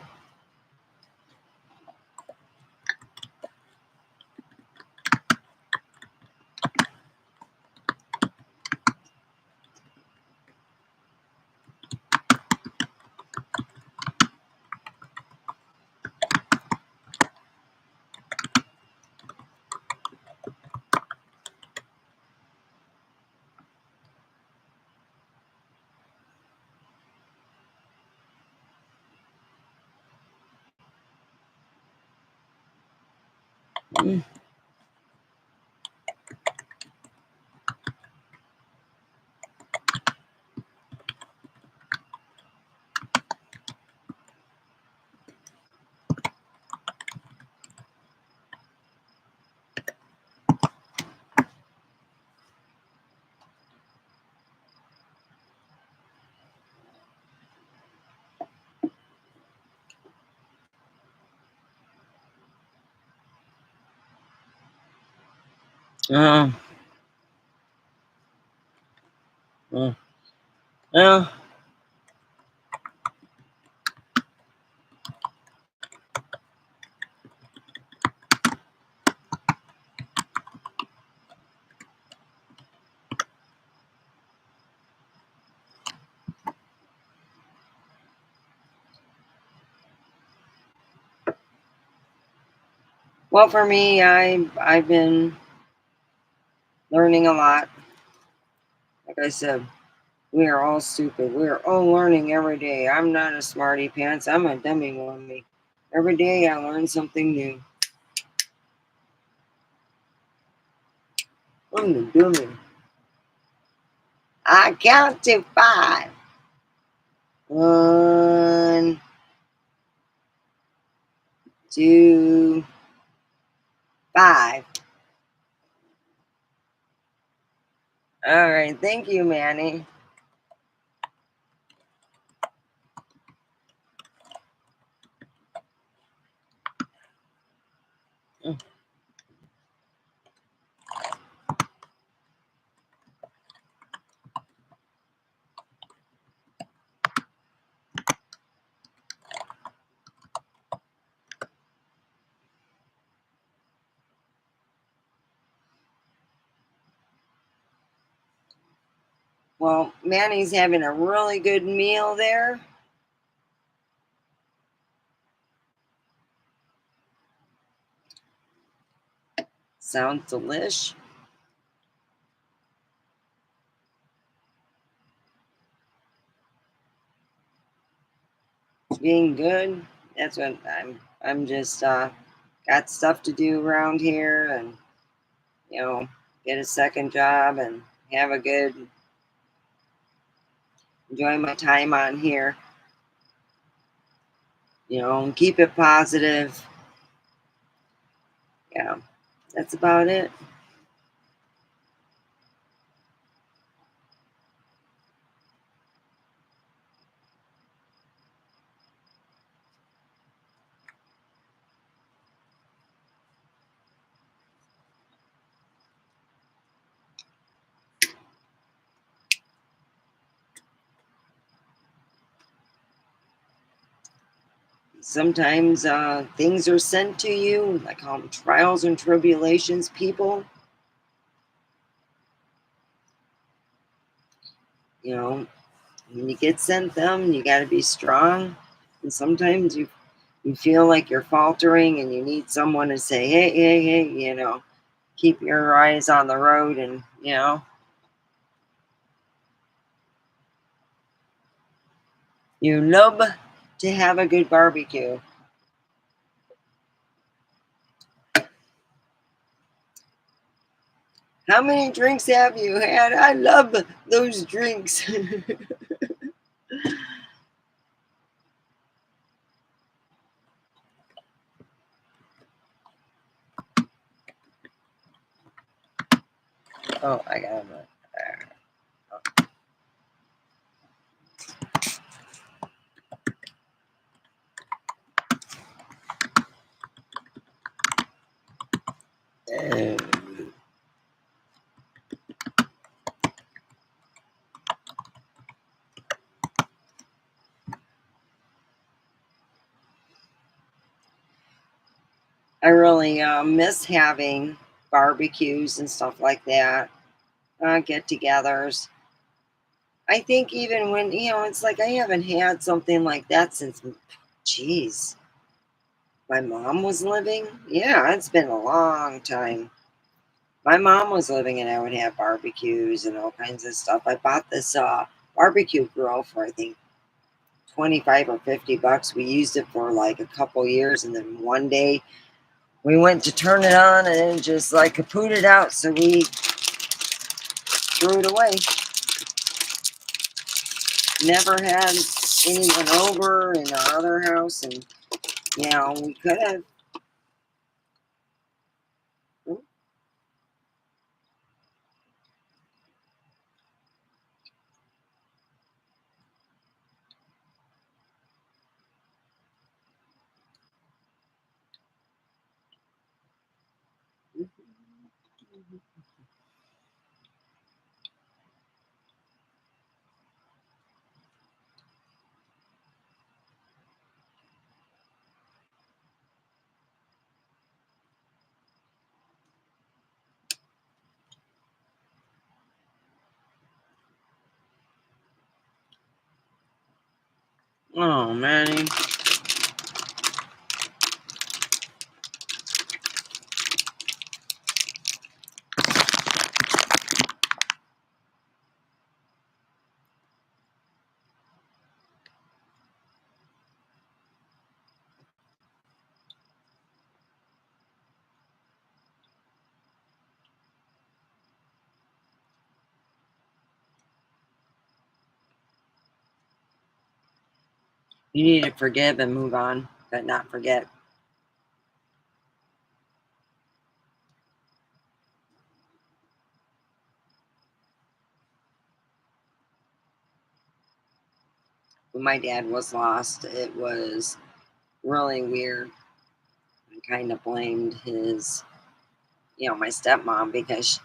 mm. Uh, uh, uh. Well, for me, I've been learning a lot. Like I said, we are all stupid. We are all learning every day. I'm not a smarty pants. I'm a dummy woman. Every day I learn something new. I'm the dummy. I count to five. 1, 2, 5. All right. Thank you, Manny. Well, Manny's having a really good meal there. Sounds delish. It's being good. That's what I'm just got stuff to do around here and get a second job and have a good enjoy my time on here, and keep it positive. Yeah, that's about it. Sometimes things are sent to you, I call them trials and tribulations, people. You know, when you get sent them, you got to be strong. And sometimes you feel like you're faltering and you need someone to say, hey, hey, hey, keep your eyes on the road and, you love to have a good barbecue. How many drinks have you had? I love those drinks. Oh, I got them. I really miss having barbecues and stuff like that, get togethers. I think even when, it's like I haven't had something like that since, geez, my mom was living. Yeah, it's been a long time. My mom was living and I would have barbecues and all kinds of stuff. I bought this barbecue grill for I think 25 or $50. We used it for like a couple years and then one day we went to turn it on and it just like kapooted out, so we threw it away. Never had anyone over in our other house, and we could have. Oh, Manny. You need to forgive and move on, but not forget. When my dad was lost, it was really weird. I kind of blamed my stepmom because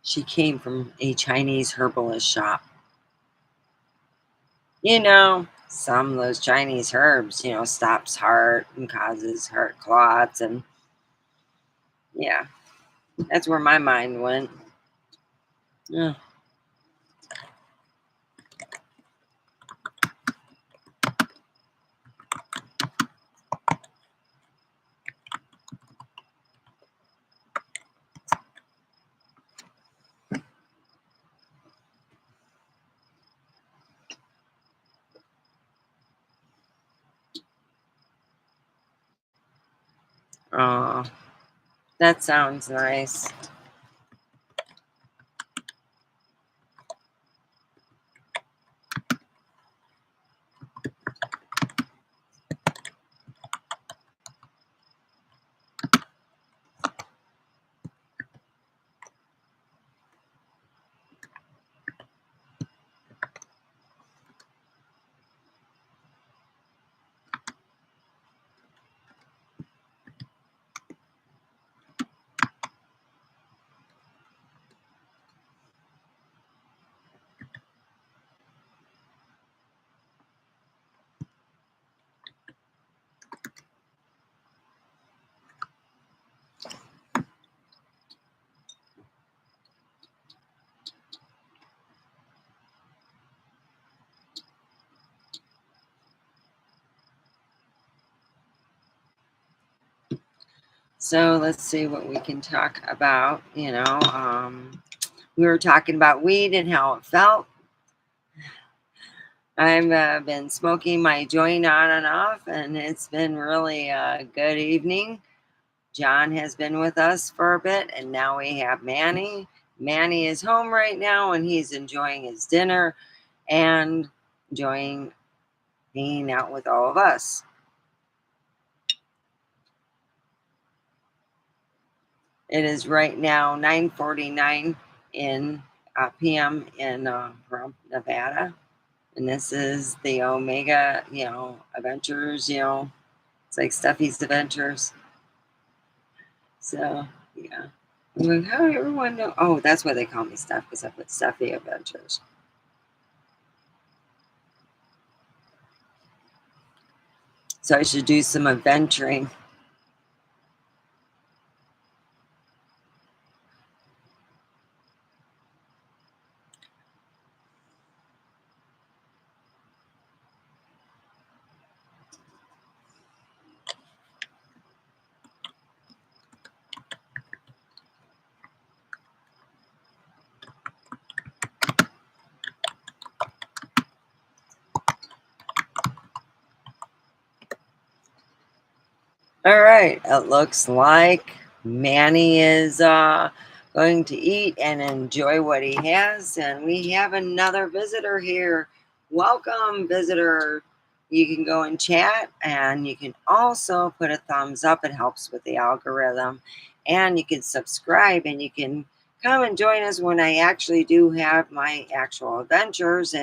she came from a Chinese herbalist shop. Some of those Chinese herbs, stops heart and causes heart clots. And yeah, that's where my mind went. Yeah. Oh, that sounds nice. So let's see what we can talk about. We were talking about weed and how it felt. I've been smoking my joint on and off, and it's been really a good evening. John has been with us for a bit, and now we have Manny. Manny is home right now, and he's enjoying his dinner and enjoying hanging out with all of us. It is right now 9:49 in p.m. in Pahrump, Nevada, and this is the Omega, Adventures. It's like Steffi's Adventures. So yeah, I'm like, how everyone know? Oh, that's why they call me Steph, because I put Steffi Adventures. So I should do some adventuring. All right, it looks like Manny is going to eat and enjoy what he has, and we have another visitor here. Welcome, visitor. You can go and chat, and you can also put a thumbs up. It helps with the algorithm, and you can subscribe, and you can come and join us when I actually do have my actual adventures.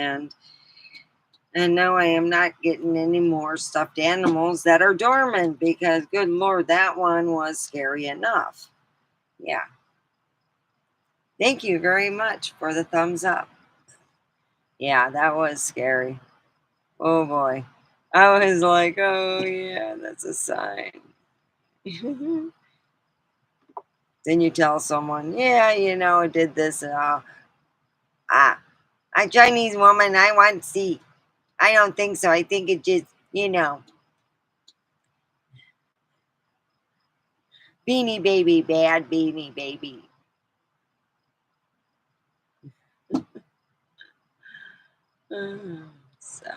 And no, I am not getting any more stuffed animals that are dormant, because, good Lord, that one was scary enough. Yeah. Thank you very much for the thumbs up. Yeah, that was scary. Oh boy. I was like, oh yeah, that's a sign. Then you tell someone, yeah, I did this. Ah, a Chinese woman, I want to see. I don't think so. I think it just, beanie baby, bad beanie baby. So,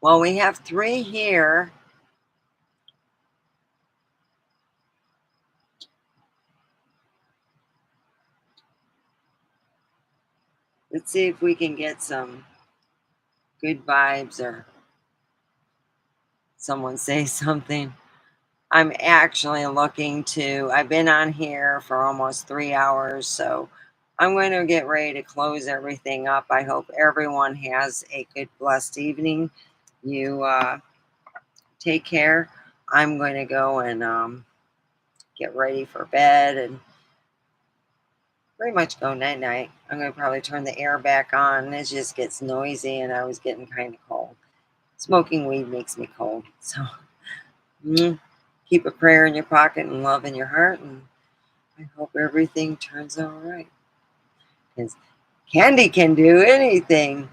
well, we have 3 here. Let's see if we can get some good vibes or someone say something. I'm actually I've been on here for almost 3 hours, so I'm going to get ready to close everything up. I hope everyone has a good, blessed evening. You take care. I'm going to go and get ready for bed and pretty much go night night. I'm going to probably turn the air back on. It just gets noisy, and I was getting kind of cold. Smoking weed makes me cold. So keep a prayer in your pocket and love in your heart, and I hope everything turns out right. Because candy can do anything.